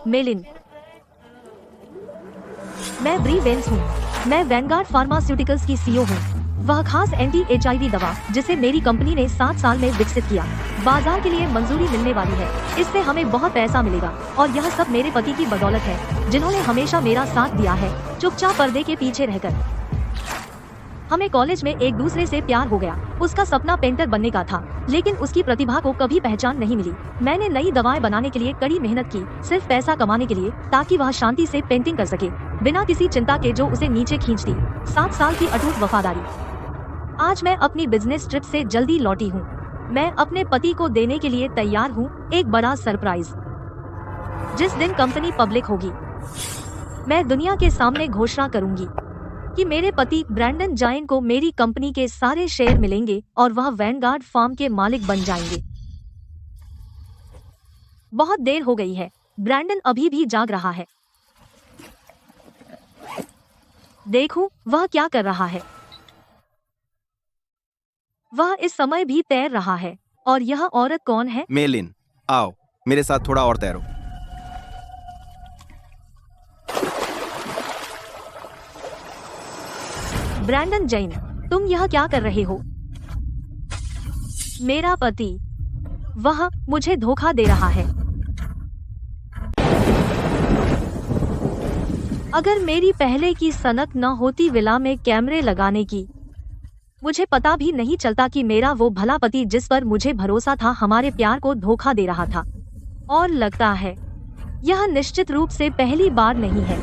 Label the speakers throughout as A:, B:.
A: मेलिन, मैं ब्री वेंस हूँ। मैं वैनगार्ड फार्मास्यूटिकल्स की सीईओ हूँ। वह खास एंटी HIV दवा जिसे मेरी कंपनी ने 7 साल में विकसित किया, बाजार के लिए मंजूरी मिलने वाली है। इससे हमें बहुत पैसा मिलेगा और यह सब मेरे पति की बदौलत है, जिन्होंने हमेशा मेरा साथ दिया है, चुपचाप पर्दे के पीछे रहकर। हमें कॉलेज में एक दूसरे से प्यार हो गया। उसका सपना पेंटर बनने का था, लेकिन उसकी प्रतिभा को कभी पहचान नहीं मिली। मैंने नई दवाएं बनाने के लिए कड़ी मेहनत की, सिर्फ पैसा कमाने के लिए, ताकि वह शांति से पेंटिंग कर सके, बिना किसी चिंता के जो उसे नीचे खींचती। 7 साल की अटूट वफादारी। आज मैं अपनी बिजनेस ट्रिप से जल्दी लौटी हूँ। मैं अपने पति को देने के लिए तैयार हूँ एक बड़ा सरप्राइज। जिस दिन कंपनी पब्लिक होगी, मैं दुनिया के सामने घोषणा करूंगी कि मेरे पति ब्रैंडन जाइन को मेरी कंपनी के सारे शेयर मिलेंगे और वह वैनगार्ड फार्म के मालिक बन जाएंगे। बहुत देर हो गई है। ब्रैंडन अभी भी जाग रहा है। देखूं वह क्या कर रहा है। वह इस समय भी तैर रहा है। और यह औरत कौन है?
B: मेलिन, आओ मेरे साथ थोड़ा और तैरो।
A: ब्रैंडन जैन, तुम यह क्या कर रहे हो? मेरा पति, वह मुझे धोखा दे रहा है। अगर मेरी पहले की सनक न होती विला में कैमरे लगाने की, मुझे पता भी नहीं चलता कि मेरा वो भला पति जिस पर मुझे भरोसा था हमारे प्यार को धोखा दे रहा था। और लगता है यह निश्चित रूप से पहली बार नहीं है।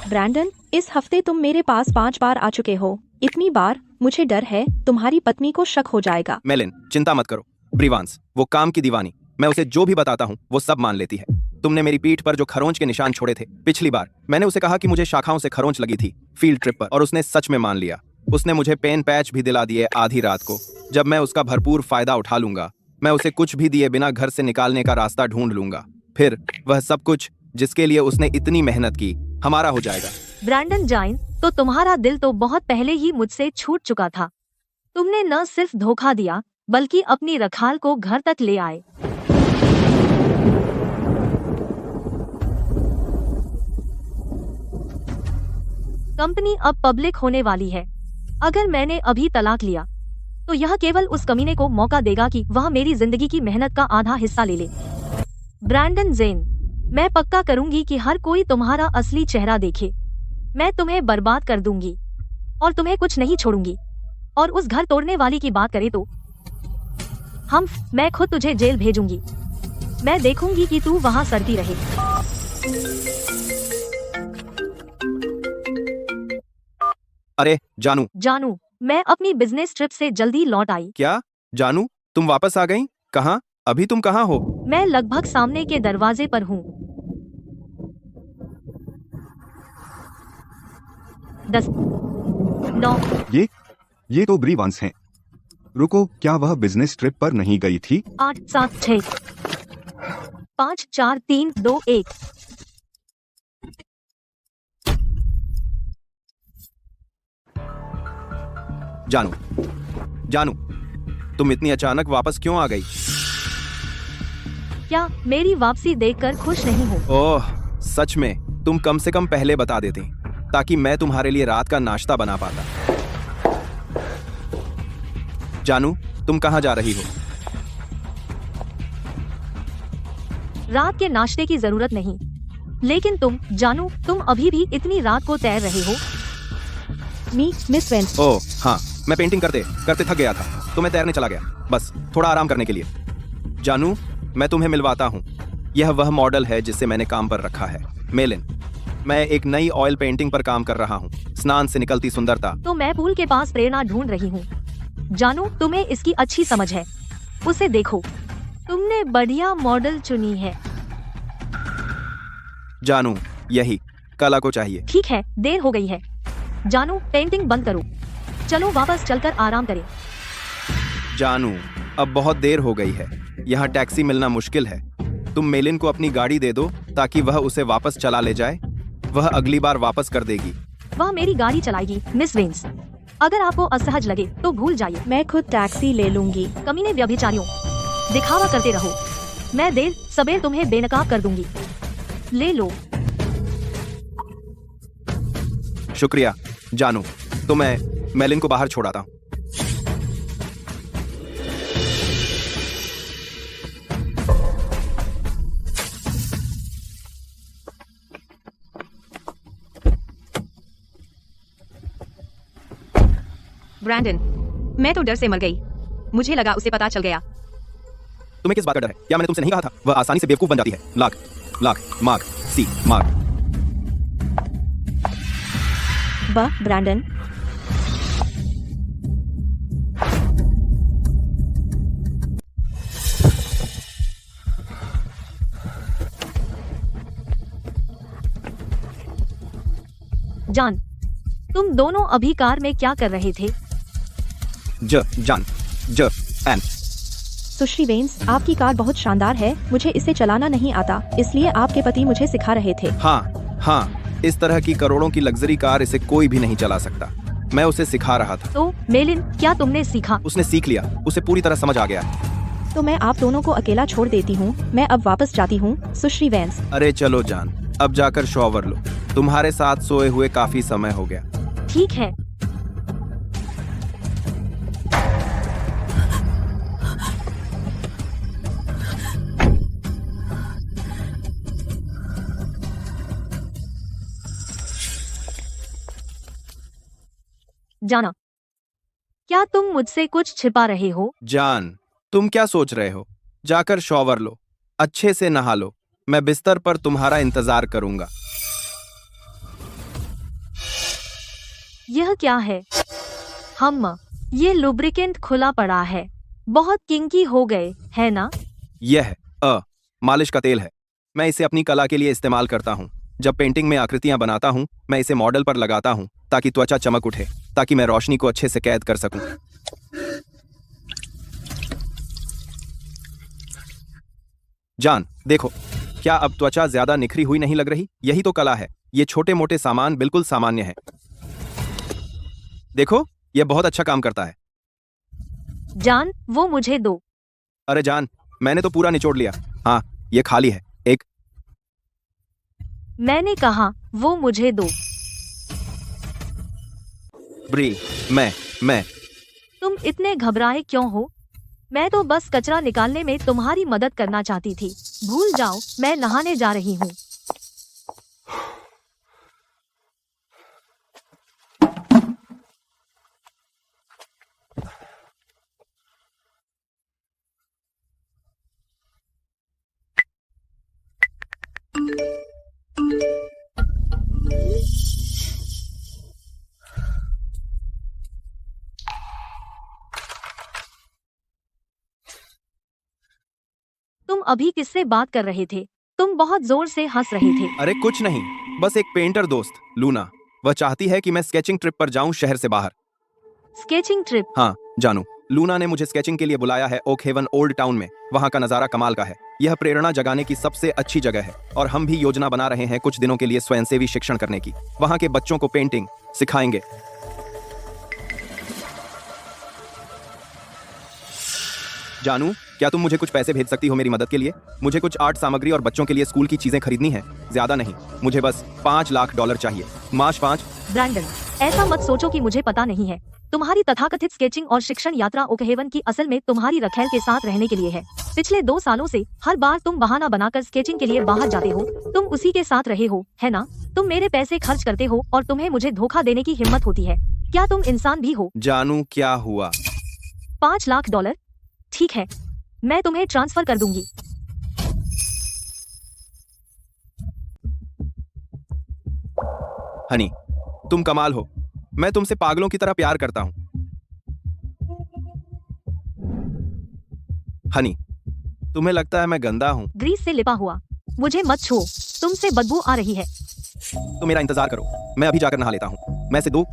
C: ब्रैंडन, इस हफ्ते तुम मेरे पास 5 बार आ चुके हो। इतनी बार मुझे डर है तुम्हारी पत्नी को शक हो जाएगा।
B: मेलिन, चिंता मत करो। ब्रीवांस, वो काम की दीवानी, मैं उसे जो भी बताता हूँ वो सब मान लेती है। तुमने मेरी पीठ पर जो खरोंच के निशान छोड़े थे पिछली बार, मैंने उसे कहा कि मुझे शाखाओं से खरोंच लगी थी फील्ड ट्रिप पर, और उसने सच में मान लिया। उसने मुझे पेन पैच भी दिला दिए आधी रात को। जब मैं उसका भरपूर फायदा उठा लूंगा, मैं उसे कुछ भी दिए बिना घर से निकालने का रास्ता ढूंढ लूंगा। फिर वह सब कुछ जिसके लिए उसने इतनी मेहनत की हमारा हो जाएगा।
A: ब्रैंडन जाइन, तो तुम्हारा दिल तो बहुत पहले ही मुझसे छूट चुका था। तुमने न सिर्फ धोखा दिया बल्कि अपनी रखाल को घर तक ले आए। कंपनी अब पब्लिक होने वाली है। अगर मैंने अभी तलाक लिया तो यह केवल उस कमीने को मौका देगा कि वह मेरी जिंदगी की मेहनत का आधा हिस्सा ले ले। ब्रैंडन जेन, मैं पक्का करूंगी कि हर कोई तुम्हारा असली चेहरा देखे। मैं तुम्हें बर्बाद कर दूंगी और तुम्हें कुछ नहीं छोड़ूंगी। और उस घर तोड़ने वाली की बात करें तो मैं खुद तुझे जेल भेजूंगी। मैं देखूंगी कि तू वहां सड़ती रहे।
B: अरे
A: जानू, मैं अपनी बिजनेस ट्रिप से जल्दी लौट आई।
B: क्या जानू, तुम वापस आ गई? कहाँ? अभी तुम कहाँ हो?
A: मैं लगभग सामने के दरवाजे पर हूँ। 10, 9।
D: ये तो ब्रीवांस हैं। रुको, क्या वह बिजनेस ट्रिप पर नहीं गई थी?
A: 8, 7, 6, 5, 4, 3, 2, 1।
B: जानू, तुम इतनी अचानक वापस क्यों आ गई?
A: क्या मेरी वापसी देखकर खुश नहीं हो?
B: ओह, सच में तुम कम से कम पहले बता देती ताकि मैं तुम्हारे लिए रात का नाश्ता बना पाता। जानू, तुम कहाँ जा रही हो?
A: रात के नाश्ते की जरूरत नहीं, लेकिन तुम अभी भी इतनी रात को तैर रहे हो।
C: Miss veins.
B: ओह हाँ, मैं पेंटिंग करते थक गया था तो मैं तैरने चला गया, बस थोड़ा आराम करने के लिए। जानू, मैं तुम्हें मिलवाता हूँ। यह वह मॉडल है जिसे मैंने काम पर रखा है। मेलिन, मैं एक नई ऑयल पेंटिंग पर काम कर रहा हूँ, स्नान से निकलती सुंदरता।
A: तो मैं पूल के पास प्रेरणा ढूंढ रही हूँ। जानू, तुम्हें इसकी अच्छी समझ है। उसे देखो, तुमने बढ़िया मॉडल चुनी है।
B: जानू, यही कला को चाहिए।
A: ठीक है, देर हो गई है। जानू, पेंटिंग बंद करो। चलो वापस चलकर आराम करें।
B: जानू, अब बहुत देर हो गई है। यहाँ टैक्सी मिलना मुश्किल है। तुम मेलिन को अपनी गाड़ी दे दो ताकि वह उसे वापस चला ले जाए। वह अगली बार वापस कर देगी।
A: वह मेरी गाड़ी चलाएगी मिस वेंस। अगर आपको असहज लगे तो भूल जाइए।
C: मैं खुद टैक्सी ले लूंगी।
A: कमीने व्यभिचारियों, दिखावा करते रहो। मैं देर सबेर तुम्हें बेनकाब कर दूंगी। ले लो।
B: शुक्रिया जानू, तो मैं मेलिन को बाहर छोड़ आता हूं।
C: ब्रैंडन, मैं तो डर से मर गई। मुझे लगा उसे पता चल गया।
B: तुम्हें किस बात का डर है? क्या मैंने तुमसे नहीं कहा था? वह आसानी से बेवकूफ बन जाती है। लाख लाख मार्क सी मार्क।
C: ब्रैंडन,
A: जान, तुम दोनों अभी कार में क्या कर रहे थे?
B: जान एन।
C: सुश्री वेन्स, आपकी कार बहुत शानदार है। मुझे इसे चलाना नहीं आता, इसलिए आपके पति मुझे सिखा रहे थे।
B: हाँ, इस तरह की करोड़ों की लग्जरी कार इसे कोई भी नहीं चला सकता। मैं उसे सिखा रहा था।
A: तो मेलिन, क्या तुमने सीखा?
B: उसने सीख लिया, उसे पूरी तरह समझ आ गया।
C: तो मैं आप दोनों को अकेला छोड़ देती हूँ। मैं अब वापस जाती हूँ, सुश्री वेन्स।
B: अरे चलो जान, अब जाकर शॉवर लो। तुम्हारे साथ सोए हुए काफी समय हो गया।
A: ठीक है। जाना, क्या तुम मुझसे कुछ छिपा रहे हो?
B: जान, तुम क्या सोच रहे हो? जाकर शॉवर लो, अच्छे से नहा लो। मैं बिस्तर पर तुम्हारा इंतजार करूंगा।
A: यह क्या है? ये लुब्रिकेंट खुला पड़ा है। बहुत किंकी हो गए, है ना?
B: यह मालिश का तेल है। मैं इसे अपनी कला के लिए इस्तेमाल करता हूँ। जब पेंटिंग में आकृतियां बनाता हूँ, मैं इसे मॉडल पर लगाता हूँ ताकि त्वचा चमक उठे, ताकि मैं रोशनी को अच्छे से कैद कर सकूं। जान, देखो, क्या अब त्वचा ज्यादा निखरी हुई नहीं लग रही? यही तो कला है। ये छोटे मोटे सामान बिल्कुल सामान्य है। देखो, यह बहुत अच्छा काम करता है।
A: जान, वो मुझे दो।
B: अरे जान, मैंने तो पूरा निचोड़ लिया। हाँ, ये खाली है। एक
A: मैंने कहा वो मुझे दो।
B: ब्री, मैं
A: तुम इतने घबराए क्यों हो? मैं तो बस कचरा निकालने में तुम्हारी मदद करना चाहती थी। भूल जाओ, मैं नहाने जा रही हूँ। तुम अभी किससे बात कर रहे थे? तुम बहुत जोर से हंस रहे थे।
B: अरे कुछ नहीं, बस एक पेंटर दोस्त लूना। वह चाहती है कि मैं स्केचिंग ट्रिप पर जाऊं शहर से बाहर।
A: Sketching trip?
B: हाँ जानू, लूना ने मुझे स्केचिंग के लिए बुलाया है ओक हेवन ओल्ड टाउन में। वहाँ का नजारा कमाल का है। यह प्रेरणा जगाने की सबसे अच्छी जगह है और हम भी योजना बना रहे हैं कुछ दिनों के लिए स्वयंसेवी शिक्षण करने की। वहाँ के बच्चों को पेंटिंग सिखाएंगे। जानू, क्या तुम मुझे कुछ पैसे भेज सकती हो मेरी मदद के लिए? मुझे कुछ आर्ट सामग्री और बच्चों के लिए स्कूल की चीजें खरीदनी है। ज्यादा नहीं, मुझे बस $5 लाख चाहिए। मार्च 5।
A: ब्रैंडन, ऐसा मत सोचो कि मुझे पता नहीं है। तुम्हारी तथाकथित स्केचिंग और शिक्षण यात्रा ओकहेवन की असल में तुम्हारी रखेल के साथ रहने के लिए है। पिछले 2 सालों से हर बार तुम बहाना बनाकर स्केचिंग के लिए बाहर जाते हो, तुम उसी के साथ रहे हो, है ना? तुम मेरे पैसे खर्च करते हो और तुम्हें मुझे धोखा देने की हिम्मत होती है। क्या तुम इंसान भी हो?
B: जानू, क्या हुआ?
A: $5 लाख? ठीक है, मैं तुम्हें ट्रांसफर कर दूंगी।
B: हनी, तुम कमाल हो। मैं तुमसे पागलों की तरह प्यार करता हूं। हनी, तुम्हें लगता है मैं गंदा हूं?
A: ग्रीस से लिपा हुआ। मुझे मत छुओ, तुमसे बदबू आ रही है।
B: तो मेरा इंतजार करो, मैं अभी जाकर नहा लेता हूं। मैं से 2।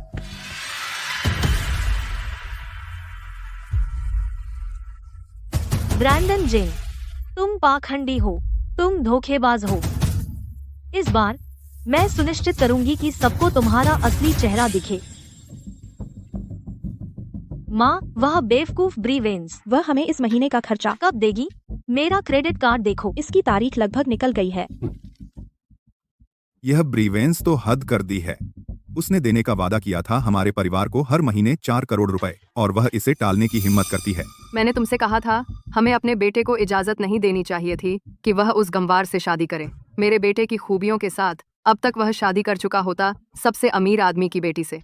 A: ब्रैंडन जेन, तुम पाखंडी हो, तुम धोखेबाज हो। इस बार मैं सुनिश्चित करूंगी कि सबको तुम्हारा असली चेहरा दिखे। माँ, वह बेवकूफ ब्री वेन्स
C: वह हमें इस महीने का खर्चा
A: कब देगी? मेरा क्रेडिट कार्ड देखो।
C: इसकी तारीख लगभग निकल गई है।
E: यह ब्रीवेंस तो हद कर दी है। उसने देने का वादा किया था हमारे परिवार को हर महीने 4 करोड़ रुपए, और वह इसे टालने की हिम्मत करती है।
F: मैंने तुमसे कहा था हमें अपने बेटे को इजाजत नहीं देनी चाहिए थी कि वह उस गंवार से शादी करे। मेरे बेटे की खूबियों के साथ अब तक वह शादी कर चुका होता सबसे अमीर आदमी की बेटी से।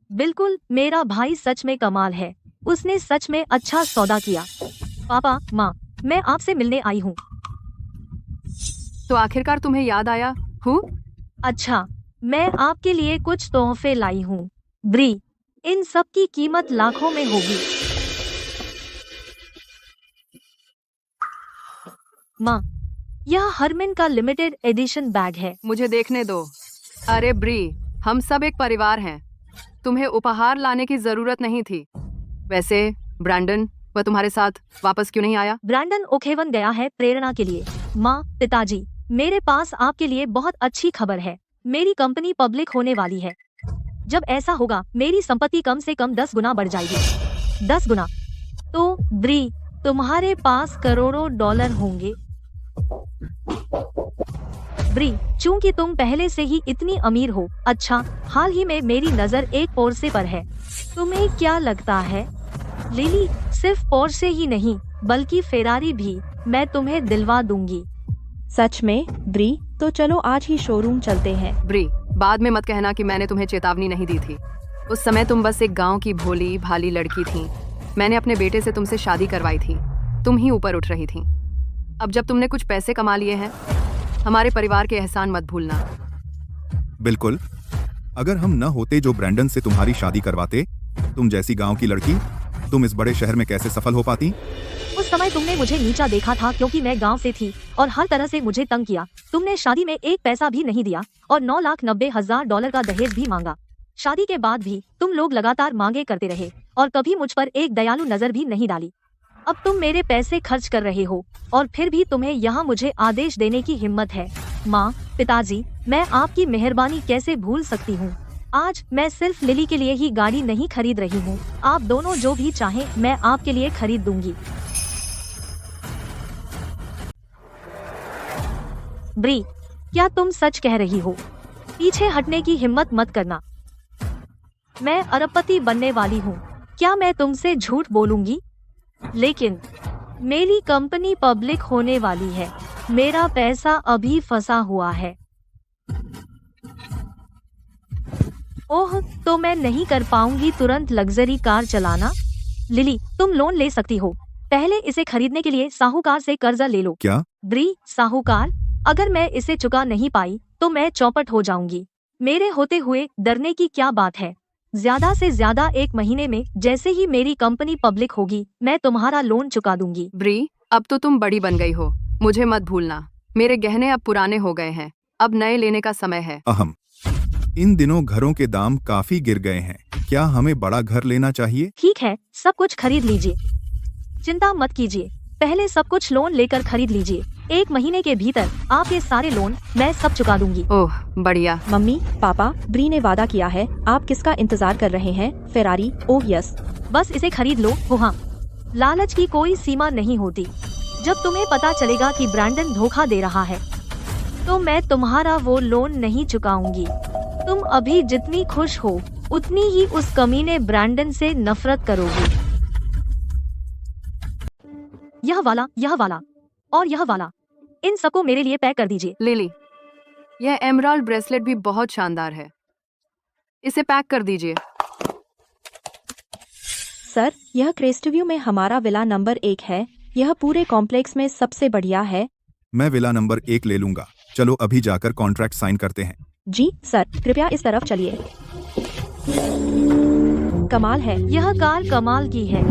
A: बिल्कुल, मेरा भाई सच में कमाल है। उसने सच में अच्छा सौदा किया। पापा, माँ, मैं आपसे मिलने आई हूँ।
F: तो आखिरकार तुम्हें याद आया हूँ?
A: अच्छा, मैं आपके लिए कुछ तोहफे लाई हूँ। ब्री, इन सब की कीमत लाखों में होगी। माँ, यह हरमिन का लिमिटेड एडिशन बैग है।
F: मुझे देखने दो। अरे ब्री, हम सब एक परिवार हैं। तुम्हें उपहार लाने की जरूरत नहीं थी। वैसे ब्रैंडन, वह तुम्हारे साथ वापस क्यों नहीं आया?
A: ब्रैंडन ओखेवन गया है प्रेरणा के लिए। माँ, पिताजी, मेरे पास आपके लिए बहुत अच्छी खबर है। मेरी कंपनी पब्लिक होने वाली है। जब ऐसा होगा मेरी संपत्ति कम से कम 10 गुना बढ़ जाएगी। 10 गुना। तो ब्री, तुम्हारे पास करोड़ों डॉलर होंगे। ब्री, चूंकि तुम पहले से ही इतनी अमीर हो, अच्छा, हाल ही में मेरी नजर एक पोर्से पर है। तुम्हें क्या लगता है? लिली, सिर्फ पोर्से ही नहीं बल्कि फेरारी भी मैं तुम्हें दिलवा दूंगी।
C: सच में? ब्री, तो चलो आज ही शोरूम चलते हैं।
F: ब्री, बाद में मत कहना कि मैंने तुम्हें चेतावनी नहीं दी थी। उस समय तुम बस एक गांव की भोली भाली लड़की थी। मैंने अपने बेटे से तुमसे शादी करवाई थी। तुम ही ऊपर उठ रही थी। अब जब तुमने कुछ पैसे कमा लिए हैं, हमारे परिवार के एहसान मत भूलना।
E: बिल्कुल, अगर हम न होते जो ब्रैंडन से तुम्हारी शादी करवाते, तुम जैसी गांव की लड़की, तुम इस बड़े शहर में कैसे सफल हो पाती?
A: उस समय तुमने मुझे नीचा देखा था क्योंकि मैं गांव से थी और हर तरह से मुझे तंग किया। तुमने शादी में एक पैसा भी नहीं दिया और 9,90,000 डॉलर का दहेज भी मांगा। शादी के बाद भी तुम लोग लगातार मांगे करते रहे और कभी मुझ पर एक दयालु नजर भी नहीं डाली। अब तुम मेरे पैसे खर्च कर रहे हो और फिर भी तुम्हें यहाँ मुझे आदेश देने की हिम्मत है। माँ, पिताजी, मैं आपकी मेहरबानी कैसे भूल सकती हूँ। आज मैं सिर्फ लिली के लिए ही गाड़ी नहीं खरीद रही हूँ। आप दोनों जो भी चाहें मैं आपके लिए खरीद दूंगी। ब्री, क्या तुम सच कह रही हो? पीछे हटने की हिम्मत मत करना। मैं अरबपति बनने वाली हूँ। क्या मैं तुमसे झूठ बोलूंगी? लेकिन मेरी कंपनी पब्लिक होने वाली है। मेरा पैसा अभी फंसा हुआ है। ओह, तो मैं नहीं कर पाऊंगी तुरंत लग्जरी कार चलाना। लिली, तुम लोन ले सकती हो। पहले इसे खरीदने के लिए साहूकार से कर्जा ले लो।
E: क्या?
A: ब्री, साहूकार? अगर मैं इसे चुका नहीं पाई तो मैं चौपट हो जाऊंगी। मेरे होते हुए डरने की क्या बात है? ज्यादा से ज्यादा 1 महीने में जैसे ही मेरी कंपनी पब्लिक होगी मैं तुम्हारा लोन चुका दूंगी।
F: ब्री, अब तो तुम बड़ी बन गई हो। मुझे मत भूलना। मेरे गहने अब पुराने हो गए हैं। अब नए लेने का समय है।
E: अहम, इन दिनों घरों के दाम काफी गिर गए हैं। क्या हमें बड़ा घर लेना चाहिए?
A: ठीक है, सब कुछ खरीद लीजिए। चिंता मत कीजिए, पहले सब कुछ लोन लेकर खरीद लीजिए। 1 महीने के भीतर आपके सारे लोन मैं सब चुका दूंगी।
F: ओह, बढ़िया।
C: मम्मी, पापा, ब्री ने वादा किया है। आप किसका इंतजार कर रहे हैं? फेरारी? Oh yes.
A: बस इसे खरीद लो। वो हाँ, लालच की कोई सीमा नहीं होती। जब तुम्हें पता चलेगा कि ब्रैंडन धोखा दे रहा है तो मैं तुम्हारा वो लोन नहीं चुकाऊंगी। तुम अभी जितनी खुश हो उतनी ही उस कमीने ब्रैंडन से नफरत करोगी। यह वाला और यह वाला, इन सबको मेरे लिए पैक कर दीजिए।
F: लिली, यह एमराल्ड ब्रेसलेट भी बहुत शानदार है। इसे पैक कर दीजिए।
C: सर, यह क्रेस्टव्यू में हमारा विला नंबर 1 है। यह पूरे कॉम्प्लेक्स में सबसे बढ़िया है।
E: मैं विला नंबर 1 ले लूंगा। चलो अभी जाकर कॉन्ट्रैक्ट साइन करते हैं।
C: जी सर, कृपया इस तरफ चलिए। कमाल है।
A: यह कार कमाल की है।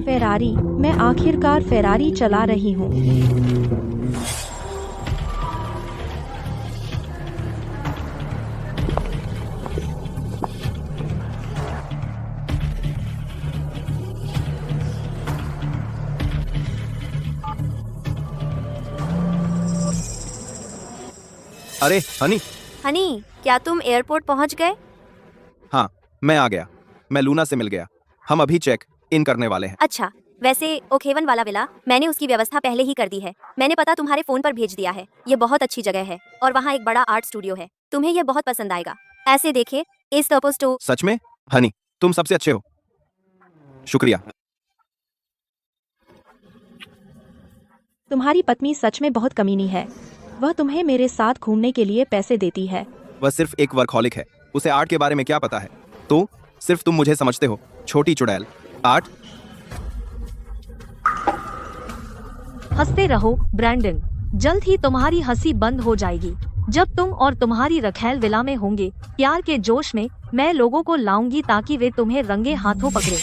C: फेरारी, मैं आखिरकार फेरारी चला रही हूँ।
B: अरे हनी,
G: हनी, क्या तुम एयरपोर्ट पहुंच गए?
B: हाँ, मैं आ गया। मैं लूना से मिल गया। हम अभी चेक इन करने वाले हैं।
G: अच्छा, वैसे ओखेवन वाला विला मैंने उसकी व्यवस्था पहले ही कर दी है। मैंने पता तुम्हारे फोन पर भेज दिया है। ये बहुत अच्छी जगह है और वहाँ एक बड़ा आर्ट स्टूडियो है। तुम्हें ये बहुत पसंद आएगा। ऐसे देखे इस टोपोस्टो।
B: सच में हनी, तुम सबसे अच्छे हो। शुक्रिया।
C: तुम्हारी पत्नी सच में बहुत कमीनी है। वह तुम्हें मेरे साथ घूमने के लिए पैसे देती है।
B: वह सिर्फ एक वर्कहॉलिक है, उसे आर्ट के बारे में क्या पता है। तो सिर्फ तुम मुझे समझते हो, छोटी चुड़ैल। आर्ट।
A: हंसते रहो ब्रैंडन, जल्द ही तुम्हारी हंसी बंद हो जाएगी। जब तुम और तुम्हारी रखैल विला में होंगे, प्यार के जोश में मैं लोगों को लाऊंगी ताकि वे तुम्हें रंगे हाथों पकड़े।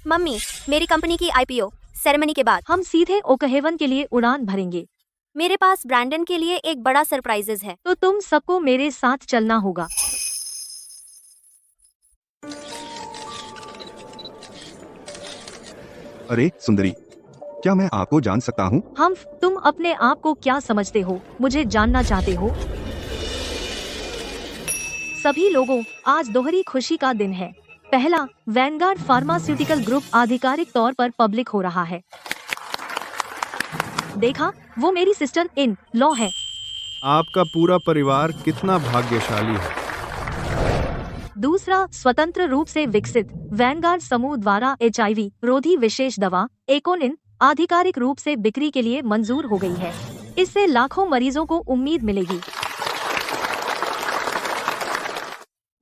G: मम्मी, मेरी कंपनी की IPO सेरेमनी के बाद
A: हम सीधे ओकहेवन के लिए उड़ान भरेंगे।
G: मेरे पास ब्रैंडन के लिए एक बड़ा सरप्राइजेज है।
A: तो तुम सबको मेरे साथ चलना होगा।
D: अरे सुंदरी, क्या मैं आपको जान सकता हूँ?
A: तुम अपने आप को क्या समझते हो? मुझे जानना चाहते हो? सभी लोगों, आज दोहरी खुशी का दिन है। पहला, वैनगार्ड फार्मास्यूटिकल ग्रुप आधिकारिक तौर पर पब्लिक हो रहा है। देखा, वो मेरी सिस्टर इन लॉ है।
E: आपका पूरा परिवार कितना भाग्यशाली है।
A: दूसरा, स्वतंत्र रूप से विकसित वैनगार्ड समूह द्वारा HIV रोधी विशेष दवा एकोनिन आधिकारिक रूप से बिक्री के लिए मंजूर हो गई है। इससे लाखों मरीजों को उम्मीद मिलेगी।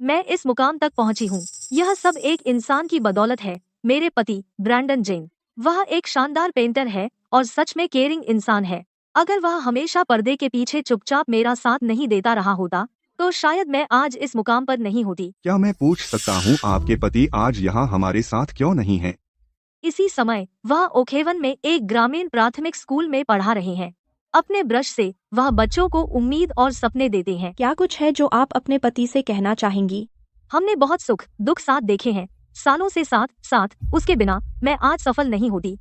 A: मैं इस मुकाम तक पहुंची हूं, यह सब एक इंसान की बदौलत है, मेरे पति ब्रैंडन जेन। वह एक शानदार पेंटर है और सच में केयरिंग इंसान है। अगर वह हमेशा पर्दे के पीछे चुपचाप मेरा साथ नहीं देता रहा होता, तो शायद मैं आज इस मुकाम पर नहीं होती।
D: क्या मैं पूछ सकता हूँ आपके पति आज यहाँ हमारे साथ क्यों नहीं हैं?
A: इसी समय वह ओखेवन में एक ग्रामीण प्राथमिक स्कूल में पढ़ा रहे हैं। अपने ब्रश से वह बच्चों को उम्मीद और सपने देते हैं।
C: क्या कुछ है जो आप अपने पति से कहना चाहेंगी?
A: हमने बहुत सुख दुख साथ देखे हैं, सालों से साथ साथ। उसके बिना मैं आज सफल नहीं होती।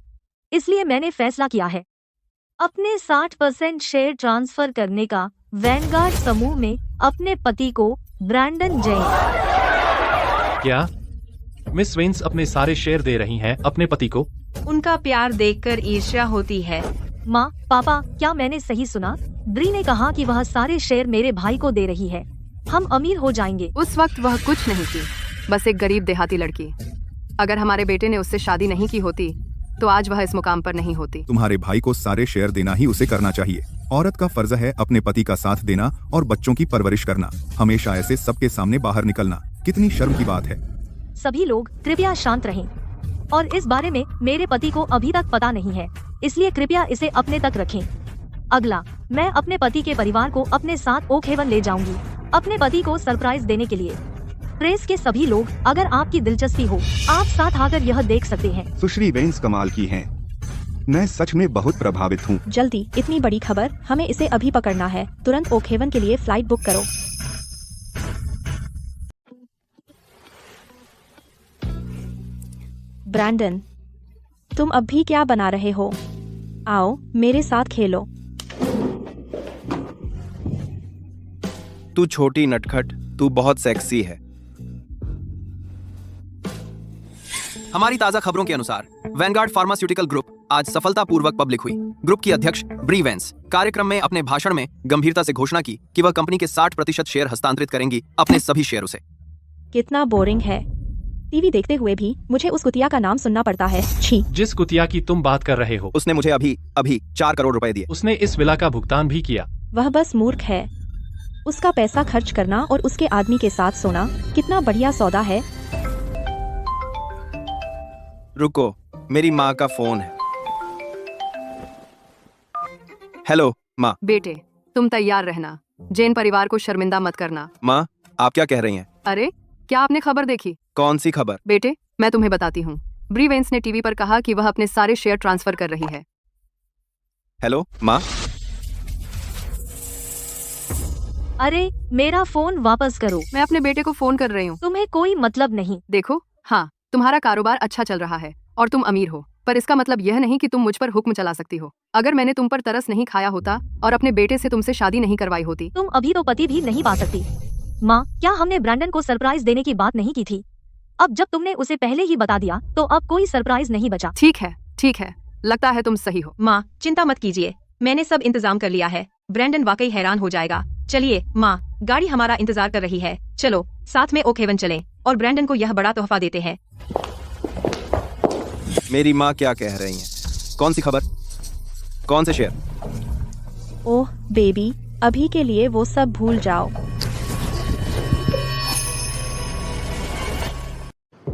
A: इसलिए मैंने फैसला किया है अपने 60% शेयर ट्रांसफर करने का वैनगार्ड समूह में अपने पति को, ब्रैंडन जेन।
H: क्या मिस वेंस अपने सारे शेयर दे रही हैं अपने पति को?
I: उनका प्यार देखकर ईर्ष्या होती है।
A: माँ, पापा, क्या मैंने सही सुना? ब्री ने कहा कि वह सारे शेयर मेरे भाई को दे रही है। हम अमीर हो जाएंगे।
F: उस वक्त वह कुछ नहीं थी, बस एक गरीब देहाती लड़की। अगर हमारे बेटे ने उससे शादी नहीं की होती तो आज वह इस मुकाम पर नहीं होती।
E: तुम्हारे भाई को सारे शेयर देना ही उसे करना चाहिए। औरत का फर्ज है अपने पति का साथ देना और बच्चों की परवरिश करना। हमेशा ऐसे सबके सामने बाहर निकलना कितनी शर्म की बात है।
A: सभी लोग कृपया शांत रहें। और इस बारे में मेरे पति को अभी तक पता नहीं है, इसलिए कृपया इसे अपने तक रखें। अगला, मैं अपने पति के परिवार को अपने साथ ओकहेवन ले जाऊंगी, अपने पति को सरप्राइज देने के लिए। प्रेस के सभी लोग, अगर आपकी दिलचस्पी हो, आप साथ आकर यह देख सकते हैं।
D: सुश्री वेंस कमाल की हैं। मैं सच में बहुत प्रभावित हूँ।
C: जल्दी, इतनी बड़ी खबर, हमें इसे अभी पकड़ना है। तुरंत ओकहेवन के लिए फ्लाइट बुक करो। ब्रैंडन, तुम अब भी क्या बना रहे हो? आओ मेरे साथ खेलो।
B: तू छोटी नटखट, तू बहुत सेक्सी है। हमारी ताजा खबरों के अनुसार वैनगार्ड फार्मास्यूटिकल ग्रुप आज सफलतापूर्वक पब्लिक हुई। ग्रुप की अध्यक्ष ब्री वेंस कार्यक्रम में अपने भाषण में गंभीरता से घोषणा की कि वह कंपनी के 60% शेयर हस्तांतरित करेंगी अपने सभी शेयरों से।
C: कितना बोरिंग है। टीवी देखते हुए भी मुझे उस कुतिया का नाम सुनना पड़ता है। छी।
H: जिस कुतिया की तुम बात कर रहे हो,
B: उसने मुझे अभी 4 करोड़ रुपए दिए।
H: उसने इस विला का भुगतान भी किया।
C: वह बस मूर्ख है। उसका पैसा खर्च करना और उसके आदमी के साथ सोना कितना बढ़िया सौदा है।
B: रुको, मेरी माँ का फोन है। हेलो माँ।
F: बेटे, तुम तैयार रहना। जेन परिवार को शर्मिंदा मत करना।
B: माँ, आप क्या कह रही हैं?
F: अरे, क्या आपने खबर देखी?
B: कौन सी खबर?
F: बेटे, मैं तुम्हें बताती हूँ। ब्री वेंस ने टीवी पर कहा कि वह अपने सारे शेयर ट्रांसफर कर रही है।
B: हेलो माँ।
A: अरे, मेरा फोन वापस करो।
F: मैं अपने बेटे को फोन कर रही हूँ।
A: तुम्हें कोई मतलब नहीं।
F: देखो, हाँ, तुम्हारा कारोबार अच्छा चल रहा है और तुम अमीर हो, पर इसका मतलब यह नहीं कि तुम मुझ पर हुक्म चला सकती हो। अगर मैंने तुम पर तरस नहीं खाया होता और अपने बेटे से तुमसे शादी नहीं करवाई होती।
A: तुम अभी तो पति भी नहीं पा सकती। माँ, क्या हमने ब्रैंडन को सरप्राइज देने की बात नहीं की थी? अब जब तुमने उसे पहले ही बता दिया तो अब कोई सरप्राइज नहीं बचा।
F: ठीक है, लगता है तुम सही हो।
C: माँ चिंता मत कीजिए, मैंने सब इंतजाम कर लिया है। ब्रैंडन वाकई हैरान हो जाएगा। चलिए माँ, गाड़ी हमारा इंतजार कर रही है। चलो साथ में ओक हेवन चलें और ब्रैंडन को यह बड़ा तोहफा देते हैं।
B: मेरी माँ क्या कह रही हैं? कौन सी खबर? कौन से शेयर?
C: ओह बेबी, अभी के लिए वो सब भूल जाओ।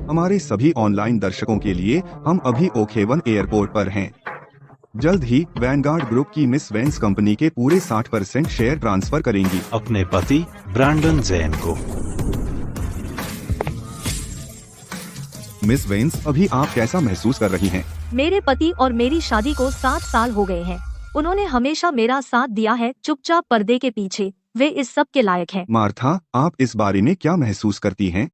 D: हमारे सभी ऑनलाइन दर्शकों के लिए हम अभी ओक हेवन एयरपोर्ट पर हैं। जल्द ही वैनगार्ड ग्रुप की मिस वेंस कंपनी के पूरे 60% शेयर ट्रांसफर करेंगी
J: अपने पति ब्रैंडन जेन को।
E: मिस वेंस,
D: अभी आप कैसा महसूस कर रही हैं?
A: मेरे पति और मेरी शादी को 7 साल हो गए हैं। उन्होंने हमेशा मेरा साथ दिया है, चुपचाप पर्दे के पीछे। वे इस सब के लायक हैं।
D: मार्था, आप इस बारे में क्या महसूस करती हैं?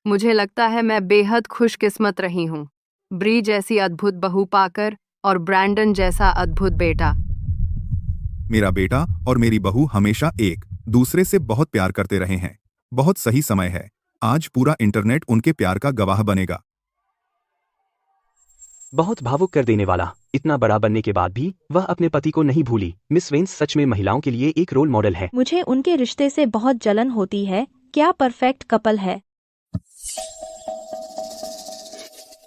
F: मुझे लगता है मैं बेहद खुशकिस्मत रही हूँ, ब्री जैसी अद्भुत बहू पाकर और ब्रैंडन जैसा अद्भुत बेटा।
E: मेरा बेटा और मेरी बहू हमेशा एक दूसरे से बहुत प्यार करते रहे हैं। बहुत सही समय है। आज पूरा इंटरनेट उनके प्यार का गवाह बनेगा।
K: बहुत भावुक कर देने वाला। इतना बड़ा बनने के बाद भी वह अपने पति को नहीं भूली। मिस वेंस सच में महिलाओं के लिए एक रोल मॉडल है।
C: मुझे उनके रिश्ते से बहुत जलन होती है। क्या परफेक्ट कपल है।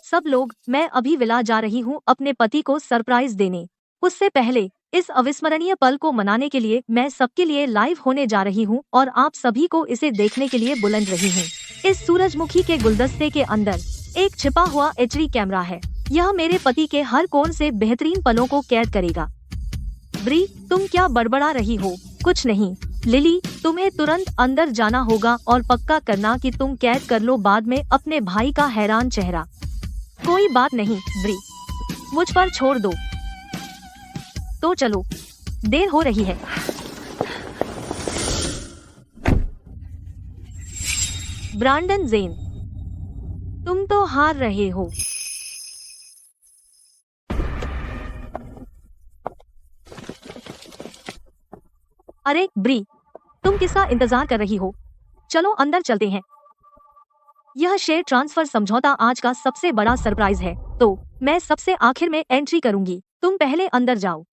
A: सब लोग, मैं अभी विला जा रही हूँ अपने पति को सरप्राइज देने। उससे पहले इस अविस्मरणीय पल को मनाने के लिए मैं सबके लिए लाइव होने जा रही हूँ और आप सभी को इसे देखने के लिए बुलंद रही हूँ। इस सूरजमुखी के गुलदस्ते के अंदर एक छिपा हुआ HD कैमरा है। यह मेरे पति के हर कोण से बेहतरीन पलों को कैद करेगा। ब्री, तुम क्या बड़बड़ा रही हो? कुछ नहीं। लिली, तुम्हें तुरंत अंदर जाना होगा और पक्का करना कि तुम कैद कर लो बाद में अपने भाई का हैरान चेहरा। कोई बात नहीं ब्री, मुझ पर छोड़ दो। तो चलो, देर हो रही है। ब्रैंडन जेन, तुम तो हार रहे हो। अरे ब्री, तुम किसका इंतजार कर रही हो? चलो अंदर चलते हैं। यह शेयर ट्रांसफर समझौता आज का सबसे बड़ा सरप्राइज है, तो मैं सबसे आखिर में एंट्री करूंगी। तुम पहले अंदर जाओ।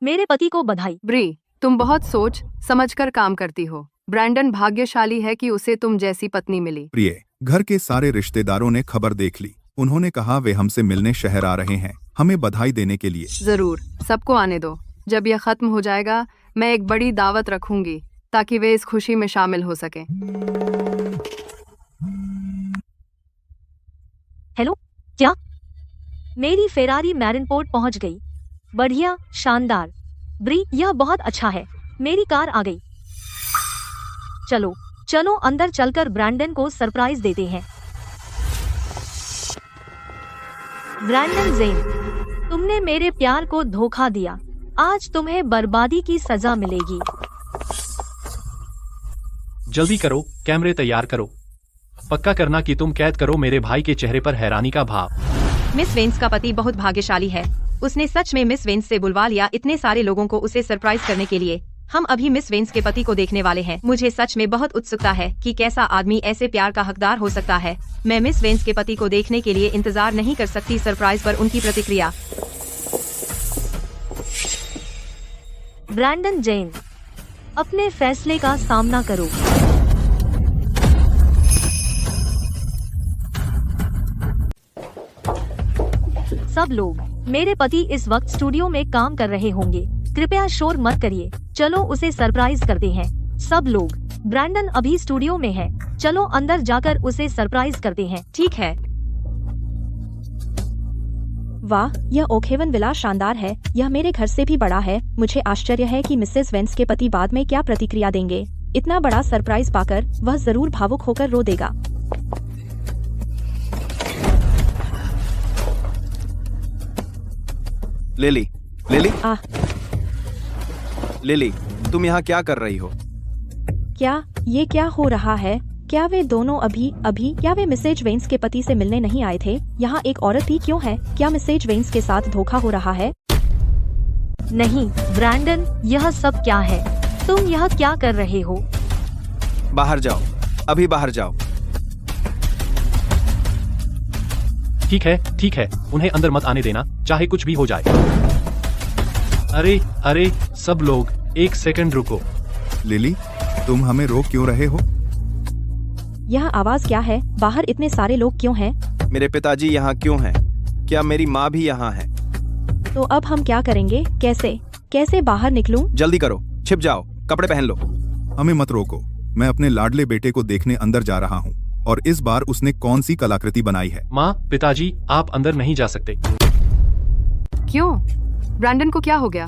A: मेरे पति को बधाई।
F: ब्री, तुम बहुत सोच समझकर काम करती हो। ब्रैंडन भाग्यशाली है कि उसे तुम जैसी पत्नी मिली।
E: प्रिय, घर के सारे रिश्तेदारों ने खबर देख ली। उन्होंने कहा वे हमसे मिलने शहर आ रहे हैं, हमें बधाई देने के लिए।
F: जरूर, सबको आने दो। जब यह खत्म हो जाएगा मैं एक बड़ी दावत रखूंगी ताकि वे इस खुशी में शामिल हो सके।
A: हेलो, क्या मेरी फेरारी मैरिनपोर्ट पहुंच गई? बढ़िया, शानदार। ब्री, यह बहुत अच्छा है। मेरी कार आ गई। चलो चलो अंदर चलकर ब्रैंडन को सरप्राइज देते हैं। ब्रैंडन जेन, तुमने मेरे प्यार को धोखा दिया। आज तुम्हें बर्बादी की सजा मिलेगी।
H: जल्दी करो, कैमरे तैयार करो। पक्का करना कि तुम कैद करो मेरे भाई के चेहरे पर हैरानी का भाव।
C: मिस वेंस का पति बहुत भाग्यशाली है। उसने सच में मिस वेंस से बुलवा लिया इतने सारे लोगों को उसे सरप्राइज करने के लिए। हम अभी मिस वेंस के पति को देखने वाले हैं। मुझे सच में बहुत उत्सुकता है कि कैसा आदमी ऐसे प्यार का हकदार हो सकता है। मैं मिस वेंस के पति को देखने के लिए इंतजार नहीं कर सकती। सरप्राइज पर उनकी प्रतिक्रिया।
A: ब्रैंडन जेन, अपने फैसले का सामना करो। सब लोग, मेरे पति इस वक्त स्टूडियो में काम कर रहे होंगे। कृपया शोर मत करिए। चलो उसे सरप्राइज करते हैं। सब लोग, ब्रैंडन अभी स्टूडियो में है। चलो अंदर जाकर उसे सरप्राइज करते हैं।
C: ठीक है। वाह, यह ओक हेवन विला शानदार है। यह मेरे घर से भी बड़ा है। मुझे आश्चर्य है कि मिसेस वेंस के पति बाद में क्या प्रतिक्रिया देंगे। इतना बड़ा सरप्राइज पाकर वह जरूर भावुक होकर रो देगा।
B: लिली, लिली,
C: आह,
B: लिली, तुम यहाँ क्या कर रही हो?
C: क्या ये क्या हो रहा है? क्या वे दोनों अभी क्या वे मिसेज वेंस के पति से मिलने नहीं आए थे? यहाँ एक औरत भी क्यों है? क्या मिसेज वेंस के साथ धोखा हो रहा है?
A: नहीं ब्रैंडन, यह सब क्या है? तुम यह क्या कर रहे हो?
B: बाहर जाओ, अभी बाहर जाओ।
H: ठीक है, उन्हें अंदर मत आने देना, चाहे कुछ भी हो जाए। अरे, सब लोग, एक सेकंड रुको।
E: लिली, तुम हमें रोक क्यों रहे हो?
A: यह आवाज क्या है? बाहर इतने सारे लोग क्यों हैं?
B: मेरे पिताजी यहाँ क्यों हैं? क्या मेरी माँ भी यहाँ है?
A: तो अब हम क्या करेंगे? कैसे बाहर निकलूं?
B: जल्दी करो, छिप जाओ, कपड़े पहन लो।
E: हमें मत रोको, मैं अपने लाडले बेटे को देखने अंदर जा रहा हूँ और इस बार उसने कौन सी कलाकृति बनाई है।
H: माँ, पिताजी, आप अंदर नहीं जा सकते।
F: क्यों? ब्रैंडन को क्या हो गया?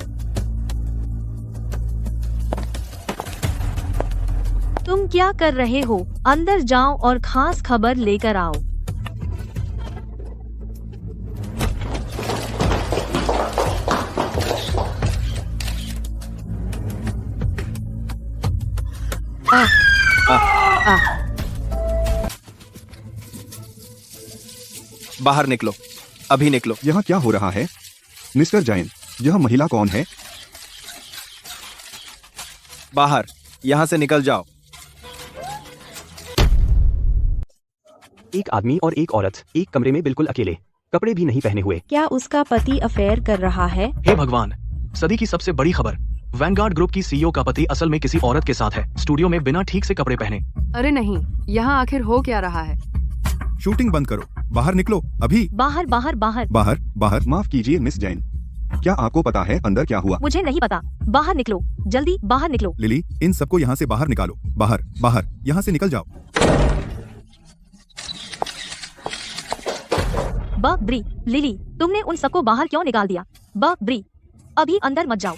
A: तुम क्या कर रहे हो? अंदर जाओ और खास खबर लेकर आओ।
B: बाहर निकलो, अभी निकलो।
D: यहाँ क्या हो रहा है? मिस्टर जैन, यह महिला कौन है?
B: बाहर, यहाँ से निकल जाओ।
K: एक आदमी और एक औरत एक कमरे में बिल्कुल अकेले, कपड़े भी नहीं पहने हुए।
A: क्या उसका पति अफेयर कर रहा है?
L: हे भगवान, सदी की सबसे बड़ी खबर, वैनगार्ड ग्रुप की सीईओ का पति असल में किसी औरत के साथ है, स्टूडियो में बिना ठीक से कपड़े पहने।
F: अरे नहीं, यहाँ आखिर हो क्या रहा है?
E: शूटिंग बंद करो, बाहर निकलो अभी।
A: बाहर।
E: बाहर।
D: माफ कीजिए मिस जैन, क्या आपको पता है अंदर क्या हुआ?
A: मुझे नहीं पता। बाहर निकलो, जल्दी बाहर निकलो।
E: लिली, इन सबको यहाँ से बाहर निकालो। बाहर, यहाँ से निकल जाओ।
A: ब्री, लिली, तुमने उन सबको बाहर क्यों निकाल दिया? ब्री, अभी अंदर मत जाओ।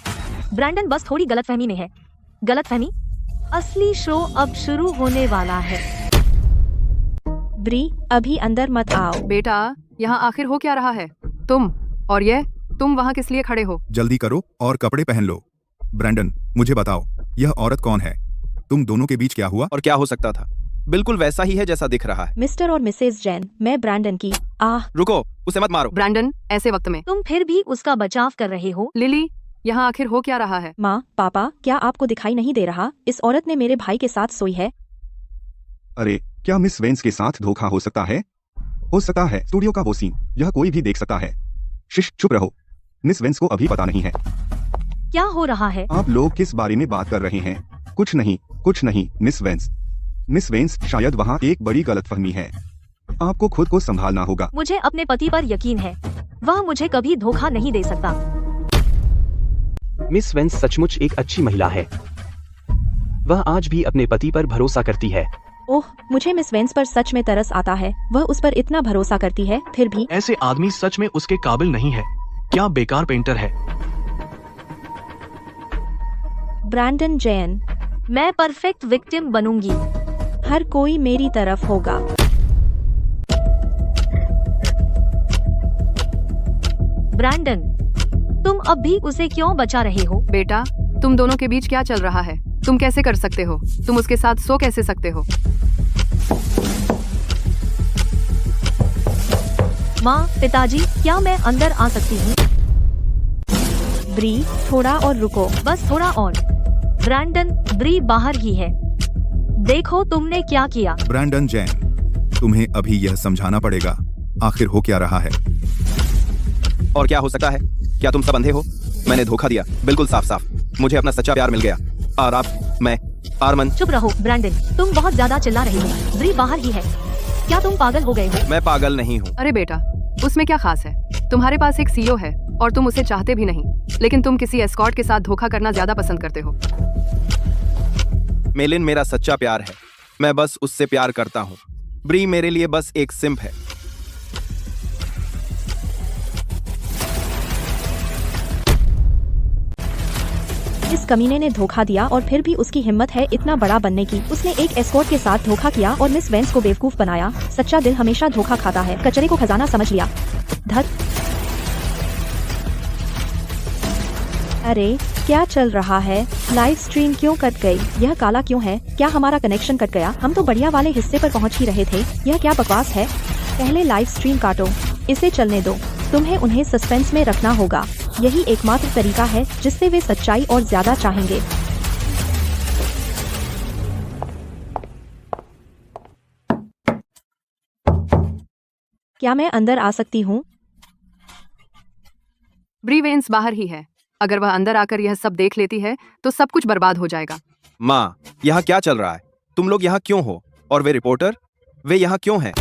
A: ब्रैंडन बस थोड़ी गलतफहमी में है। गलतफहमी? असली शो अब शुरू होने वाला है। ब्री, अभी अंदर मत आओ।
F: बेटा, यहाँ आखिर हो क्या रहा है? तुम वहाँ किस लिए खड़े हो?
E: जल्दी करो और कपड़े पहन लो। ब्रैंडन, मुझे बताओ, यह औरत कौन है? तुम दोनों के बीच क्या हुआ?
B: और क्या हो सकता था? बिल्कुल वैसा ही है जैसा दिख रहा है।
A: मिस्टर और मिसेस जैन, मैं ब्रैंडन की।
B: रुको, उसे मत मारो।
F: ब्रैंडन, ऐसे वक्त में
A: तुम फिर भी उसका बचाव कर रहे हो।
F: लिली, यहाँ आखिर हो क्या रहा है?
A: माँ, पापा, क्या आपको दिखाई नहीं दे रहा? इस औरत ने मेरे भाई के साथ सोई है।
D: अरे, क्या मिस वेंस के साथ धोखा हो सकता है? हो सकता है स्टूडियो का वो सीन, यह कोई भी देख सकता है। शिश, चुप रहो। मिस वेंस को अभी पता नहीं है।
A: क्या हो रहा है?
D: आप लोग किस बारे में बात कर रहे हैं? कुछ नहीं, मिस वेंस शायद वहाँ एक बड़ी गलतफहमी है। आपको खुद को संभालना होगा।
A: मुझे अपने पति पर यकीन है, वह मुझे कभी धोखा नहीं दे सकता।
K: मिस वेंस सचमुच एक अच्छी महिला है। वह आज भी अपने पति पर भरोसा करती है।
A: ओह, मुझे मिस वेंस पर सच में तरस आता है। वह उस पर इतना भरोसा करती है, फिर भी।
L: ऐसे आदमी सच में उसके काबिल नहीं है। क्या बेकार पेंटर है।
A: ब्रैंडन जैन, मैं परफेक्ट विक्टिम बनूंगी। हर कोई मेरी तरफ होगा। ब्रैंडन, तुम अब भी उसे क्यों बचा रहे हो?
F: बेटा, तुम दोनों के बीच क्या चल रहा है? तुम कैसे कर सकते हो? तुम उसके साथ सो कैसे सकते हो?
A: माँ, पिताजी, क्या मैं अंदर आ सकती हूँ? ब्री, थोड़ा और रुको, बस थोड़ा और। ब्रैंडन, ब्री बाहर ही है। देखो तुमने क्या किया।
E: ब्रैंडन जैन, तुम्हें अभी यह समझाना पड़ेगा, आखिर हो क्या रहा है।
B: और क्या हो सकता है? क्या तुम सब अंधे हो? मैंने धोखा दिया, बिल्कुल साफ साफ। मुझे अपना सच्चा प्यार मिल गया। और मैं आरमन।
A: चुप रहो ब्रैंडन, तुम बहुत ज्यादा चिल्ला रहे हो। ब्री बाहर ही है। क्या तुम पागल हो गए हो?
B: मैं पागल नहीं हूँ।
F: अरे बेटा, उसमें क्या खास है? तुम्हारे पास एक सीईओ है और तुम उसे चाहते भी नहीं, लेकिन तुम किसी एस्कॉर्ट के साथ धोखा करना ज्यादा पसंद करते हो।
B: मेलिन मेरा सच्चा प्यार है, मैं बस उससे प्यार करता हूँ। ब्री मेरे लिए बस एक सिंप है।
A: इस कमीने ने धोखा दिया और फिर भी उसकी हिम्मत है इतना बड़ा बनने की। उसने एक एस्कॉर्ट के साथ धोखा किया और मिस वेंस को बेवकूफ बनाया। सच्चा दिल हमेशा धोखा खाता है। कचरे को खजाना समझ लिया। धत। अरे, क्या चल रहा है? लाइव स्ट्रीम क्यों कट गई? यह काला क्यों है? क्या हमारा कनेक्शन कट गया? हम तो बढ़िया वाले हिस्से पर पहुंच ही रहे थे। यह क्या बकवास है? पहले लाइव स्ट्रीम काटो, इसे चलने दो। तुम्हें उन्हें सस्पेंस में रखना होगा। यही एकमात्र तरीका है जिससे वे सच्चाई और ज्यादा चाहेंगे।
M: क्या मैं अंदर आ सकती हूँ?
F: ब्रीवेंस बाहर ही है। अगर वह अंदर आकर यह सब देख लेती है तो सब कुछ बर्बाद हो जाएगा।
B: माँ, यहाँ क्या चल रहा है? तुम लोग यहाँ क्यों हो? और वे रिपोर्टर, वे यहाँ क्यों हैं?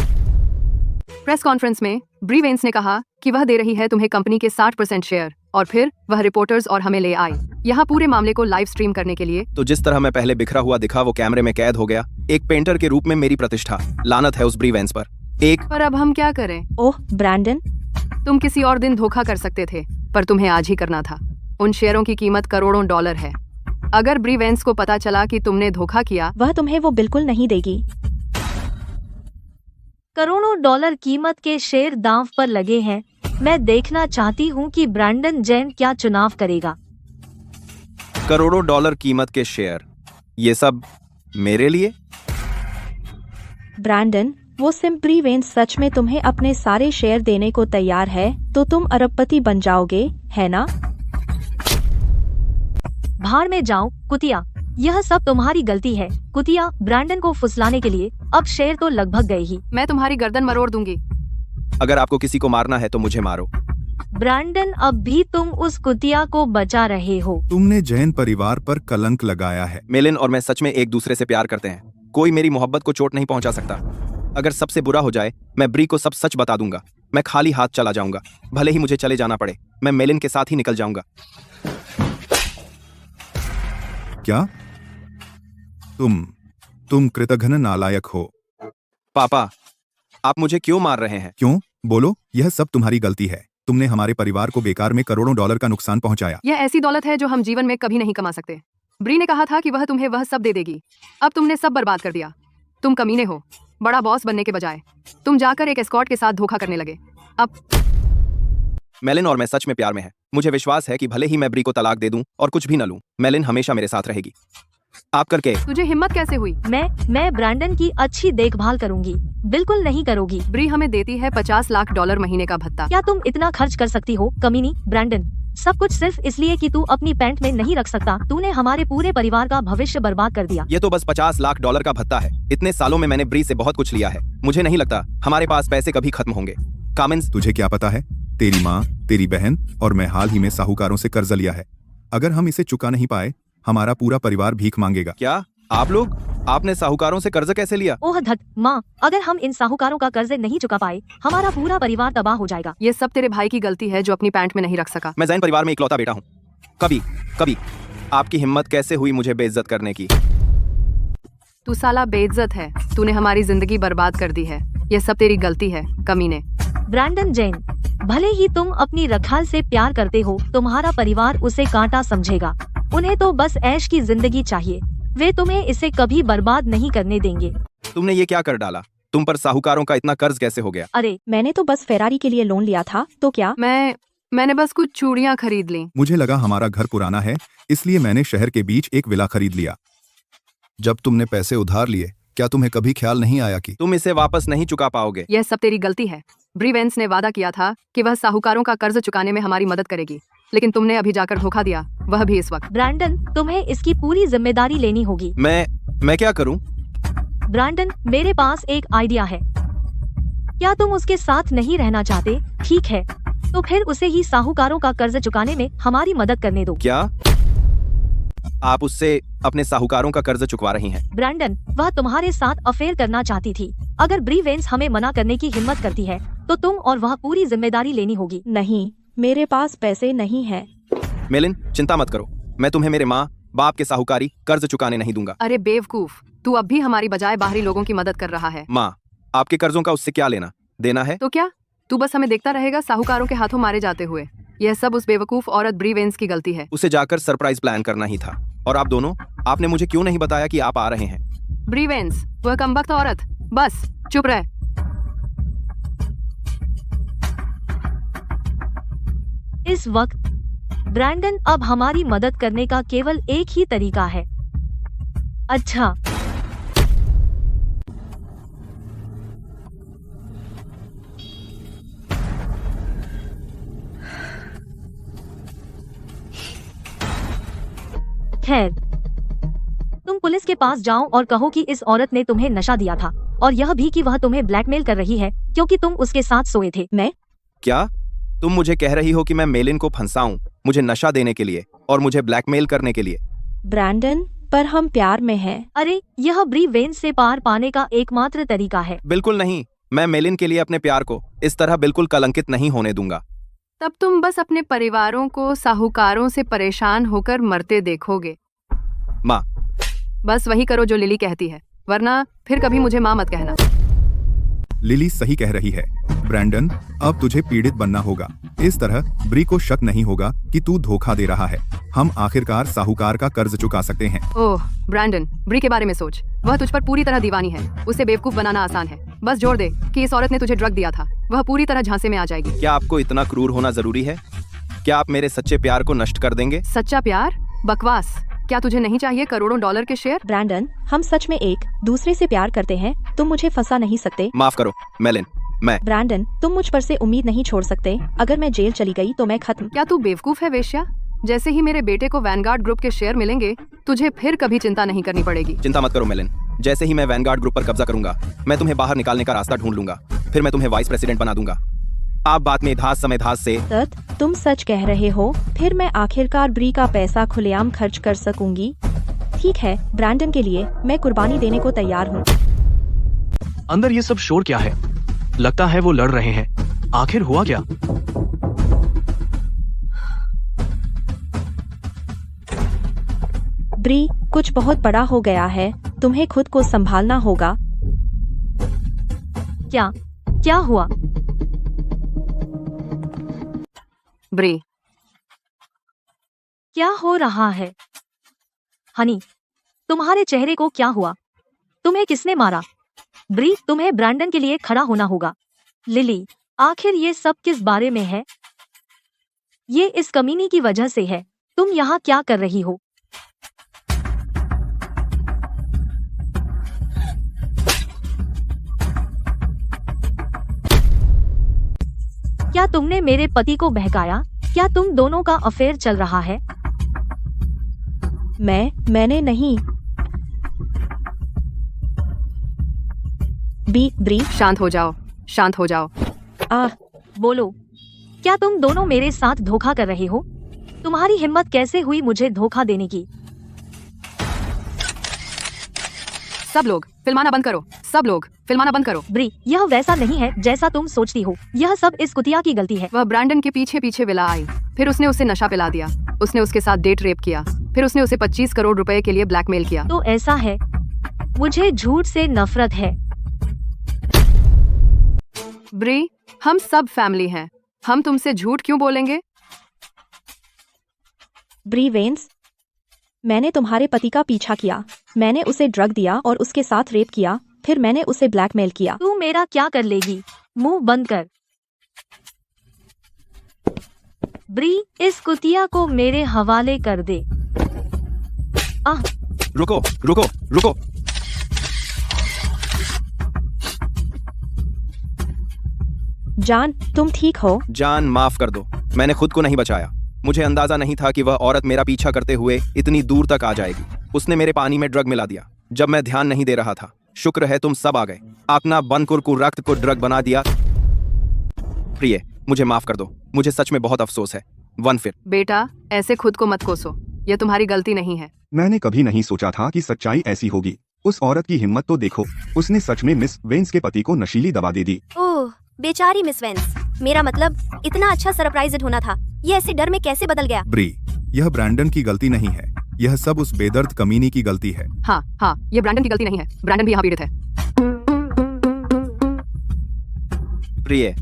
F: प्रेस कॉन्फ्रेंस में ब्रीवेंस ने कहा कि वह दे रही है तुम्हें कंपनी के 60% शेयर, और फिर वह रिपोर्टर्स और हमें ले आई यहाँ पूरे मामले को लाइव स्ट्रीम करने के लिए।
B: तो जिस तरह मैं पहले बिखरा हुआ दिखा वो कैमरे में कैद हो गया। एक पेंटर के रूप में मेरी प्रतिष्ठा, लानत है उस ब्रीवेंस पर।
F: पर अब हम क्या करें?
M: ओह ब्रैंडन,
F: तुम किसी और दिन धोखा कर सकते थे, पर तुम्हें आज ही करना था। उन शेयरों की कीमत करोड़ों डॉलर है। अगर ब्रीवेंस को पता चला कि तुमने धोखा किया,
M: वह तुम्हें वो बिल्कुल नहीं देगी।
A: करोड़ों डॉलर कीमत के शेयर दांव पर लगे हैं। मैं देखना चाहती हूँ कि ब्रैंडन जैन क्या चुनाव करेगा।
B: करोड़ों डॉलर कीमत के शेयर, ये सब मेरे लिए?
M: ब्रैंडन, वो सिम ब्रीवेंस सच में तुम्हें अपने सारे शेयर देने को तैयार है तो तुम अरबपति बन जाओगे, है ना?
A: भाड़ में जाओ कुतिया, यह सब तुम्हारी गलती है कुतिया। ब्रैंडन को फुसलाने के लिए अब शेयर तो लगभग गए ही।
F: मैं तुम्हारी गर्दन मरोड़ दूंगी।
B: अगर आपको किसी को मारना है तो मुझे मारो।
A: ब्रैंडन, अब भी तुम उस कुतिया को बचा रहे हो।
E: तुमने जैन परिवार पर कलंक लगाया है।
B: मेलिन और मैं सच में एक दूसरे से प्यार करते हैं। कोई मेरी मोहब्बत को चोट नहीं पहुंचा सकता। अगर सबसे बुरा हो जाए, मैं ब्री को सब सच बता दूंगा। मैं खाली हाथ चला जाऊंगा, भले ही मुझे चले जाना पड़े। मैं मेलिन के साथ ही निकल जाऊंगा।
E: क्या तुम कृतघ्न नालायक हो।
B: पापा, आप मुझे क्यों मार रहे हैं?
E: क्यों? बोलो। यह सब तुम्हारी गलती है। तुमने हमारे परिवार को बेकार में करोड़ों डॉलर का नुकसान पहुंचाया।
F: यह ऐसी दौलत है जो हम जीवन में कभी नहीं कमा सकते। ब्री ने कहा था कि वह तुम्हें वह सब दे देगी। अब तुमने सब बर्बाद कर दिया। तुम कमीने हो। बड़ा बॉस बनने के बजाय तुम जाकर एक एस्कॉर्ट के साथ धोखा करने लगे। अब
B: मेलिन और मैं सच में प्यार में है। मुझे विश्वास है कि भले ही मैं ब्री को तलाक दे दूं और कुछ भी न लूं, मेलिन हमेशा मेरे साथ रहेगी। आप करके
F: तुझे हिम्मत कैसे हुई?
A: मैं ब्रैंडन की अच्छी देखभाल करूंगी। बिल्कुल नहीं करोगी।
F: ब्री हमें देती है 50 लाख डॉलर महीने का भत्ता।
A: क्या तुम इतना खर्च कर सकती हो कमीनी? ब्रैंडन, सब कुछ सिर्फ इसलिए कि तू अपनी पैंट में नहीं रख सकता। तूने हमारे पूरे परिवार का भविष्य बर्बाद कर दिया।
B: ये तो बस 50 लाख डॉलर का भत्ता है। इतने सालों में मैंने ब्री से बहुत कुछ लिया है। मुझे नहीं लगता हमारे पास पैसे कभी खत्म होंगे। कामिन्स,
E: तुझे क्या पता है? तेरी माँ, तेरी बहन और मैं हाल ही में साहूकारों से कर्ज लिया है। अगर हम इसे चुका नहीं पाए, हमारा पूरा परिवार भीख मांगेगा।
B: क्या आप लोग? आपने साहूकारों से कर्ज कैसे लिया?
A: ओह धत माँ, अगर हम इन साहूकारों का कर्ज नहीं चुका पाए, हमारा पूरा परिवार तबाह हो जाएगा।
F: ये सब तेरे भाई की गलती है जो अपनी पैंट में नहीं रख सका।
B: मैं जैन परिवार में इकलौता बेटा हूँ। कभी आपकी हिम्मत कैसे हुई मुझे बेइज्जत करने की?
F: तू साला बेइज्जत है। तूने हमारी जिंदगी बर्बाद कर दी है। ये सब तेरी गलती है, कमीने।
A: ब्रैंडन जैन, भले ही तुम अपनी रखाल से प्यार करते हो, तुम्हारा परिवार उसे कांटा समझेगा। उन्हें तो बस ऐश की जिंदगी चाहिए। वे तुम्हें इसे कभी बर्बाद नहीं करने देंगे।
B: तुमने ये क्या कर डाला? तुम पर साहूकारों का इतना कर्ज कैसे हो गया?
A: अरे
M: मैंने तो बस फेरारी के लिए लोन लिया था, तो क्या?
F: मैंने बस कुछ चूड़ियाँ खरीद ली।
E: मुझे लगा हमारा घर पुराना है, इसलिए मैंने शहर के बीच एक विला खरीद लिया। जब तुमने पैसे उधार लिए, क्या तुम्हें कभी ख्याल नहीं आया कि
B: तुम इसे वापस नहीं चुका पाओगे?
F: यह सब तेरी गलती है। ब्रीवेंस ने वादा किया था कि वह साहूकारों का कर्ज चुकाने में हमारी मदद करेगी, लेकिन तुमने अभी जाकर धोखा दिया, वह भी इस वक्त।
A: ब्रैंडन, तुम्हें इसकी पूरी जिम्मेदारी लेनी होगी।
B: मैं क्या करूं?
A: ब्रैंडन, मेरे पास एक आइडिया है। क्या तुम उसके साथ नहीं रहना चाहते? ठीक है, तो फिर उसे ही साहूकारों का कर्ज चुकाने में हमारी मदद करने दो।
B: क्या आप उससे अपने साहूकारों का कर्ज चुकवा रही हैं?
A: ब्रैंडन, वह तुम्हारे साथ अफेयर करना चाहती थी। अगर ब्रीवेंस हमें मना करने की हिम्मत करती है, तो तुम और वह पूरी जिम्मेदारी लेनी होगी।
M: नहीं, मेरे पास पैसे नहीं है।
B: मेलिन, चिंता मत करो। मैं तुम्हें मेरे माँ बाप के साहूकारी कर्ज चुकाने नहीं दूंगा।
F: अरे बेवकूफ, तू अब भी हमारी बजाय बाहरी लोगों की मदद कर रहा है।
B: माँ, आपके कर्जों का उससे क्या लेना देना है?
F: तो क्या तू बस हमें देखता रहेगा साहूकारों के हाथों मारे जाते हुए? यह सब उस बेवकूफ औरत ब्रीवेंस की गलती है।
B: उसे जाकर सरप्राइज प्लान करना ही था। और आप दोनों, आपने मुझे क्यों नहीं बताया कि आप आ रहे हैं?
F: ब्रीवेंस, वह कमबख्त औरत, बस चुप रह।
A: इस वक्त ब्रैंडन, अब हमारी मदद करने का केवल एक ही तरीका है। अच्छा, खैर, तुम पुलिस के पास जाओ और कहो कि इस औरत ने तुम्हें नशा दिया था, और यह भी कि वह तुम्हें ब्लैकमेल कर रही है क्योंकि तुम उसके साथ सोए थे।
M: मैं?
B: क्या तुम मुझे कह रही हो कि मैं मेलिन को फंसाऊं, मुझे नशा देने के लिए और मुझे ब्लैकमेल करने के लिए?
M: ब्रैंडन, पर हम प्यार में हैं।
A: अरे यह ब्री वेंस से पार पाने का एकमात्र तरीका है।
B: बिल्कुल नहीं, मैं मेलिन के लिए अपने प्यार को इस तरह बिल्कुल कलंकित नहीं होने दूंगा।
F: तब तुम बस अपने परिवारों को साहूकारों से परेशान होकर मरते देखोगे।
B: माँ,
F: बस वही करो जो लिली कहती है, वरना फिर कभी मुझे माँ मत कहना।
E: लिली सही कह रही है। ब्रैंडन, अब तुझे पीड़ित बनना होगा। इस तरह ब्री को शक नहीं होगा कि तू धोखा दे रहा है। हम आखिरकार साहूकार का कर्ज चुका सकते हैं।
F: ओह ब्रैंडन, ब्री के बारे में सोच। वह तुझ पर पूरी तरह दीवानी है। उसे बेवकूफ बनाना आसान है। बस जोड़ दे कि इस औरत ने तुझे ड्रग दिया था। वह पूरी तरह झांसे में आ जाएगी।
B: क्या आपको इतना क्रूर होना जरूरी है? क्या आप मेरे सच्चे प्यार को नष्ट कर देंगे?
F: सच्चा प्यार? बकवास। क्या तुझे नहीं चाहिए करोड़ों डॉलर के शेयर?
M: ब्रैंडन, हम सच में एक दूसरे से प्यार करते हैं। तुम मुझे फंसा नहीं सकते।
B: माफ करो मेलिन, मैं।
M: ब्रैंडन, तुम मुझ पर से उम्मीद नहीं छोड़ सकते। अगर मैं जेल चली गई तो मैं खत्म।
F: क्या तू बेवकूफ है वेश्या? जैसे ही मेरे बेटे को वैनगार्ड ग्रुप के शेयर मिलेंगे, तुझे फिर कभी चिंता नहीं करनी पड़ेगी।
B: चिंता मत करो मेलिन, जैसे ही मैं वैनगार्ड ग्रुप पर कब्जा करूंगा, मैं तुम्हें बाहर निकालने का रास्ता ढूंढ लूंगा। फिर मैं तुम्हें वाइस प्रेसिडेंट बना दूंगा। आप बात में धास समय धास से।
M: सत, तुम सच कह रहे हो। फिर मैं आखिरकार ब्री का पैसा खुलेआम खर्च कर सकूंगी। ठीक है, ब्रैंडन के लिए मैं कुर्बानी देने को तैयार हूँ।
L: अंदर ये सब शोर क्या है? लगता है वो लड़ रहे हैं। आखिर हुआ क्या?
M: ब्री, कुछ बहुत बड़ा हो गया है। तुम्हें खुद को संभालना होगा।
A: क्या हुआ?
F: ब्री,
A: क्या हो रहा है? हनी, तुम्हारे चेहरे को क्या हुआ? तुम्हें किसने मारा? ब्री, तुम्हें ब्रैंडन के लिए खड़ा होना होगा। लिली, आखिर ये सब किस बारे में है? ये इस कमीनी की वजह से है। तुम यहाँ क्या कर रही हो? क्या तुमने मेरे पति को बहकाया? क्या तुम दोनों का अफेयर चल रहा है?
M: मैंने नहीं। ब्री,
F: शांत हो जाओ, शांत हो जाओ।
A: बोलो, क्या तुम दोनों मेरे साथ धोखा कर रहे हो? तुम्हारी हिम्मत कैसे हुई मुझे धोखा देने की?
F: सब लोग फिल्माना बंद करो। सब लोग फिल्माना बंद करो।
A: ब्री, यह वैसा नहीं है जैसा तुम सोचती हो। यह सब इस कुतिया की गलती है।
F: वह ब्रैंडन के पीछे पीछे विला आई, फिर उसने उसे नशा पिला दिया, उसने उसके साथ डेट रेप किया, फिर उसने उसे 25 करोड़ रुपए के लिए ब्लैकमेल किया।
A: तो ऐसा है, मुझे झूठ से नफरत है।
F: ब्री, हम सब फैमिली हैं। हम तुमसे झूठ क्यों बोलेंगे?
M: ब्री वेंस, मैंने तुम्हारे पति का पीछा किया। मैंने उसे ड्रग दिया और उसके साथ रेप किया। फिर मैंने उसे ब्लैकमेल किया।
A: तू मेरा क्या कर लेगी? मुंह बंद कर। ब्री, इस कुतिया को मेरे हवाले कर दे।
B: रुको रुको रुको।
M: जान, तुम ठीक हो?
B: जान, माफ कर दो, मैंने खुद को नहीं बचाया। मुझे अंदाजा नहीं था कि वह औरत मेरा पीछा करते हुए इतनी दूर तक आ जाएगी। उसने मेरे पानी में ड्रग मिला दिया जब मैं ध्यान नहीं दे रहा था। शुक्र है तुम सब आ गए। अपना बनकुर को रक्त को ड्रग बना दिया। प्रिय, मुझे माफ कर दो, मुझे सच में बहुत अफसोस है। फिर
F: बेटा, ऐसे खुद को मत कोसो। यह तुम्हारी गलती नहीं है।
D: मैंने कभी नहीं सोचा था कि सच्चाई ऐसी होगी। उस औरत की हिम्मत तो देखो, उसने सच में मिस वेंस के पति को नशीली दवा दे दी।
G: ओह, बेचारी मिस वेंस। मेरा मतलब, इतना अच्छा सरप्राइज होना था, ये ऐसे डर में कैसे बदल गया?
E: ब्री, यह ब्रैंडन की गलती नहीं है। यह सब उस बेदर्द कमीनी की गलती है।
F: हाँ, ये ब्रैंडन की गलती नहीं है। ब्रैंडन भी यहाँ पीड़ित है।
B: प्रिय,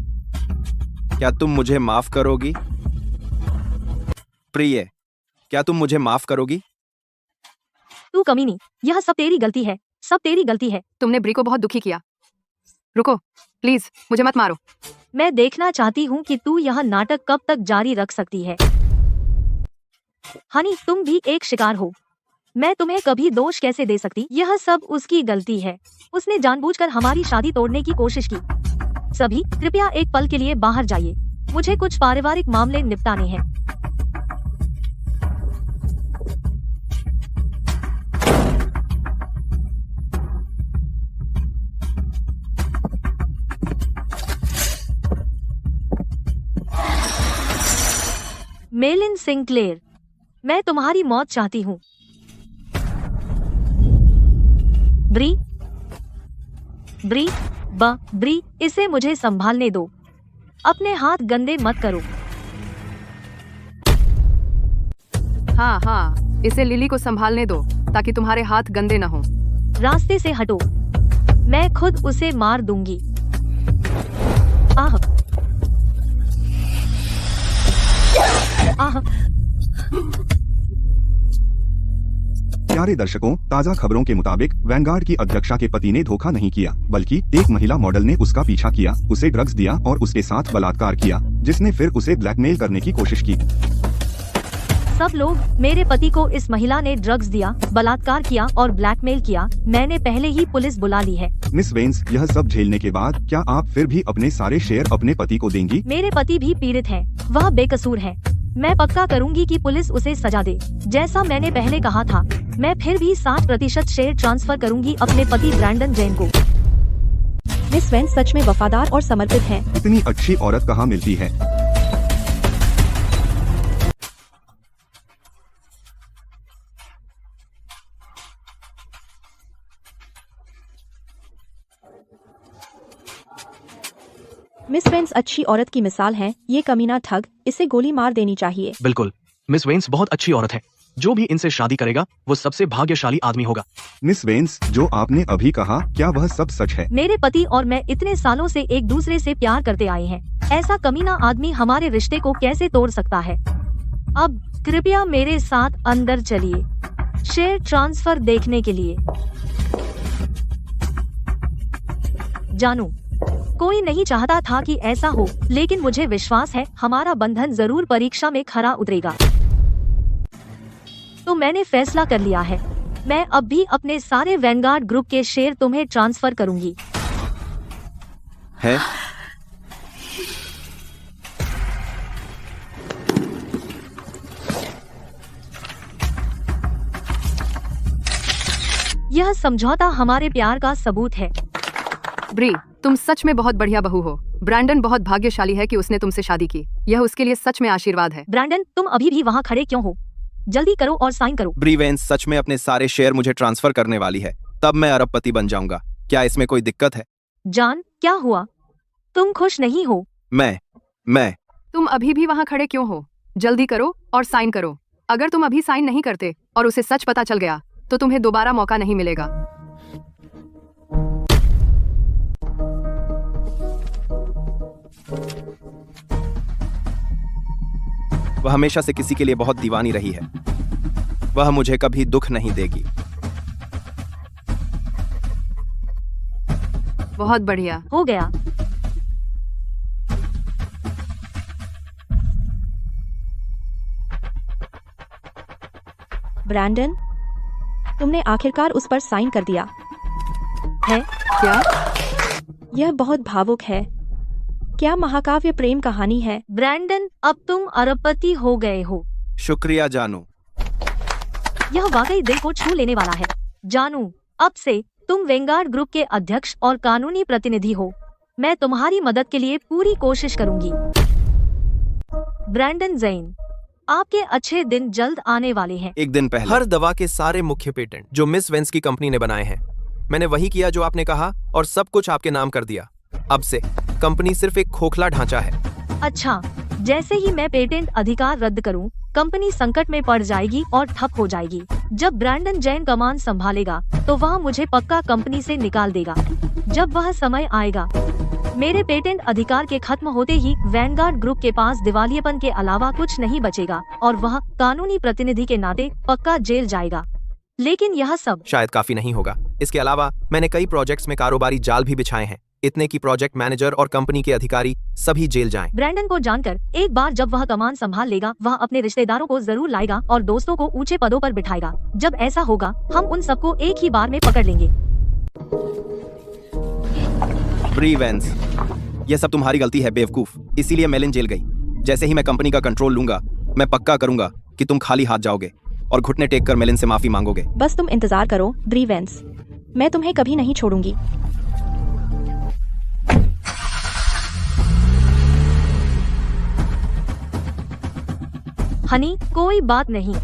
B: क्या तुम मुझे माफ करोगी? प्रिय, क्या तुम मुझे माफ करोगी?
A: तू कमीनी, यह सब तेरी गलती है। सब तेरी गलती है।
F: तुमने ब्री को बहुत दुखी किया। रुको प्लीज, मुझे मत मारो।
A: मैं देखना चाहती हूँ कि तू यह नाटक कब तक जारी रख सकती है। हनी, तुम भी एक शिकार हो। मैं तुम्हें कभी दोष कैसे दे सकती? यह सब उसकी गलती है। उसने जानबूझकर हमारी शादी तोड़ने की कोशिश की। सभी कृपया एक पल के लिए बाहर जाइए। मुझे कुछ पारिवारिक मामले निपटाने हैं। मेलिन सिंक्लेयर, मैं तुम्हारी मौत चाहती हूँ। ब्री ब्री ब्री, इसे मुझे संभालने दो। अपने हाथ गंदे मत करो।
F: हाँ हाँ, इसे लिली को संभालने दो ताकि तुम्हारे हाथ गंदे न हो।
A: रास्ते से हटो, मैं खुद उसे मार दूंगी। आह आह।
D: प्यारे दर्शकों, ताज़ा खबरों के मुताबिक वैनगार्ड की अध्यक्षा के पति ने धोखा नहीं किया, बल्कि एक महिला मॉडल ने उसका पीछा किया, उसे ड्रग्स दिया और उसके साथ बलात्कार किया, जिसने फिर उसे ब्लैकमेल करने की कोशिश की।
A: सब लोग, मेरे पति को इस महिला ने ड्रग्स दिया, बलात्कार किया और ब्लैकमेल किया। मैंने पहले ही पुलिस बुला ली है।
D: मिस वेंस, यह सब झेलने के बाद क्या आप फिर भी अपने सारे शेयर अपने पति को देंगी?
A: मेरे पति भी पीड़ित है, वह बेकसूर है। मैं पक्का करूंगी कि पुलिस उसे सजा दे। जैसा मैंने पहले कहा था, मैं फिर भी 60% शेयर ट्रांसफर करूंगी अपने पति ब्रैंडन जैन को।
M: मिस वेंस सच में वफादार और समर्पित हैं।
D: इतनी अच्छी औरत कहाँ मिलती है?
M: मिस वेंस अच्छी औरत की मिसाल हैं। ये कमीना ठग, इसे गोली मार देनी चाहिए।
L: बिल्कुल, मिस वेंस बहुत अच्छी औरत है। जो भी इनसे शादी करेगा वो सबसे भाग्यशाली आदमी होगा।
D: मिस वेंस, जो आपने अभी कहा, क्या वह सब सच है?
A: मेरे पति और मैं इतने सालों से एक दूसरे से प्यार करते आए हैं। ऐसा कमीना आदमी हमारे रिश्ते को कैसे तोड़ सकता है? अब कृपया मेरे साथ अंदर चलिए, शेयर ट्रांसफर देखने के लिए। जानू, कोई नहीं चाहता था कि ऐसा हो, लेकिन मुझे विश्वास है हमारा बंधन जरूर परीक्षा में खरा उतरेगा। तो मैंने फैसला कर लिया है, मैं अब भी अपने सारे वैनगार्ड ग्रुप के शेयर तुम्हें ट्रांसफर करूंगी।
B: है?
A: यह समझौता हमारे प्यार का सबूत है।
F: ब्री, तुम सच में बहुत बढ़िया बहू हो। ब्रैंडन बहुत भाग्यशाली है कि उसने तुमसे शादी की। यह उसके लिए सच में आशीर्वाद है।
A: ब्रैंडन, तुम अभी भी वहाँ खड़े क्यों हो? जल्दी करो और साइन करो।
B: ब्री वेंस सच में अपने सारे शेयर मुझे ट्रांसफर करने वाली है, तब मैं अरबपति बन जाऊंगा। क्या इसमें कोई दिक्कत है?
A: जान, क्या हुआ? तुम खुश नहीं हो?
B: मैं
F: तुम अभी भी वहाँ खड़े क्यों हो? जल्दी करो और साइन करो। अगर तुम अभी साइन नहीं करते और उसे सच पता चल गया तो तुम्हें दोबारा मौका नहीं मिलेगा।
B: वह हमेशा से किसी के लिए बहुत दीवानी रही है। वह मुझे कभी दुख नहीं देगी।
F: बहुत बढ़िया।
A: हो गया।
M: ब्रैंडन, तुमने आखिरकार उस पर साइन कर दिया
A: है
F: क्या?
M: यह बहुत भावुक है। क्या महाकाव्य प्रेम कहानी है?
A: ब्रैंडन, अब तुम अरबपति हो गए हो।
B: शुक्रिया जानू।
A: यह वाकई दिल को छू लेने वाला है। जानू, अब से तुम वैनगार्ड ग्रुप के अध्यक्ष और कानूनी प्रतिनिधि हो। मैं तुम्हारी मदद के लिए पूरी कोशिश करूंगी। ब्रैंडन जैन, आपके अच्छे दिन जल्द आने वाले हैं।
B: एक दिन पहले
N: हर दवा के सारे मुख्य पेटेंट जो मिस वेंस की कंपनी ने बनाए हैं, मैंने वही किया जो आपने कहा और सब कुछ आपके नाम कर दिया। अब से कंपनी सिर्फ एक खोखला ढांचा है।
A: अच्छा, जैसे ही मैं पेटेंट अधिकार रद्द करूं, कंपनी संकट में पड़ जाएगी और ठप हो जाएगी। जब ब्रैंडन जैन कमान संभालेगा तो वह मुझे पक्का कंपनी से निकाल देगा। जब वह समय आएगा, मेरे पेटेंट अधिकार के खत्म होते ही वैनगार्ड ग्रुप के पास दिवालियेपन के अलावा कुछ नहीं बचेगा और वह कानूनी प्रतिनिधि के नाते पक्का जेल जाएगा। लेकिन यह सब
N: शायद काफी नहीं होगा। इसके अलावा मैंने कई प्रोजेक्ट्स में कारोबारी जाल भी बिछाए हैं, इतने की प्रोजेक्ट मैनेजर और कंपनी के अधिकारी सभी जेल जाएं।
A: ब्रैंडन को जानकर एक बार जब वह कमान संभाल लेगा, वह अपने रिश्तेदारों को जरूर लाएगा और दोस्तों को ऊंचे पदों पर बिठाएगा। जब ऐसा होगा, हम उन सबको एक ही बार में पकड़ लेंगे।
B: ब्री वेंस, यह सब तुम्हारी गलती है बेवकूफ। इसीलिए मेलिन जेल गई। जैसे ही मैं कंपनी का कंट्रोल लूंगा, मैं पक्का करूंगा कि तुम खाली हाथ जाओगे और घुटने टेक कर मेलिन से माफी मांगोगे।
M: बस तुम इंतजार करो ब्री वेंस, मैं तुम्हें कभी नहीं छोड़ूंगी।
A: हनी, कोई बात नहीं,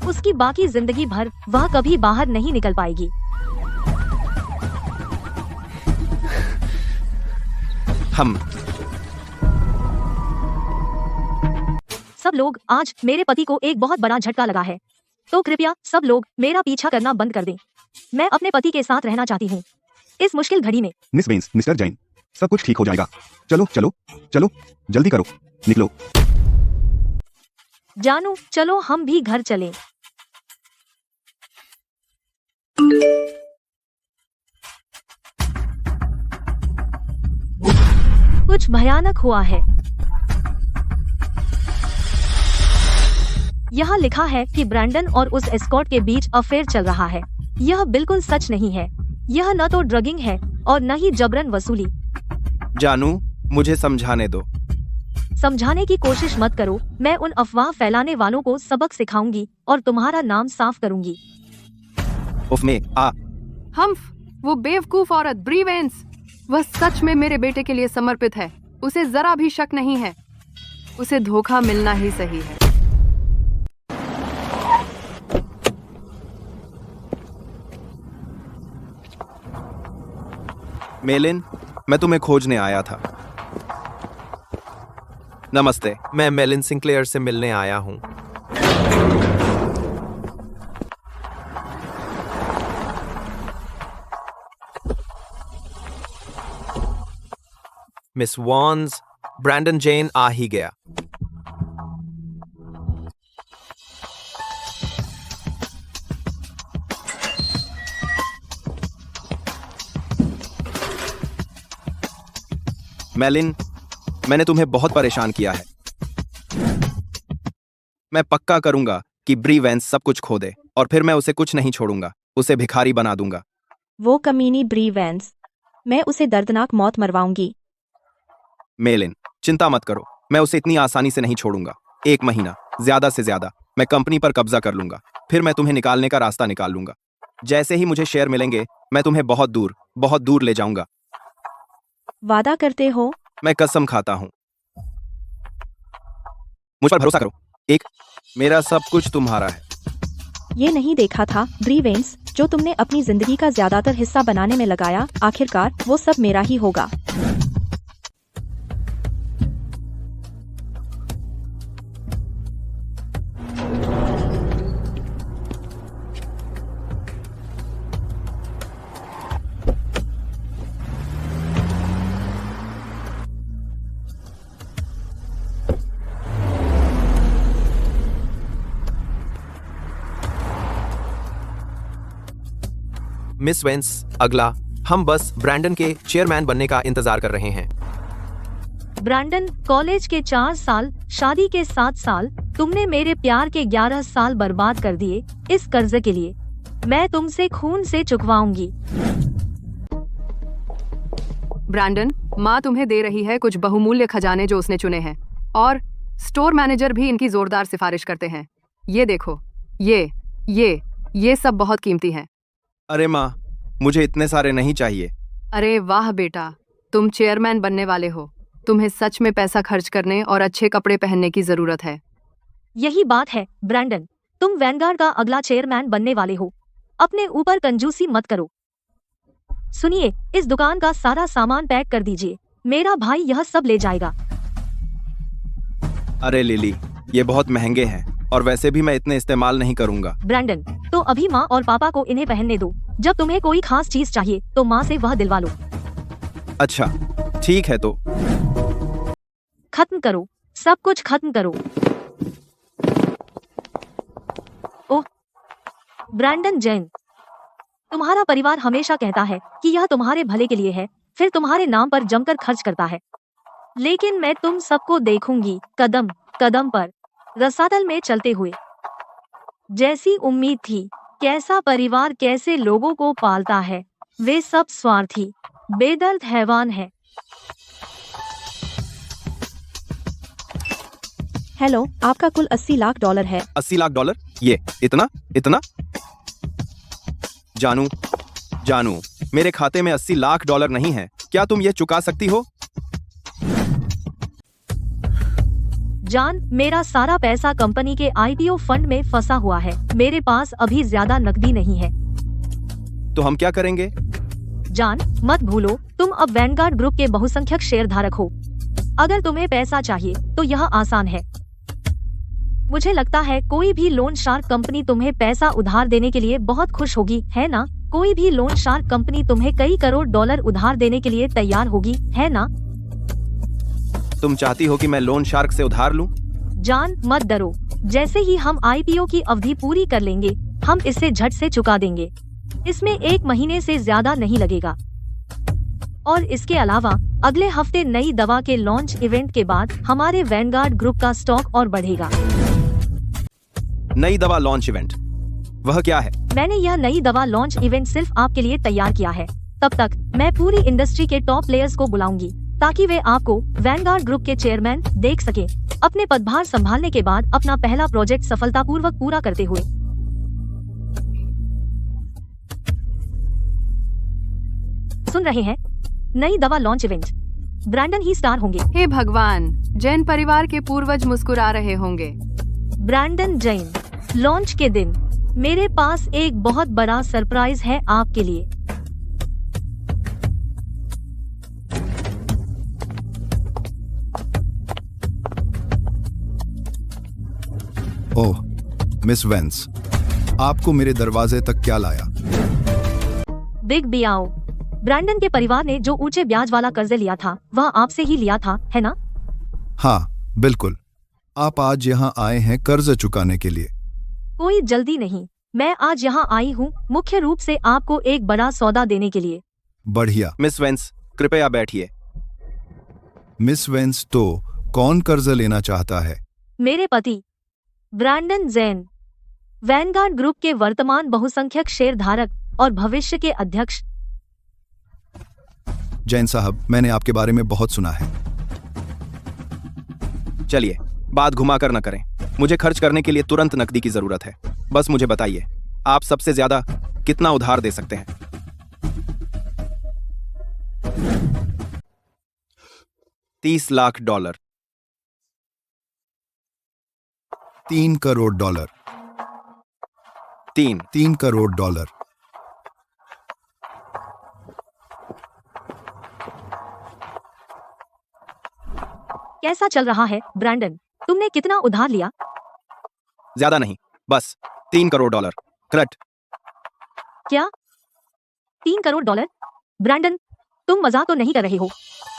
A: उसकी बाकी जिंदगी भर वह कभी बाहर नहीं निकल पाएगी।
B: हम
A: सब लोग, आज मेरे पति को एक बहुत बड़ा झटका लगा है, तो कृपया सब लोग मेरा पीछा करना बंद कर दें। मैं अपने पति के साथ रहना चाहती हूँ इस मुश्किल घड़ी में।
D: मिस वेंस, मिस्टर जैन, सब कुछ ठीक हो जाएगा। चलो चलो चलो, जल्दी करो, निकलो।
A: जानू, चलो हम भी घर चलें। कुछ भयानक हुआ है। यहाँ लिखा है कि ब्रैंडन और उस एस्कॉर्ट के बीच अफेयर चल रहा है। यह बिल्कुल सच नहीं है। यह न तो ड्रगिंग है और न ही जबरन वसूली।
B: जानू, मुझे समझाने दो।
A: समझाने की कोशिश मत करो। मैं उन अफवाह फैलाने वालों को सबक सिखाऊंगी और तुम्हारा नाम साफ करूंगी।
F: वो बेवकूफ औरत ब्री वेंस, वह सच में मेरे बेटे के लिए समर्पित है। उसे जरा भी शक नहीं है। उसे धोखा मिलना ही सही है।
B: मेलिन, मैं तुम्हें खोजने आया था। नमस्ते,
N: मैं मेलिन सिंक्लेयर से मिलने आया हूँ। मिस वॉन्स, ब्रैंडन जेन आ ही गया।
B: मेलिन, मैंने तुम्हें बहुत परेशान किया है। मैं पक्का करूंगा कि ब्री वेंस सब कुछ खो दे और फिर मैं उसे कुछ नहीं छोड़ूंगा। उसे भिखारी बना दूंगा।
M: वो कमीनी ब्री वेंस, मैं उसे दर्दनाक मौत मरवाऊंगी।
B: मेलिन, चिंता मत करो, मैं उसे इतनी आसानी से नहीं छोड़ूंगा। 1 महीना, ज्यादा से ज्यादा मैं कंपनी पर कब्जा कर लूंगा। फिर मैं तुम्हें निकालने का रास्ता निकाल लूंगा। जैसे ही मुझे शेयर मिलेंगे, मैं तुम्हें बहुत दूर ले जाऊंगा।
M: वादा करते हो?
B: मैं कसम खाता हूं। मुझ पर भरोसा करो। मेरा सब कुछ तुम्हारा है।
M: ये नहीं देखा था ब्री वेंस, जो तुमने अपनी जिंदगी का ज्यादातर हिस्सा बनाने में लगाया, आखिरकार वो सब मेरा ही होगा।
N: मिस वेंस, अगला हम बस ब्रैंडन के चेयरमैन बनने का इंतजार कर रहे हैं।
A: ब्रैंडन, कॉलेज के 4 साल, शादी के 7 साल, तुमने मेरे प्यार के 11 साल बर्बाद कर दिए इस कर्ज के लिए। मैं तुमसे खून से चुकवाऊंगी।
F: ब्रैंडन, माँ तुम्हें दे रही है कुछ बहुमूल्य खजाने जो उसने चुने हैं, और स्टोर मैनेजर भी इनकी जोरदार सिफारिश करते हैं। ये देखो, ये सब बहुत कीमती हैं।
B: अरे माँ, मुझे इतने सारे नहीं चाहिए।
F: अरे वाह बेटा, तुम चेयरमैन बनने वाले हो। तुम्हें सच में पैसा खर्च करने और अच्छे कपड़े पहनने की जरूरत है।
A: यही बात है ब्रैंडन, तुम वैनगार्ड का अगला चेयरमैन बनने वाले हो। अपने ऊपर कंजूसी मत करो। सुनिए, इस दुकान का सारा सामान पैक कर दीजिए। मेरा भाई यह सब ले जाएगा।
B: अरे लिली, ये बहुत महंगे हैं और वैसे भी मैं इतने इस्तेमाल नहीं करूंगा।
A: ब्रैंडन, तो अभी माँ और पापा को इन्हें पहनने दो। जब तुम्हें कोई खास चीज चाहिए तो माँ से वह दिलवा लो।
B: अच्छा, ठीक है तो।
A: खत्म करो, सब कुछ खत्म करो। ओह ब्रैंडन जेन, तुम्हारा परिवार हमेशा कहता है कि यह तुम्हारे भले के लिए है, फिर तुम्हारे नाम पर जमकर खर्च करता है। लेकिन मैं तुम सबको देखूंगी कदम कदम पर रसातल में चलते हुए। जैसी उम्मीद थी। कैसा परिवार कैसे लोगों को पालता है। वे सब स्वार्थी, बेदर्द हैवान है।
M: हेलो, आपका कुल $80 लाख है।
B: $80 लाख? ये इतना? जानू, मेरे खाते में $80 लाख नहीं है। क्या तुम ये चुका सकती हो?
A: जान, मेरा सारा पैसा कंपनी के IPO फंड में फंसा हुआ है। मेरे पास अभी ज्यादा नकदी नहीं है।
B: तो हम क्या करेंगे?
A: जान, मत भूलो, तुम अब वैनगार्ड ग्रुप के बहुसंख्यक शेयर धारक हो। अगर तुम्हें पैसा चाहिए तो यह आसान है। मुझे लगता है कोई भी लोन शार्क कंपनी तुम्हें पैसा उधार देने के लिए बहुत खुश होगी, है ना? कोई भी लोन शार्क कंपनी तुम्हें कई करोड़ डॉलर उधार देने के लिए तैयार होगी, है ना?
B: तुम चाहती हो कि मैं लोन शार्क से उधार लूं?
A: जान, मत डरो। जैसे ही हम IPO की अवधि पूरी कर लेंगे, हम इसे झट से चुका देंगे। इसमें 1 महीने से ज्यादा नहीं लगेगा। और इसके अलावा अगले हफ्ते नई दवा के लॉन्च इवेंट के बाद हमारे वैनगार्ड ग्रुप का स्टॉक और बढ़ेगा।
B: नई दवा लॉन्च इवेंट, वह क्या है?
A: मैंने यह नई दवा लॉन्च इवेंट सिर्फ आपके लिए तैयार किया है। तब तक मैं पूरी इंडस्ट्री के टॉप प्लेयर्स को बुलाऊंगी ताकि वे आपको वैनगार्ड ग्रुप के चेयरमैन देख सके, अपने पदभार संभालने के बाद अपना पहला प्रोजेक्ट सफलतापूर्वक पूरा करते हुए। सुन रहे हैं? नई दवा लॉन्च इवेंट, ब्रैंडन ही स्टार होंगे।
F: हे भगवान, जैन परिवार के पूर्वज मुस्कुरा रहे होंगे।
A: ब्रैंडन जैन, लॉन्च के दिन मेरे पास एक बहुत बड़ा सरप्राइज है आपके लिए।
E: ओह, मिस वेंस, आपको मेरे दरवाजे तक क्या लाया?
A: बिग बियाओ, ब्रैंडन के परिवार ने जो ऊंचे ब्याज वाला कर्ज लिया था वह आपसे ही लिया था, है ना?
E: हाँ, बिल्कुल। आप आज यहाँ आए हैं कर्ज चुकाने के लिए?
A: कोई जल्दी नहीं, मैं आज यहाँ आई हूँ मुख्य रूप से आपको एक बड़ा सौदा देने के लिए।
E: बढ़िया।
B: मिस वेंस, कृपया बैठिए।
E: मिस वेंस, तो कौन कर्ज लेना चाहता है?
A: मेरे पति ब्रैंडन जैन, वैनगार्ड ग्रुप के वर्तमान बहुसंख्यक शेयर धारक और भविष्य के अध्यक्ष।
E: जैन साहब, मैंने आपके बारे में बहुत सुना है।
B: चलिए, बात घुमाकर न करें। मुझे खर्च करने के लिए तुरंत नकदी की जरूरत है। बस मुझे बताइए, आप सबसे ज्यादा कितना उधार दे सकते हैं? $30 लाख।
E: 3 करोड़ डॉलर। 3 करोड़ डॉलर।
A: कैसा चल रहा है ब्रैंडन? तुमने कितना उधार लिया?
B: ज्यादा नहीं, बस $3 करोड़। करट।
A: क्या? $3 करोड़? ब्रैंडन, तुम मजाक तो नहीं कर रहे हो,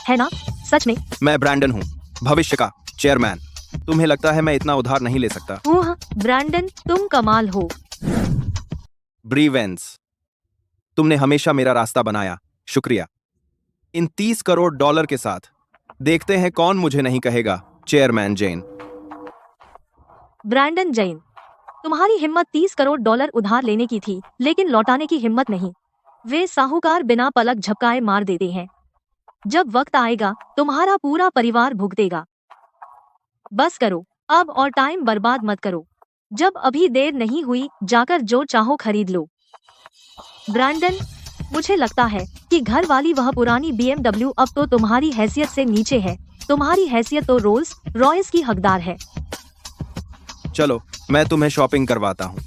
A: है ना? सच में?
B: मैं ब्रैंडन हूँ, भविष्य का चेयरमैन। तुम्हें लगता है मैं इतना उधार नहीं ले सकता?
A: ओह ब्रैंडन, तुम कमाल हो।
B: ब्री वेंस, तुमने हमेशा मेरा रास्ता बनाया, शुक्रिया। इन $30 करोड़ के साथ देखते हैं कौन मुझे नहीं कहेगा चेयरमैन जैन।
A: ब्रैंडन जैन, तुम्हारी हिम्मत $30 करोड़ उधार लेने की थी, लेकिन लौटाने की हिम्मत नहीं। वे साहूकार बिना पलक झपकाए मार देते हैं। जब वक्त आएगा तुम्हारा पूरा परिवार भुगतेगा। बस करो अब और टाइम बर्बाद मत करो। जब अभी देर नहीं हुई, जाकर जो चाहो खरीद लो। ब्रैंडन, मुझे लगता है कि घर वाली वह पुरानी BMW अब तो तुम्हारी हैसियत से नीचे है। तुम्हारी हैसियत तो रोल्स रॉयस की हकदार है।
B: चलो, मैं तुम्हें शॉपिंग करवाता हूँ।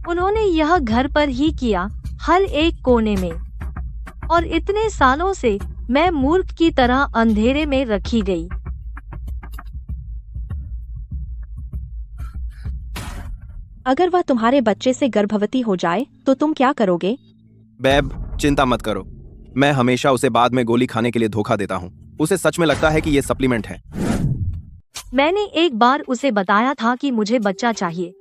A: उन्होंने यह घर पर ही किया, हर एक कोने में। और इतने सालों से मैं मूर्ख की तरह अंधेरे में रखी गई।
M: अगर वह तुम्हारे बच्चे से गर्भवती हो जाए तो तुम क्या करोगे?
B: बेब, चिंता मत करो। मैं हमेशा उसे बाद में गोली खाने के लिए धोखा देता हूँ। उसे सच में लगता है कि ये सप्लीमेंट है।
A: मैंने एक बार उसे बताया था कि मुझे बच्चा चाहिए।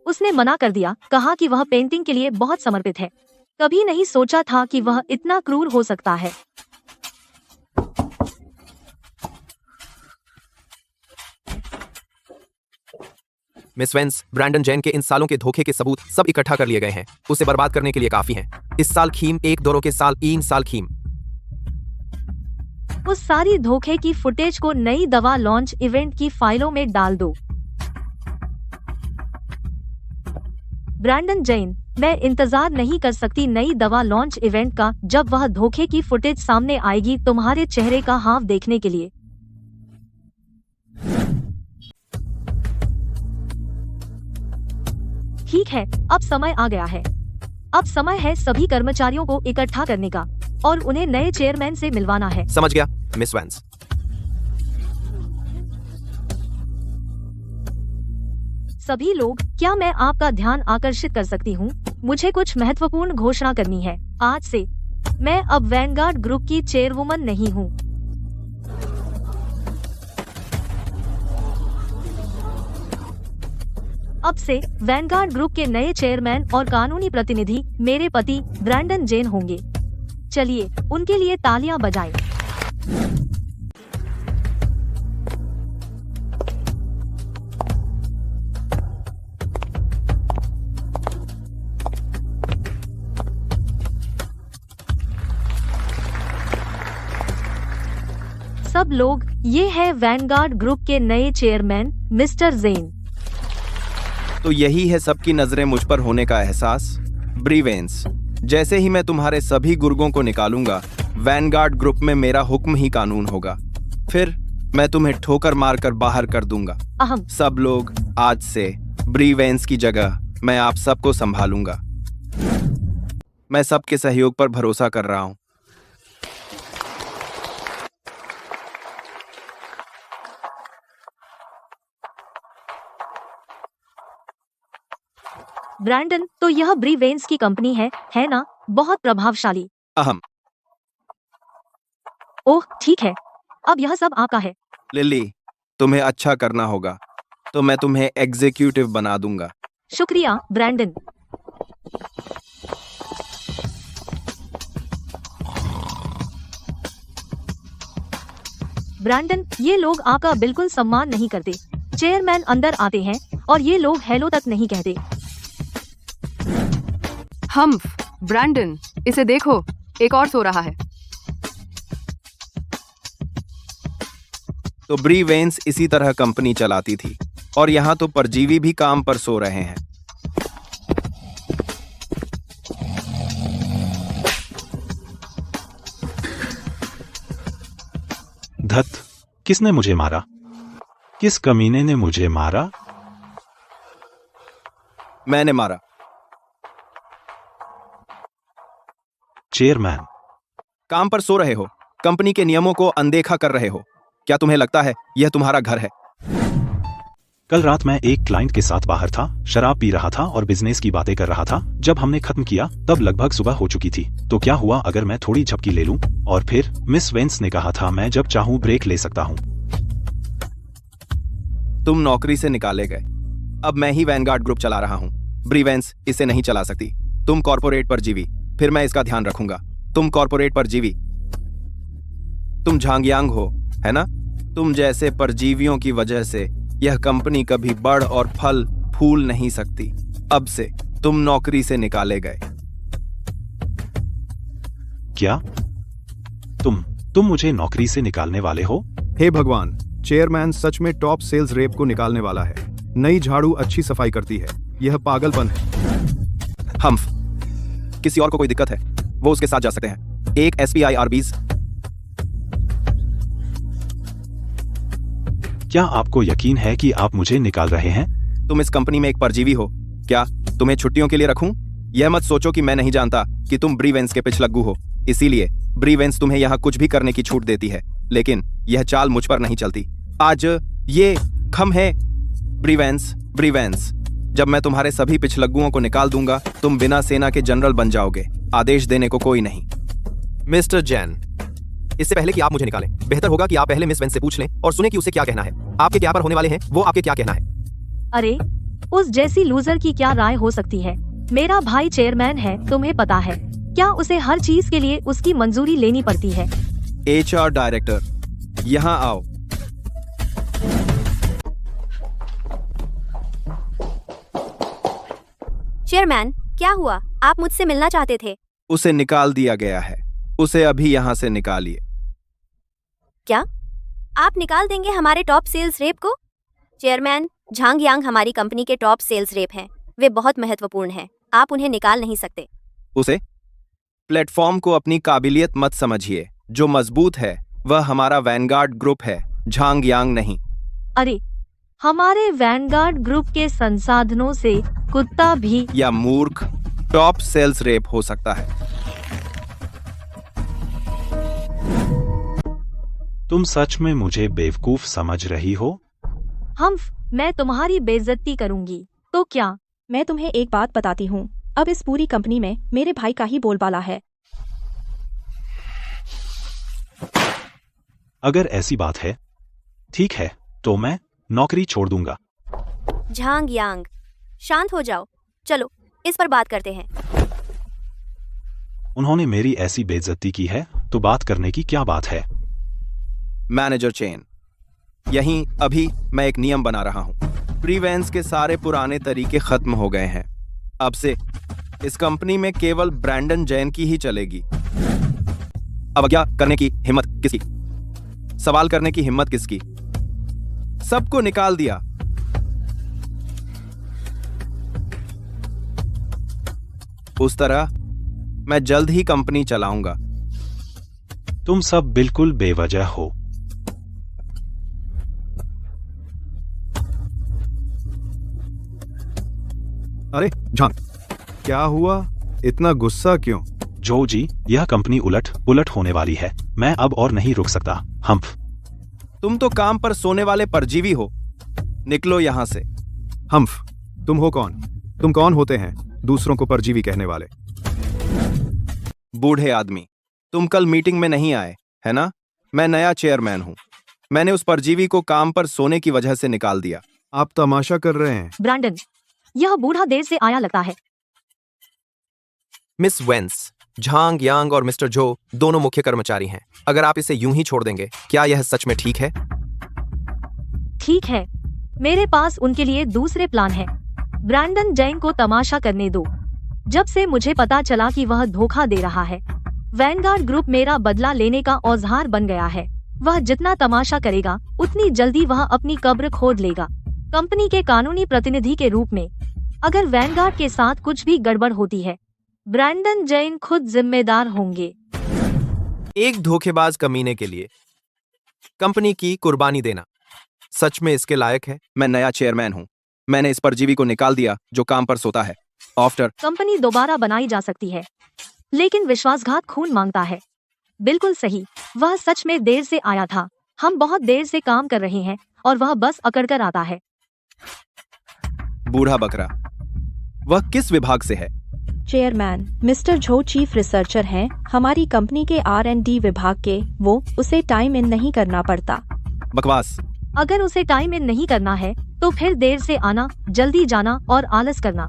A: उसने मना कर दिया, कहा कि वह पेंटिंग के लिए बहुत समर्पित है। कभी नहीं सोचा था कि वह इतना क्रूर हो सकता है।
N: मिस वेंस, ब्रैंडन जैन के इन सालों के धोखे के सबूत सब इकट्ठा कर लिए गए हैं। उसे बर्बाद करने के लिए काफी हैं। इस साल खीम, एक दोरों के साल 3 साल खीम।
A: उस सारी धोखे की फुटेज को नई दवा लॉन्च इवेंट की फाइलों में डाल दो। ब्रैंडन जैन, मैं इंतजार नहीं कर सकती नई दवा लॉन्च इवेंट का, जब वह धोखे की फुटेज सामने आएगी तुम्हारे चेहरे का हाव देखने के लिए। ठीक है, अब समय आ गया है। अब समय है सभी कर्मचारियों को इकट्ठा करने का और उन्हें नए चेयरमैन से मिलवाना है।
N: समझ गया मिस वेंस।
A: सभी लोग, क्या मैं आपका ध्यान आकर्षित कर सकती हूँ? मुझे कुछ महत्वपूर्ण घोषणा करनी है। आज से मैं अब वैनगार्ड ग्रुप की चेयरवुमन नहीं हूँ। अब से वैनगार्ड ग्रुप के नए चेयरमैन और कानूनी प्रतिनिधि मेरे पति ब्रैंडन जैन होंगे। चलिए उनके लिए तालियां बजाएं। सब लोग, ये है वैनगार्ड ग्रुप के नए चेयरमैन मिस्टर जैन।
B: तो यही है सबकी नजरें मुझ पर होने का एहसास। ब्री वेंस, जैसे ही मैं तुम्हारे सभी गुर्गों को निकालूंगा, वैनगार्ड ग्रुप में मेरा हुक्म ही कानून होगा। फिर मैं तुम्हें ठोकर मारकर बाहर कर दूंगा। सब लोग, आज से ब्री वेंस की जगह मैं आप सबको संभालूंगा। मैं सबके सहयोग पर भरोसा कर रहा हूं।
A: ब्रैंडन, तो यह ब्री वेंस की कंपनी है ना? बहुत प्रभावशाली। ओह ठीक है, अब यह सब आपका है।
B: लिली, तुम्हें अच्छा करना होगा तो मैं तुम्हें एग्जीक्यूटिव बना दूंगा।
A: शुक्रिया ब्रैंडन। ब्रैंडन, ये लोग आपका बिल्कुल सम्मान नहीं करते। चेयरमैन अंदर आते हैं और ये लोग हेलो तक नहीं कहते।
F: ब्रैंडन, इसे देखो, एक और सो रहा है।
B: तो ब्री वेंस इसी तरह कंपनी चलाती थी और यहाँ तो परजीवी भी काम पर सो रहे हैं।
J: धत, किसने मुझे मारा? किस कमीने ने मुझे मारा?
B: मैंने मारा।
J: चेयरमैन,
B: काम पर सो रहे हो, कंपनी के नियमों को अनदेखा कर रहे हो। क्या तुम्हें लगता है यह तुम्हारा घर है?
J: कल रात मैं एक क्लाइंट के साथ बाहर था, शराब पी रहा था और बिजनेस की बातें कर रहा था। जब हमने खत्म किया तब लगभग सुबह हो चुकी थी। तो क्या हुआ अगर मैं थोड़ी झपकी ले लूं? और फिर मिस वेंस ने कहा था मैं जब चाहूं ब्रेक ले सकता हूं।
B: तुम नौकरी से निकाले गए। अब मैं ही वैनगार्ड ग्रुप चला रहा हूं। ब्री वेंस इसे नहीं चला सकती। तुम कॉर्पोरेट परजीवी, फिर मैं इसका ध्यान रखूंगा। तुम कॉर्पोरेट परजीवी, तुम झांगियांग हो, है ना? तुम जैसे परजीवियों की वजह से यह कंपनी कभी बढ़ और फल फूल नहीं सकती। अब से तुम नौकरी से निकाले गए।
J: क्या तुम मुझे नौकरी से निकालने वाले हो?
E: हे भगवान, चेयरमैन सच में टॉप सेल्स रेप को निकालने वाला है। नई झाड़ू अच्छी सफाई करती है। यह पागलपन है।
B: हम्फ, किसी और को कोई दिक्कत है वो उसके साथ जा सकते हैं। एक SPIRBs।
J: क्या आपको यकीन है कि आप मुझे निकाल रहे हैं?
B: तुम इस कंपनी में एक परजीवी हो। क्या तुम्हें छुट्टियों के लिए रखूं? यह मत सोचो कि मैं नहीं जानता कि तुम ब्री वेंस के पिछलग्गू हो। इसीलिए ब्री वेंस तुम्हें यहाँ कुछ भी करने की छूट देती है, लेकिन यह चाल मुझ पर नहीं चलती। आज ये खम है ब्री वेंस। जब मैं तुम्हारे सभी पिछलग्गुओं को निकाल दूंगा, तुम बिना सेना के जनरल बन जाओगे। आदेश देने को कोई नहीं।
N: मिस्टर जैन, इससे पहले कि आप मुझे निकालें, बेहतर होगा कि आप पहले मिस वेंस से पूछ लें और सुने कि उसे क्या कहना है। आपके क्या पर होने वाले हैं, वो आपके क्या कहना है।
A: अरे, उस जैसी लूजर की क्या राय हो सकती है? मेरा भाई चेयरमैन है, तुम्हें पता है। क्या उसे हर चीज के लिए उसकी मंजूरी लेनी पड़ती है?
B: HR डायरेक्टर, यहाँ आओ।
G: चेयरमैन, क्या हुआ? आप मुझसे मिलना चाहते थे।
B: उसे निकाल दिया गया है। उसे अभी यहाँ से निकालिए।
G: क्या आप निकाल देंगे हमारे टॉप सेल्स रेप को? चेयरमैन, झांग यांग हमारी कंपनी के टॉप सेल्स रेप हैं। वे बहुत महत्वपूर्ण हैं। आप उन्हें निकाल नहीं सकते।
B: उसे प्लेटफॉर्म को अपनी काबिलियत मत समझिए। जो मजबूत है वह हमारा वैनगार्ड ग्रुप है, झांग यांग नहीं।
A: अरे, हमारे वैनगार्ड ग्रुप के संसाधनों से कुत्ता भी
B: या मूर्ख टॉप सेल्स रेप हो सकता है।
J: तुम सच में मुझे बेवकूफ समझ रही हो?
A: मैं तुम्हारी बेइज्जती करूंगी तो क्या?
M: मैं तुम्हें एक बात बताती हूँ, अब इस पूरी कंपनी में मेरे भाई का ही बोलबाला है।
J: अगर ऐसी बात है, ठीक है, तो मैं नौकरी छोड़ दूंगा।
G: झांग यांग, शांत हो जाओ। चलो इस पर बात करते हैं।
J: उन्होंने मेरी ऐसी बेइज्जती की है तो बात करने की क्या बात है?
B: मैनेजर चेन, यहीं अभी मैं एक नियम बना रहा हूं। प्रीवेंस के सारे पुराने तरीके खत्म हो गए हैं। अब से इस कंपनी में केवल ब्रैंडन जैन की ही चलेगी। अवज्ञा करने की हिम्मत किसकी? सवाल करने की हिम्मत किसकी? सबको निकाल दिया। उस तरह मैं जल्द ही कंपनी चलाऊंगा।
J: तुम सब बिल्कुल बेवजह हो।
E: अरे झांग, क्या हुआ? इतना गुस्सा क्यों?
J: जो जी, यह कंपनी उलट पुलट होने वाली है। मैं अब और नहीं रुक सकता। हम्फ।
B: तुम तो काम पर सोने वाले परजीवी हो। निकलो यहां से।
E: हम्फ, तुम हो कौन? तुम कौन होते हैं दूसरों को परजीवी कहने वाले?
B: बूढ़े आदमी, तुम कल मीटिंग में नहीं आए, है ना? मैं नया चेयरमैन हूं। मैंने उस परजीवी को काम पर सोने की वजह से निकाल दिया।
E: आप तमाशा कर रहे हैं।
A: ब्रैंडन, यह बूढ़ा देर से आया लगता है।
N: मिस वेंस, झांग यांग और मिस्टर जो दोनों मुख्य कर्मचारी हैं। अगर आप इसे यूं ही छोड़ देंगे, क्या यह सच में ठीक है?
A: ठीक है, मेरे पास उनके लिए दूसरे प्लान है। ब्रैंडन जैन को तमाशा करने दो। जब से मुझे पता चला कि वह धोखा दे रहा है, वैनगार्ड ग्रुप मेरा बदला लेने का औजार बन गया है। वह जितना तमाशा करेगा उतनी जल्दी वह अपनी कब्र खोद लेगा। कंपनी के कानूनी प्रतिनिधि के रूप में अगर वैनगार्ड के साथ कुछ भी गड़बड़ होती है, ब्रैंडन जैन खुद जिम्मेदार होंगे।
N: एक धोखेबाज कमीने के लिए कंपनी की कुर्बानी देना सच में इसके लायक है?
B: मैं नया चेयरमैन हूं। मैंने इस परजीवी को निकाल दिया जो काम पर सोता है। आफ्टर
A: कंपनी दोबारा बनाई जा सकती है, लेकिन विश्वासघात खून मांगता है। बिल्कुल सही, वह सच में देर से आया था। हम बहुत देर से काम कर रहे हैं और वह बस अकड़ कर आता है।
B: बूढ़ा बकरा, वह किस विभाग से है?
M: चेयरमैन, मिस्टर झो चीफ रिसर्चर हैं हमारी कंपनी के R&D विभाग के। वो उसे टाइम इन नहीं करना पड़ता।
B: बकवास।
A: अगर उसे टाइम इन नहीं करना है तो फिर देर से आना, जल्दी जाना और आलस करना।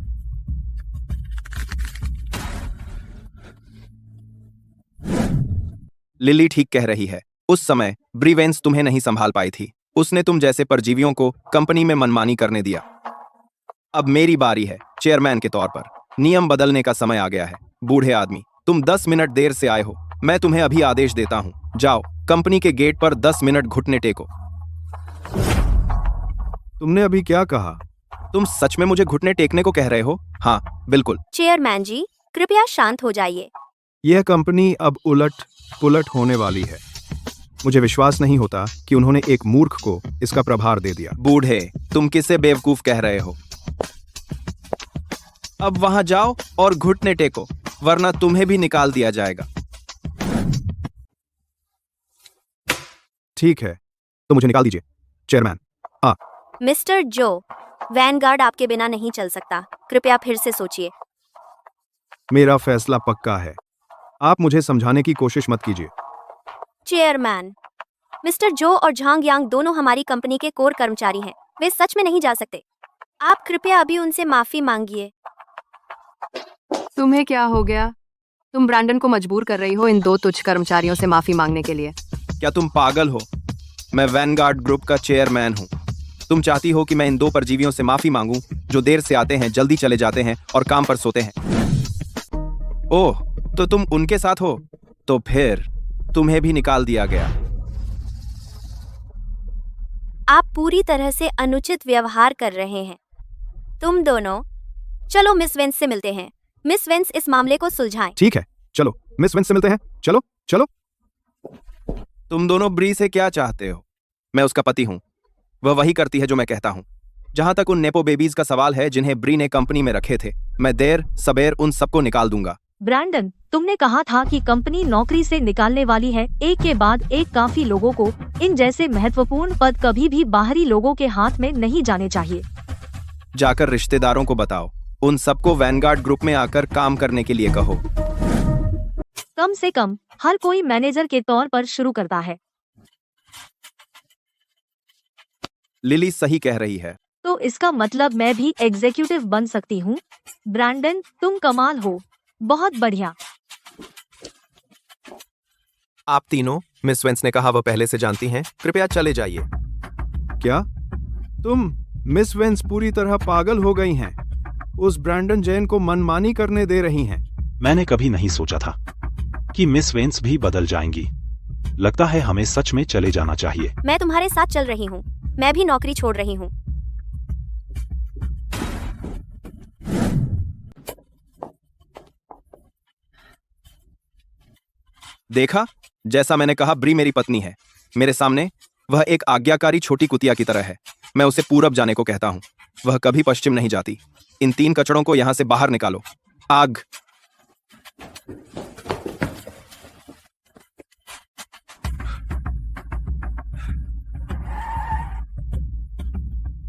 B: लिली ठीक कह रही है। उस समय ब्रीवेंस तुम्हें नहीं संभाल पाई थी। उसने तुम जैसे परजीवियों को कंपनी में मनमानी करने दिया। अब मेरी बारी है चेयरमैन के तौर पर। नियम बदलने का समय आ गया है। बूढ़े आदमी, तुम 10 मिनट देर से आए हो। मैं तुम्हें अभी आदेश देता हूँ, जाओ कंपनी के गेट पर 10 मिनट घुटने टेको।
E: तुमने अभी क्या कहा?
B: तुम सच में मुझे घुटने टेकने को कह रहे हो? हाँ, बिल्कुल।
G: चेयरमैन जी, कृपया शांत हो जाइए।
E: यह कंपनी अब उलट पुलट होने वाली है। मुझे विश्वास नहीं होता कि उन्होंने एक मूर्ख को इसका प्रभार दे दिया।
B: बूढ़े, तुम किसे बेवकूफ कह रहे हो? अब वहां जाओ और घुटने टेको, वरना तुम्हें भी निकाल दिया जाएगा।
E: ठीक है, तो मुझे निकाल दीजिए चेयरमैन।
G: मिस्टर जो, वैनगार्ड आपके बिना नहीं चल सकता। कृपया फिर से सोचिए।
E: मेरा फैसला पक्का है। आप मुझे समझाने की कोशिश मत कीजिए।
G: चेयरमैन, मिस्टर जो और झांग यांग दोनों हमारी कंपनी के कोर कर्मचारी हैं। वे सच में नहीं जा सकते। आप कृपया अभी उनसे माफी मांगिए।
F: तुम्हें क्या हो गया? तुम ब्रैंडन को मजबूर कर रही हो इन दो तुच्छ कर्मचारियों से माफी मांगने के लिए।
B: क्या तुम पागल हो? मैं वैनगार्ड ग्रुप का चेयरमैन हूँ। तुम चाहती हो कि मैं इन 2 परजीवियों से माफी मांगूं जो देर से आते हैं, जल्दी चले जाते हैं और काम पर सोते हैं। ओह, तो तुम उनके साथ हो? तो फिर तुम्हें भी निकाल दिया गया।
G: आप पूरी तरह से अनुचित व्यवहार कर रहे हैं। तुम दोनों, चलो मिस वेंस से मिलते हैं। मिस वेंस इस मामले को सुलझाएं।
E: ठीक है, चलो मिस वेंस से मिलते हैं। चलो चलो।
B: तुम दोनों ब्री से क्या चाहते हो? मैं उसका पति हूं। वह वही करती है जो मैं कहता हूं। जहां तक उन नेपो बेबीज का सवाल है जिन्हें ब्री ने कंपनी में रखे थे, मैं देर सबेर उन सबको निकाल दूंगा।
A: ब्रैंडन, तुमने कहा था कि कंपनी नौकरी से निकालने वाली है, एक के बाद एक काफी लोगों को। इन जैसे महत्वपूर्ण पद कभी भी बाहरी लोगों के हाथ में नहीं जाने चाहिए।
B: जाकर रिश्तेदारों को बताओ, उन सबको वैनगार्ड ग्रुप में आकर काम करने के लिए कहो।
A: कम से कम हर कोई मैनेजर के तौर पर शुरू करता है।
B: लिली सही कह रही है।
A: तो इसका मतलब मैं भी एग्जीक्यूटिव बन सकती हूँ। ब्रैंडन, तुम कमाल हो, बहुत बढ़िया।
N: आप तीनों, मिस वेंस ने कहा, वह पहले से जानती हैं। कृपया चले जाइए।
E: क्या तुम मिस वेंस पूरी तरह पागल हो गई हैं? उस ब्रैंडन जैन को मनमानी करने दे रही हैं।
J: मैंने कभी नहीं सोचा था कि मिस वेंस भी बदल जाएंगी। लगता है हमें सच में चले जाना चाहिए।
G: मैं तुम्हारे साथ चल रही हूँ। मैं भी नौकरी छोड़ रही हूँ।
B: देखा, जैसा मैंने कहा, ब्री मेरी पत्नी है। मेरे सामने वह एक आज्ञाकारी छोटी कुतिया की तरह है। मैं उसे पूरब जाने को कहता हूँ, वह कभी पश्चिम नहीं जाती। इन 3 कचड़ों को यहाँ से बाहर निकालो। आग।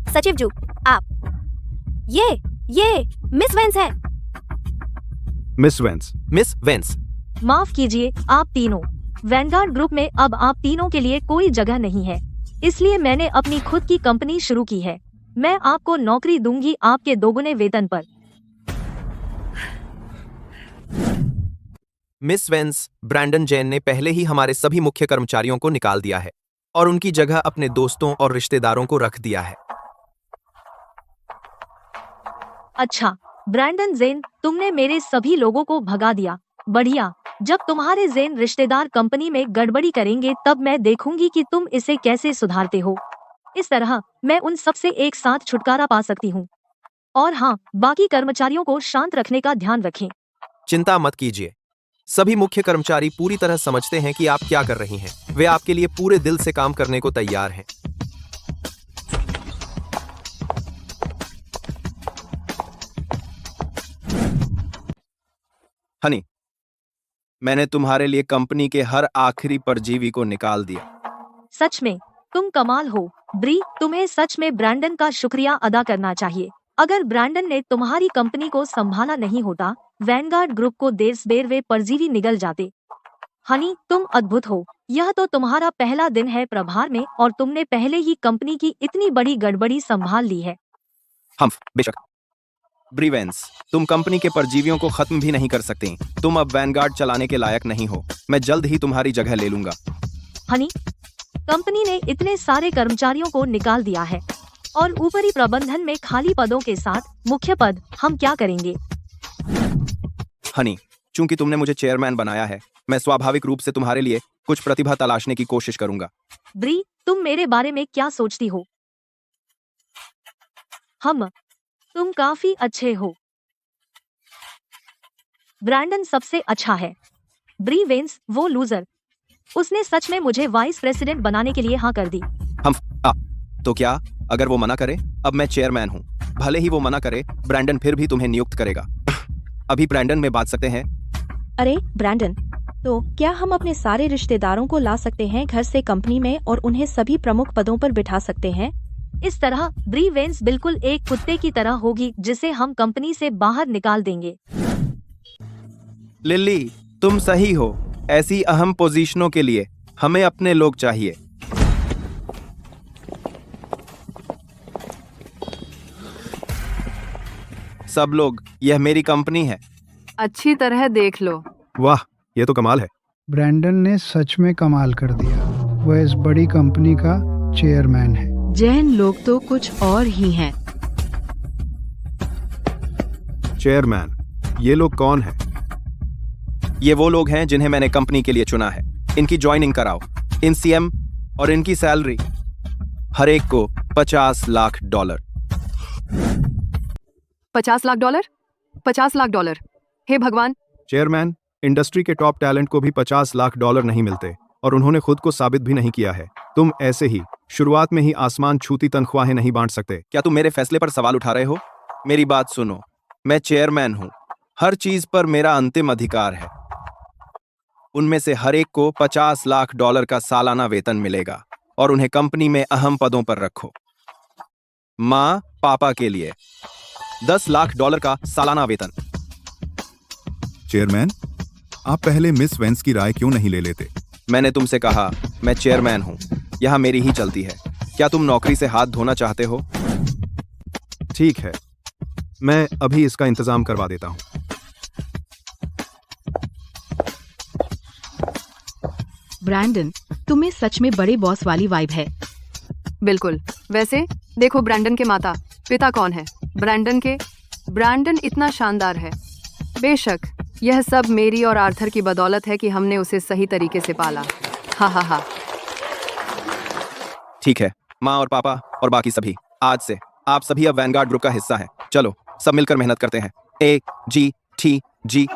G: सचिव जू, आप ये मिस वेंस है।
E: Miss Vance.
N: मिस वेंस,
A: माफ कीजिए आप तीनों। वैनगार्ड ग्रुप में अब आप तीनों के लिए कोई जगह नहीं है, इसलिए मैंने अपनी खुद की कंपनी शुरू की है। मैं आपको नौकरी दूंगी आपके 2 गुने वेतन पर।
N: मिस वेंस, ब्रैंडन जैन ने पहले ही हमारे सभी मुख्य कर्मचारियों को निकाल दिया है और उनकी जगह अपने दोस्तों और रिश्तेदारों को रख दिया है।
A: अच्छा, ब्रैंडन जेन, तुमने मेरे सभी लोगों को भगा दिया। बढ़िया। जब तुम्हारे जेन रिश्तेदार कंपनी में गड़बड़ी करेंगे तब मैं देखूंगी कि तुम इसे कैसे सुधारते हो। इस तरह मैं उन सब से एक साथ छुटकारा पा सकती हूँ। और हाँ, बाकी कर्मचारियों को शांत रखने का ध्यान रखें।
N: चिंता मत कीजिए, सभी मुख्य कर्मचारी पूरी तरह समझते हैं कि आप क्या कर रही हैं। वे आपके लिए पूरे दिल से काम करने को तैयार हैं।
B: हनी, मैंने तुम्हारे लिए कंपनी के हर आखिरी परजीवी को निकाल दिया।
A: सच में तुम कमाल हो ब्री। तुम्हें सच में ब्रैंडन का शुक्रिया अदा करना चाहिए। अगर ब्रैंडन ने तुम्हारी कंपनी को संभाला नहीं होता, वैनगार्ड ग्रुप को देर वे परजीवी निगल जाते। हनी, तुम अद्भुत हो। यह तो तुम्हारा पहला दिन है प्रभार में और तुमने पहले ही कंपनी की इतनी बड़ी गड़बड़ी संभाल ली है।
B: हम बेशक। ब्री वेंस, तुम कंपनी के परजीवियों को खत्म भी नहीं कर सकती। तुम अब वैनगार्ड चलाने के लायक नहीं हो। मैं जल्द ही तुम्हारी जगह ले लूंगा।
A: हनी, कंपनी ने इतने सारे कर्मचारियों को निकाल दिया है और ऊपरी प्रबंधन में खाली पदों के साथ मुख्य पद, हम क्या करेंगे?
B: हनी, चूंकि तुमने मुझे चेयरमैन बनाया है, मैं स्वाभाविक रूप से तुम्हारे लिए कुछ प्रतिभा तलाशने की कोशिश करूंगा।
A: ब्री, तुम मेरे बारे में क्या सोचती हो? तुम काफी अच्छे हो। ब्रैंडन सबसे अच्छा है। ब्री वेंस, वो लूजर, उसने सच में मुझे वाइस प्रेसिडेंट बनाने के लिए हाँ कर दी।
B: तो क्या अगर वो मना करे? अब मैं चेयरमैन हूँ। भले ही वो मना करे, ब्रैंडन फिर भी तुम्हें नियुक्त करेगा। अभी ब्रैंडन में बात सकते हैं।
M: अरे ब्रैंडन, तो क्या हम अपने सारे रिश्तेदारों को ला सकते हैं घर से कंपनी में और उन्हें सभी प्रमुख पदों पर बिठा सकते हैं?
A: इस तरह ब्री वेंस बिल्कुल एक कुत्ते की तरह होगी जिसे हम कंपनी से बाहर निकाल देंगे।
B: लिली, तुम सही हो। ऐसी अहम पोजीशनों के लिए हमें अपने लोग चाहिए। सब लोग, यह मेरी कंपनी है।
F: अच्छी तरह देख लो।
E: वाह, ये तो कमाल है।
O: ब्रैंडन ने सच में कमाल कर दिया। वह इस बड़ी कंपनी का चेयरमैन है।
I: जैन लोग तो कुछ और ही हैं।
E: चेयरमैन, ये लोग कौन हैं?
B: ये वो लोग हैं जिन्हें मैंने कंपनी के लिए चुना है। इनकी ज्वाइनिंग कराओ। इन सीएम और इनकी सैलरी हर एक को $50 लाख।
F: 50 लाख डॉलर? 50 लाख डॉलर? हे भगवान!
E: चेयरमैन, इंडस्ट्री के टॉप टैलेंट को भी $50 लाख नहीं मिलते और उन्होंने खुद को साबित भी नहीं किया है। तुम ऐसे ही शुरुआत में ही आसमान छूती तनख्वाहें नहीं बांट सकते।
B: क्या तुम मेरे फैसले पर सवाल उठा रहे हो? मेरी बात सुनो, मैं चेयरमैन हूं। हर चीज पर मेरा अंतिम अधिकार है। उनमें से हर एक को $50 लाख का सालाना वेतन मिलेगा और उन्हें कंपनी में अहम पदों पर रखो। माँ पापा के लिए $10 लाख का सालाना वेतन।
E: चेयरमैन, आप पहले मिस वेंस की राय क्यों नहीं ले लेते?
B: मैंने तुमसे कहा, मैं चेयरमैन हूं, यहां मेरी ही चलती है। क्या तुम नौकरी से हाथ धोना चाहते हो?
E: ठीक है, मैं अभी इसका इंतजाम करवा देता हूं।
I: ब्रैंडन, तुम्हें सच में बड़े बॉस वाली वाइब है।
F: बिल्कुल। वैसे देखो, ब्रैंडन के माता पिता कौन है? ब्रैंडन इतना शानदार है। बेशक यह सब मेरी और आर्थर की बदौलत है कि हमने उसे सही तरीके से पाला। हा हा हा।
B: ठीक है, माँ और पापा और बाकी सभी, आज से आप सभी अब वैनगार्ड ग्रुप का हिस्सा हैं। चलो सब मिलकर मेहनत करते हैं। AGTG।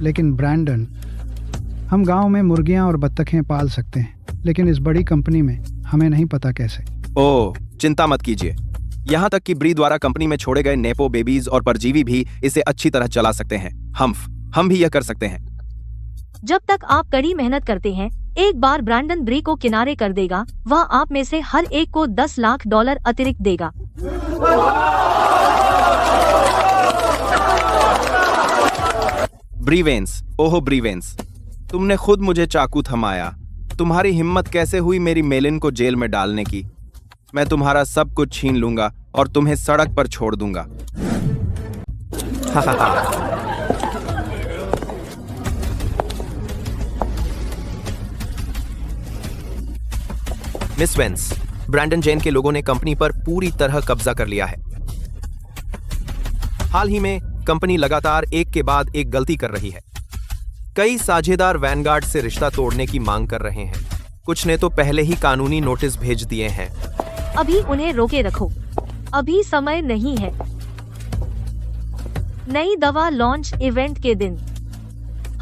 O: लेकिन ब्रैंडन, हम गांव में मुर्गियां और बत्तखें पाल सकते हैं, लेकिन इस बड़ी कंपनी में हमें नहीं पता कैसे।
B: ओह, चिंता मत कीजिए। यहाँ तक कि ब्री द्वारा कंपनी में छोड़े गए नेपो बेबीज और परजीवी भी इसे अच्छी तरह चला सकते हैं। हम भी यह कर सकते हैं।
A: जब तक आप कड़ी मेहनत करते हैं, एक बार ब्रैंडन ब्री को किनारे कर देगा। वह आप में से हर एक को $10 लाख अतिरिक्त देगा।
B: ब्रीवेंस, ओहो ब्रीवेंस, तुमने खुद मुझे चाकू थमाया। तुम्हारी हिम्मत कैसे हुई मेरी मेलिन को जेल में डालने की? मैं तुम्हारा सब कुछ छीन लूंगा और तुम्हें सड़क पर छोड़ दूंगा।
N: मिस वेंस, ब्रैंडन जेन के लोगों ने कंपनी पर पूरी तरह कब्जा कर लिया है। हाल ही में कंपनी लगातार एक के बाद एक गलती कर रही है। कई साझेदार वैनगार्ड से रिश्ता तोड़ने की मांग कर रहे हैं। कुछ ने तो पहले ही कानूनी नोटिस भेज दिए हैं।
A: अभी उन्हें रोके रखो, अभी समय नहीं है। नई दवा लॉन्च इवेंट के दिन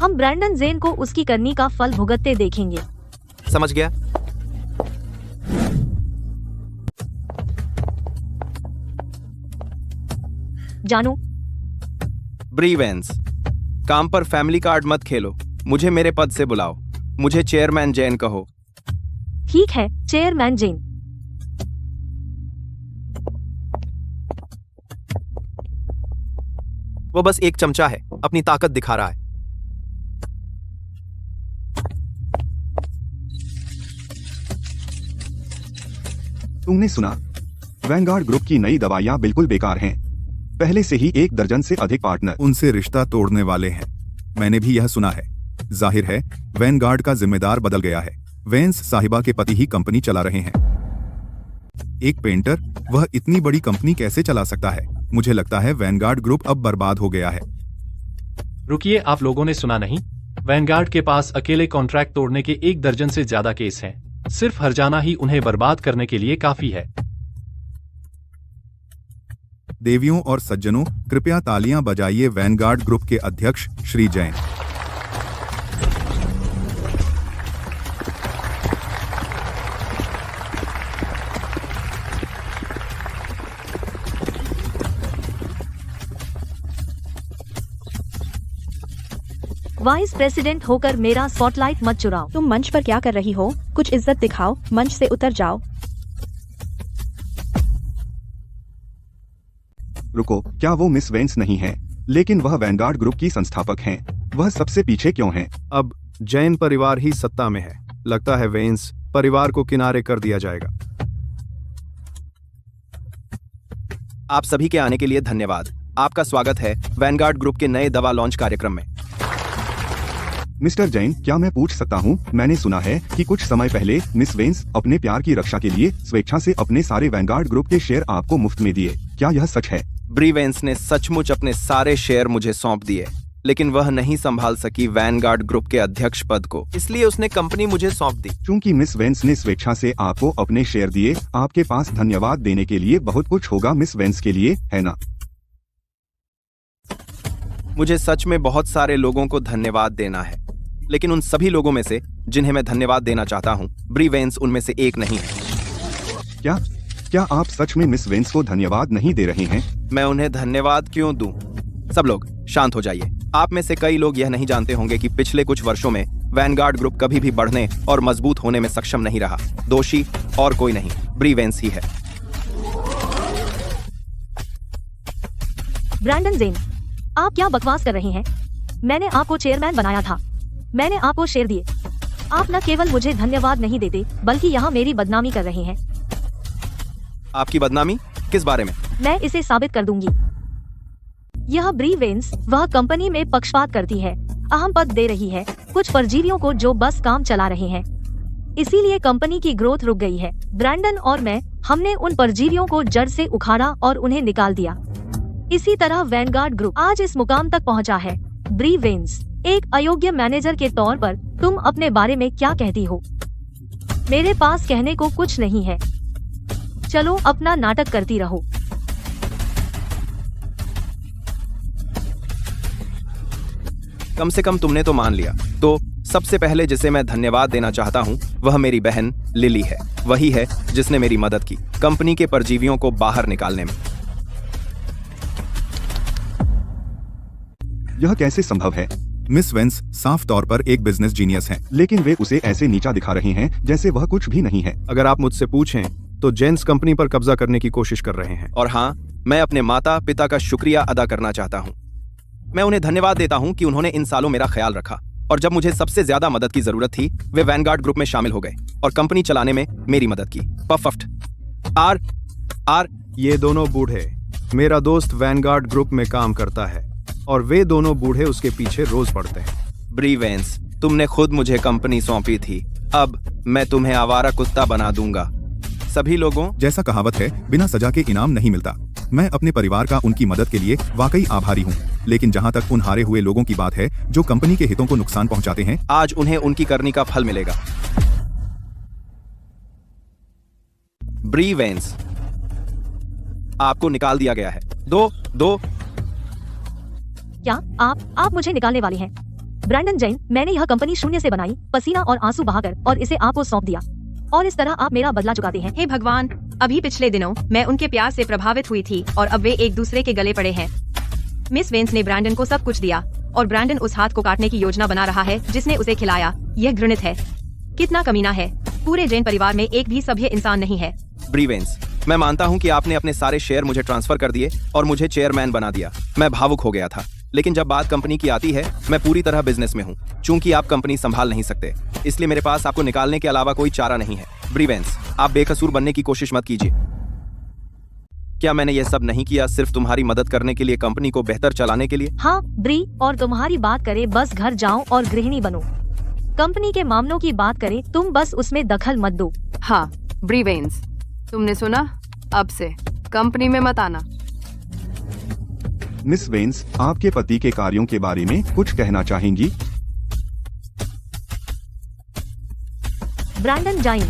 A: हम ब्रैंडन जेन को उसकी करनी का फल भुगतते देखेंगे।
N: समझ गया?
A: जानू,
B: ब्रीवेंस, काम पर फैमिली कार्ड मत खेलो। मुझे मेरे पद से बुलाओ। मुझे चेयरमैन जेन कहो।
A: ठीक है, चेयरमैन जेन।
N: वो बस एक चमचा है, अपनी ताकत दिखा रहा है।
D: तुमने सुना? वैनगार्ड ग्रुप की नई दवाइयां बिल्कुल बेकार हैं। पहले से ही 1 दर्जन से अधिक पार्टनर
E: उनसे रिश्ता तोड़ने वाले हैं। मैंने भी यह सुना है। जाहिर है वैनगार्ड का जिम्मेदार बदल गया है। वेंस साहिबा के पति ही कंपनी चला रहे हैं। एक पेंटर, वह इतनी बड़ी कंपनी कैसे चला सकता है? मुझे लगता है वैनगार्ड ग्रुप अब बर्बाद हो गया है।
H: रुकिए, आप लोगों ने सुना नहीं? वैनगार्ड के पास अकेले कॉन्ट्रैक्ट तोड़ने के 1 दर्जन से ज्यादा केस हैं। सिर्फ हर जाना ही उन्हें बर्बाद करने के लिए काफी है।
E: देवियों और सज्जनों, कृपया तालियां बजाइए वैनगार्ड ग्रुप के अध्यक्ष श्री जैन।
A: वाइस प्रेसिडेंट होकर मेरा स्पॉटलाइट मत चुराओ।
M: तुम मंच पर क्या कर रही हो? कुछ इज्जत दिखाओ, मंच से उतर जाओ।
D: रुको, क्या वो मिस वेंस नहीं है? लेकिन वह वैनगार्ड ग्रुप की संस्थापक हैं। वह सबसे पीछे क्यों हैं?
E: अब जैन परिवार ही सत्ता में है। लगता है वेंस परिवार को किनारे कर दिया जाएगा।
B: आप सभी के आने के लिए धन्यवाद। आपका स्वागत है वैनगार्ड ग्रुप के नए दवा लॉन्च कार्यक्रम में।
D: मिस्टर जैन, क्या मैं पूछ सकता हूँ, मैंने सुना है कि कुछ समय पहले मिस वेंस अपने प्यार की रक्षा के लिए स्वेच्छा से अपने सारे वैनगार्ड ग्रुप के शेयर आपको मुफ्त में दिए, क्या यह सच है?
B: ब्री वेंस ने सचमुच अपने सारे शेयर मुझे सौंप दिए, लेकिन वह नहीं संभाल सकी वैनगार्ड ग्रुप के अध्यक्ष पद को, इसलिए उसने कंपनी मुझे सौंप दी।
D: चूंकि मिस वेंस ने स्वेच्छा से आपको अपने शेयर दिए, आपके पास धन्यवाद देने के लिए बहुत कुछ होगा मिस वेंस के लिए, है ना?
B: मुझे सच में बहुत सारे लोगों को धन्यवाद देना है, लेकिन उन सभी लोगों में से जिन्हें मैं धन्यवाद देना चाहता हूँ, ब्री वेंस उनमें से एक नहीं है।
D: क्या आप सच में मिस वेंस को धन्यवाद नहीं दे रहे हैं?
B: मैं उन्हें धन्यवाद क्यों दूं? सब लोग शांत हो जाइए। आप में से कई लोग यह नहीं जानते होंगे कि पिछले कुछ वर्षों में वैनगार्ड ग्रुप कभी भी बढ़ने और मजबूत होने में सक्षम नहीं रहा। दोषी और कोई नहीं, ब्री वेंस ही है।
A: ब्रैंडन जेन, आप क्या बकवास कर रहे हैं? मैंने आपको चेयरमैन बनाया था, मैंने आपको शेयर दिए। आप न केवल मुझे धन्यवाद नहीं देते, बल्कि यहाँ मेरी बदनामी कर रहे हैं।
B: आपकी बदनामी? किस बारे में?
A: मैं इसे साबित कर दूंगी। यह ब्री वेंस वह कंपनी में पक्षपात करती है, अहम पद दे रही है कुछ परजीवियों को जो बस काम चला रहे हैं, इसीलिए कंपनी की ग्रोथ रुक गई है। ब्रैंडन और मैं, हमने उन परजीवियों को जड़ से उखाड़ा और उन्हें निकाल दिया। इसी तरह वैनगार्ड ग्रुप आज इस मुकाम तक पहुंचा है। ब्री वेंस, एक अयोग्य मैनेजर के तौर पर तुम अपने बारे में क्या कहती हो? मेरे पास कहने को कुछ नहीं है। चलो अपना नाटक करती रहो।
B: कम से कम तुमने तो मान लिया। तो सबसे पहले जिसे मैं धन्यवाद देना चाहता हूँ वह मेरी बहन लिली है। वही है जिसने मेरी मदद की कंपनी के परजीवियों को बाहर निकालने में।
D: यह कैसे संभव है?
E: मिस वेंस साफ तौर पर एक बिजनेस जीनियस हैं,
D: लेकिन वे उसे ऐसे नीचा दिखा रहे हैं जैसे वह कुछ भी नहीं है।
B: अगर आप मुझसे पूछें तो जेन्स कंपनी पर कब्जा करने की कोशिश कर रहे हैं। और हाँ, मैं अपने माता पिता का शुक्रिया अदा करना चाहता हूँ। मैं उन्हें धन्यवाद देता हूँ कि उन्होंने इन सालों मेरा ख्याल रखा, और जब मुझे सबसे ज्यादा मदद की जरूरत थी वे वैनगार्ड ग्रुप में शामिल हो गए और कंपनी चलाने में मेरी मदद की। पफफ्ट आर
P: ये दोनों बूढ़े, मेरा दोस्त वैनगार्ड ग्रुप में काम करता है और वे दोनों बूढ़े उसके पीछे रोज पड़ते हैं।
B: ब्री वेंस, तुमने खुद मुझे कंपनी सौंपी थी, अब मैं तुम्हें आवारा कुत्ता बना दूंगा। सभी लोगों
E: जैसा कहावत है, बिना सजा के इनाम नहीं मिलता। मैं अपने परिवार का उनकी मदद के लिए वाकई आभारी हूँ, लेकिन जहाँ तक उन हारे हुए लोगों की बात है जो कंपनी के हितों को नुकसान पहुँचाते हैं,
B: आज उन्हें उनकी करनी का फल मिलेगा। ब्री वेंस, आपको निकाल दिया गया है। दो
A: क्या आप मुझे निकालने वाले हैं? ब्रैंडन जैन, मैंने यह कंपनी शून्य से बनाई, पसीना और आंसू बहाकर, और इसे आपको सौंप दिया, और इस तरह आप मेरा बदला चुकाते हैं।
C: हे भगवान, अभी पिछले दिनों मैं उनके प्यार से प्रभावित हुई थी और अब वे एक दूसरे के गले पड़े हैं। मिस वेंस ने ब्रैंडन को सब कुछ दिया और ब्रैंडन उस हाथ को काटने की योजना बना रहा है जिसने उसे खिलाया। यह घृणित है। कितना कमीना है। पूरे जैन परिवार में एक भी सभ्य इंसान नहीं है।
B: ब्री वेंस, मैं मानता हूँ कि आपने अपने सारे शेयर मुझे ट्रांसफर कर दिए और मुझे चेयरमैन बना दिया। मैं भावुक हो गया था, लेकिन जब बात कंपनी की आती है, मैं पूरी तरह बिजनेस में हूँ। चूंकि आप कंपनी संभाल नहीं सकते, इसलिए मेरे पास आपको निकालने के अलावा कोई चारा नहीं है। ब्री वेंस, आप बेकसूर बनने की कोशिश मत कीजिए। क्या मैंने यह सब नहीं किया सिर्फ तुम्हारी मदद करने के लिए, कंपनी को बेहतर चलाने के लिए?
A: हाँ ब्री, और तुम्हारी बात करे बस घर जाओ और गृहिणी बनो। कंपनी के मामलों की बात करें, तुम बस उसमें दखल मत दो।
F: हाँ ब्री वेंस, तुमने सुना? अब से कंपनी में मत आना।
D: मिस वेंस, आपके पति के कार्यों के बारे में कुछ कहना चाहेंगी?
A: ब्रैंडन जाइन,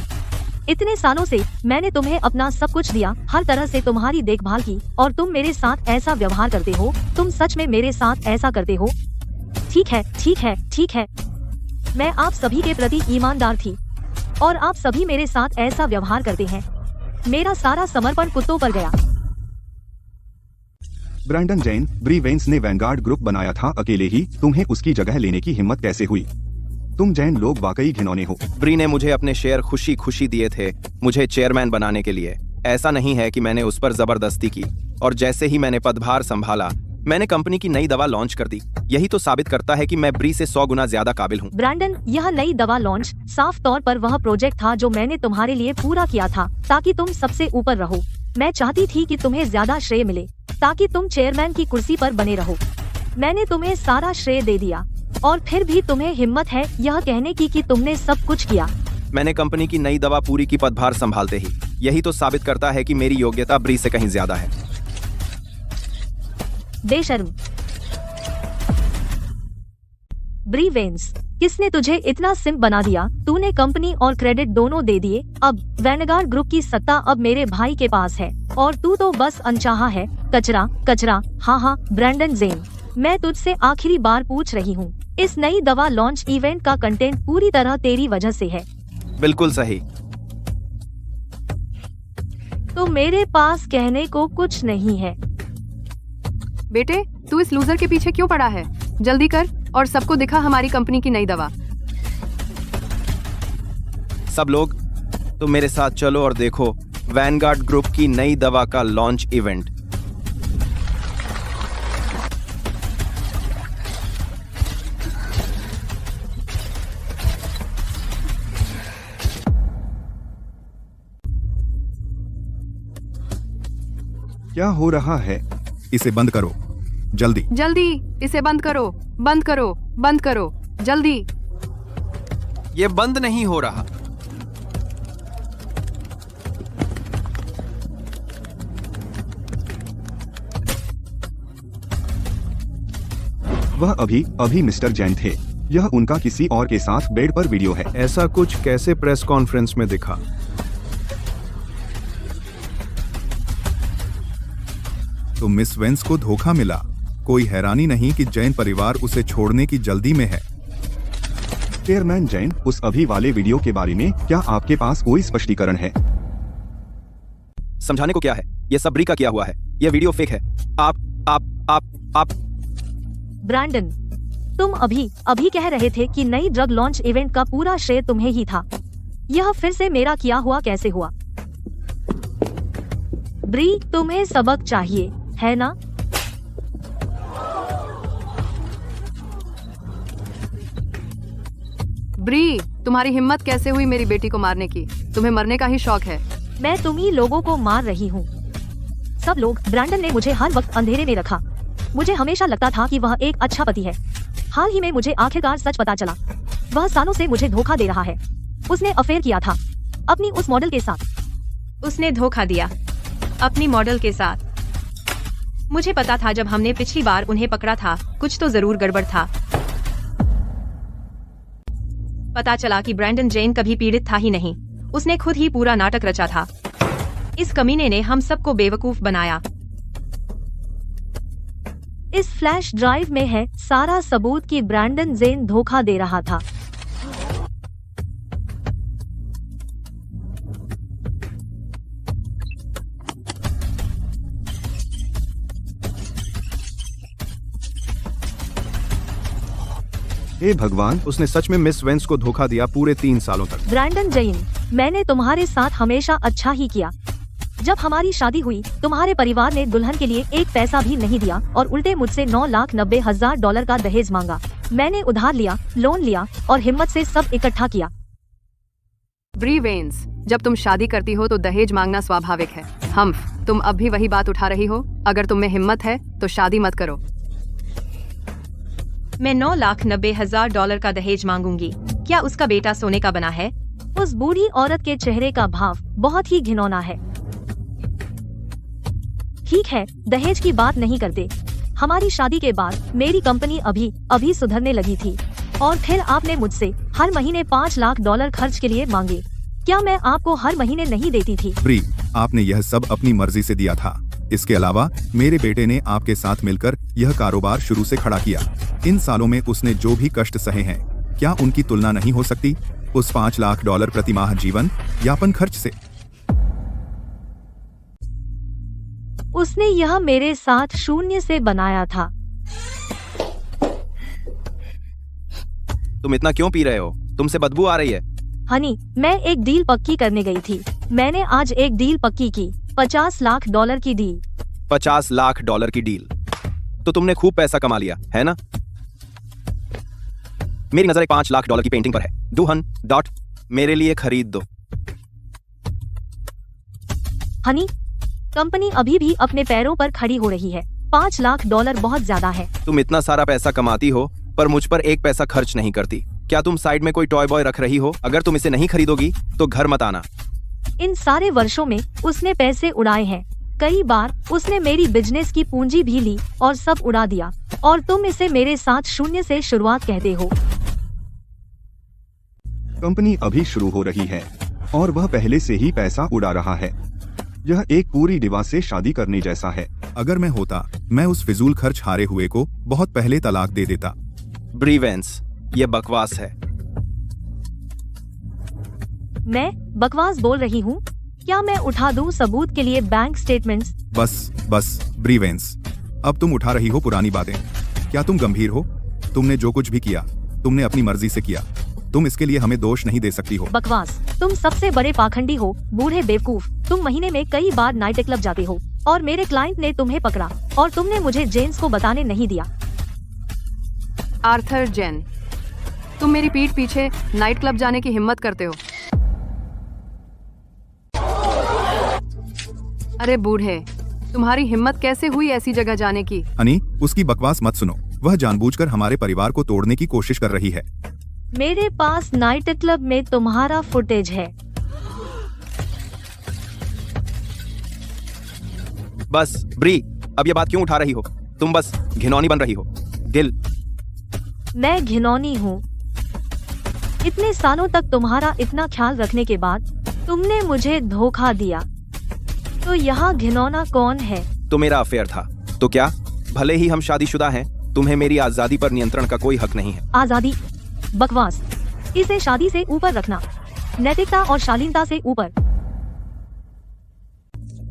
A: इतने सालों से मैंने तुम्हें अपना सब कुछ दिया, हर तरह से तुम्हारी देखभाल की, और तुम मेरे साथ ऐसा व्यवहार करते हो। तुम सच में मेरे साथ ऐसा करते हो? ठीक है, ठीक है, ठीक है। मैं आप सभी के प्रति ईमानदार थी, और आप सभी मेरे साथ ऐसा व्यवहार करते हैं। मेरा सारा समर्पण कुत्तों पर गया।
D: ब्रैंडन जैन, ब्री वेंस ने वैनगार्ड ग्रुप बनाया था अकेले ही, तुम्हें उसकी जगह लेने की हिम्मत कैसे हुई? तुम जैन लोग वाकई घिनौने हो।
B: ब्री ने मुझे अपने शेयर खुशी खुशी दिए थे मुझे चेयरमैन बनाने के लिए। ऐसा नहीं है कि मैंने उस पर जबरदस्ती की, और जैसे ही मैंने पदभार संभाला, मैंने कंपनी की नई दवा लॉन्च कर दी। यही तो साबित करता है कि मैं ब्री से 100 गुना ज्यादा काबिल हूँ।
A: ब्रैंडन, यह नई दवा लॉन्च साफ तौर पर वह प्रोजेक्ट था जो मैंने तुम्हारे लिए पूरा किया था, ताकि तुम सबसे ऊपर रहो। मैं चाहती थी कि तुम्हें ज्यादा श्रेय मिले, ताकि तुम चेयरमैन की कुर्सी पर बने रहो। मैंने तुम्हें सारा श्रेय दे दिया, और फिर भी तुम्हें हिम्मत है यह कहने की कि तुमने सब कुछ किया।
B: मैंने कंपनी की नई दवा पूरी की पदभार संभालते ही, यही तो साबित करता है कि मेरी योग्यता ब्री से कहीं ज्यादा है।
A: बेशर्म। ब्री वेंस, किसने तुझे इतना सिम्प बना दिया? तूने कंपनी और क्रेडिट दोनों दे दिए। अब वैनगार्ड ग्रुप की सत्ता अब मेरे भाई के पास है और तू तो बस अनचाहा है। कचरा कचरा। हाँ, ब्रैंडन जेन, मैं तुझसे आखिरी बार पूछ रही हूँ, इस नई दवा लॉन्च इवेंट का कंटेंट पूरी तरह तेरी वजह से है।
B: बिल्कुल सही।
A: तो मेरे पास कहने को कुछ नहीं है।
F: बेटे, तू इस लूजर के पीछे क्यों पड़ा है? जल्दी कर और सबको दिखा हमारी कंपनी की नई दवा।
B: सब लोग तो मेरे साथ चलो और देखो वैनगार्ड ग्रुप की नई दवा का लॉन्च इवेंट।
D: क्या हो रहा है?
E: इसे बंद करो, जल्दी।
F: जल्दी इसे बंद करो, बंद करो, बंद करो, जल्दी।
N: ये बंद नहीं हो रहा।
D: वह अभी मिस्टर जैन थे। यह उनका किसी और के साथ बेड पर वीडियो है।
P: ऐसा कुछ कैसे प्रेस कॉन्फ्रेंस में दिखा?
E: तो मिस वेंस को धोखा मिला। कोई हैरानी नहीं कि जैन परिवार उसे छोड़ने की जल्दी में है।
D: चेयरमैन जैन, उस अभी वाले वीडियो के बारे में क्या आपके पास कोई स्पष्टीकरण है?
B: समझाने को क्या है? यह सब ब्री का किया हुआ है। यह वीडियो फेक है। आप
A: ब्रैंडन, तुम अभी कह रहे थे कि नई ड्रग लॉन्च इवेंट का पूरा श्रेय तुम्हें ही था। यह फिर से मेरा किया हुआ कैसे हुआ? ब्री, तुम्हें सबक चाहिए, है ना?
F: ब्री, तुम्हारी हिम्मत कैसे हुई मेरी बेटी को मारने की? तुम्हें मरने का ही शौक है।
A: मैं तुम्ही लोगों को मार रही हूँ। सब लोग, ब्रैंडन ने मुझे हर वक्त अंधेरे में रखा। मुझे हमेशा लगता था कि वह एक अच्छा पति है। हाल ही में मुझे आखिरकार सच पता चला। वह सालों से मुझे धोखा दे रहा है। उसने अफेयर किया था अपनी उस मॉडल के साथ।
C: उसने धोखा दिया अपनी मॉडल के साथ। मुझे पता था जब हमने पिछली बार उन्हें पकड़ा था, कुछ तो जरूर गड़बड़ था। पता चला कि ब्रैंडन जेन कभी पीड़ित था ही नहीं। उसने खुद ही पूरा नाटक रचा था। इस कमीने ने हम सबको बेवकूफ बनाया।
A: इस फ्लैश ड्राइव में है सारा सबूत कि ब्रैंडन जेन धोखा दे रहा था।
P: हे भगवान, उसने सच में मिस वेंस को धोखा दिया पूरे 3 सालों तक।
A: ब्रैंडन जेन, मैंने तुम्हारे साथ हमेशा अच्छा ही किया। जब हमारी शादी हुई, तुम्हारे परिवार ने दुल्हन के लिए एक पैसा भी नहीं दिया और उल्टे मुझसे $9,90,000 का दहेज मांगा। मैंने उधार लिया, लोन लिया और हिम्मत से सब इकट्ठा किया।
F: ब्री वेंस, जब तुम शादी करती हो तो दहेज मांगना स्वाभाविक है। तुम अब भी वही बात उठा रही हो। अगर तुम में हिम्मत है तो शादी मत करो।
C: मैं $9,90,000 का दहेज मांगूंगी। क्या उसका बेटा सोने का बना है?
A: उस बूढ़ी औरत के चेहरे का भाव बहुत ही घिनौना है। ठीक है, दहेज की बात नहीं करते। हमारी शादी के बाद मेरी कंपनी अभी सुधरने लगी थी और फिर आपने मुझसे हर महीने $5 लाख खर्च के लिए मांगे। क्या मैं आपको हर महीने नहीं देती थी?
E: ब्री, आपने यह सब अपनी मर्जी से दिया था। इसके अलावा मेरे बेटे ने आपके साथ मिलकर यह कारोबार शुरू से खड़ा किया। इन सालों में उसने जो भी कष्ट सहे हैं, क्या उनकी तुलना नहीं हो सकती उस $5 लाख प्रति माह जीवन यापन खर्च से?
A: उसने यह मेरे साथ शून्य से बनाया था।
B: तुम इतना क्यों पी रहे हो? तुमसे बदबू आ रही है।
A: हनी, मैं एक डील पक्की करने गई थी। मैंने आज एक डील पक्की की, $50 लाख की डील।
B: $50 लाख की डील? तो तुमने खूब पैसा कमा लिया, है ना? मेरी नजर एक $5 लाख की पेंटिंग पर है। दुहन मेरे लिए खरीद दो।
A: हनी, कंपनी अभी भी अपने पैरों पर खड़ी हो रही है। $5 लाख बहुत ज्यादा है।
B: तुम इतना सारा पैसा कमाती हो, पर मुझ पर एक पैसा खर्च नहीं करती। क्या तुम साइड में कोई टॉय बॉय रख रही हो? अगर तुम इसे नहीं खरीदोगी तो घर मत आना।
A: इन सारे वर्षों में उसने पैसे उड़ाए हैं। कई बार उसने मेरी बिजनेस की पूंजी भी ली और सब उड़ा दिया, और तुम इसे मेरे साथ शून्य से शुरुआत कहते हो।
D: कंपनी अभी शुरू हो रही है और वह पहले से ही पैसा उड़ा रहा है। यह एक पूरी डिवा से शादी करने जैसा है।
E: अगर मैं होता, मैं उस फिजूल खर्च हारे हुए को बहुत पहले तलाक दे देता।
B: ब्री वेंस, ये बकवास है।
A: मैं बकवास बोल रही हूँ? क्या मैं उठा दूँ सबूत के लिए बैंक स्टेटमेंट्स?
E: बस ब्री वेंस, अब तुम उठा रही हो पुरानी बातें। क्या तुम गंभीर हो? तुमने जो कुछ भी किया, तुमने अपनी मर्जी से किया। तुम इसके लिए हमें दोष नहीं दे सकती हो।
A: बकवास। तुम सबसे बड़े पाखंडी हो, बूढ़े बेवकूफ। तुम महीने में कई बार नाइट क्लब जाते हो और मेरे क्लाइंट ने तुम्हें पकड़ा और तुमने मुझे जेम्स को बताने नहीं दिया।
F: आर्थर जेन, तुम मेरी पीठ पीछे नाइट क्लब जाने की हिम्मत करते हो? अरे बूढ़े, तुम्हारी हिम्मत कैसे हुई ऐसी जगह जाने की?
E: हनी, उसकी बकवास मत सुनो। वह जानबूझकर हमारे परिवार को तोड़ने की कोशिश कर रही है।
A: मेरे पास नाइट क्लब में तुम्हारा फुटेज है।
B: बस ब्री, अब ये बात क्यों उठा रही हो? तुम बस घिनौनी बन रही हो। दिल,
A: मैं घिनौनी हूँ? इतने सालों तक तुम्हारा इतना ख्याल रखने के बाद तुमने मुझे धोखा दिया, तो यहाँ घिनौना कौन है?
B: तो मेरा अफेयर था, तो क्या? भले ही हम शादीशुदा हैं, तुम्हें मेरी आजादी पर नियंत्रण का कोई हक नहीं है।
A: आजादी? बकवास। इसे शादी से ऊपर रखना, नैतिकता और शालीनता से ऊपर।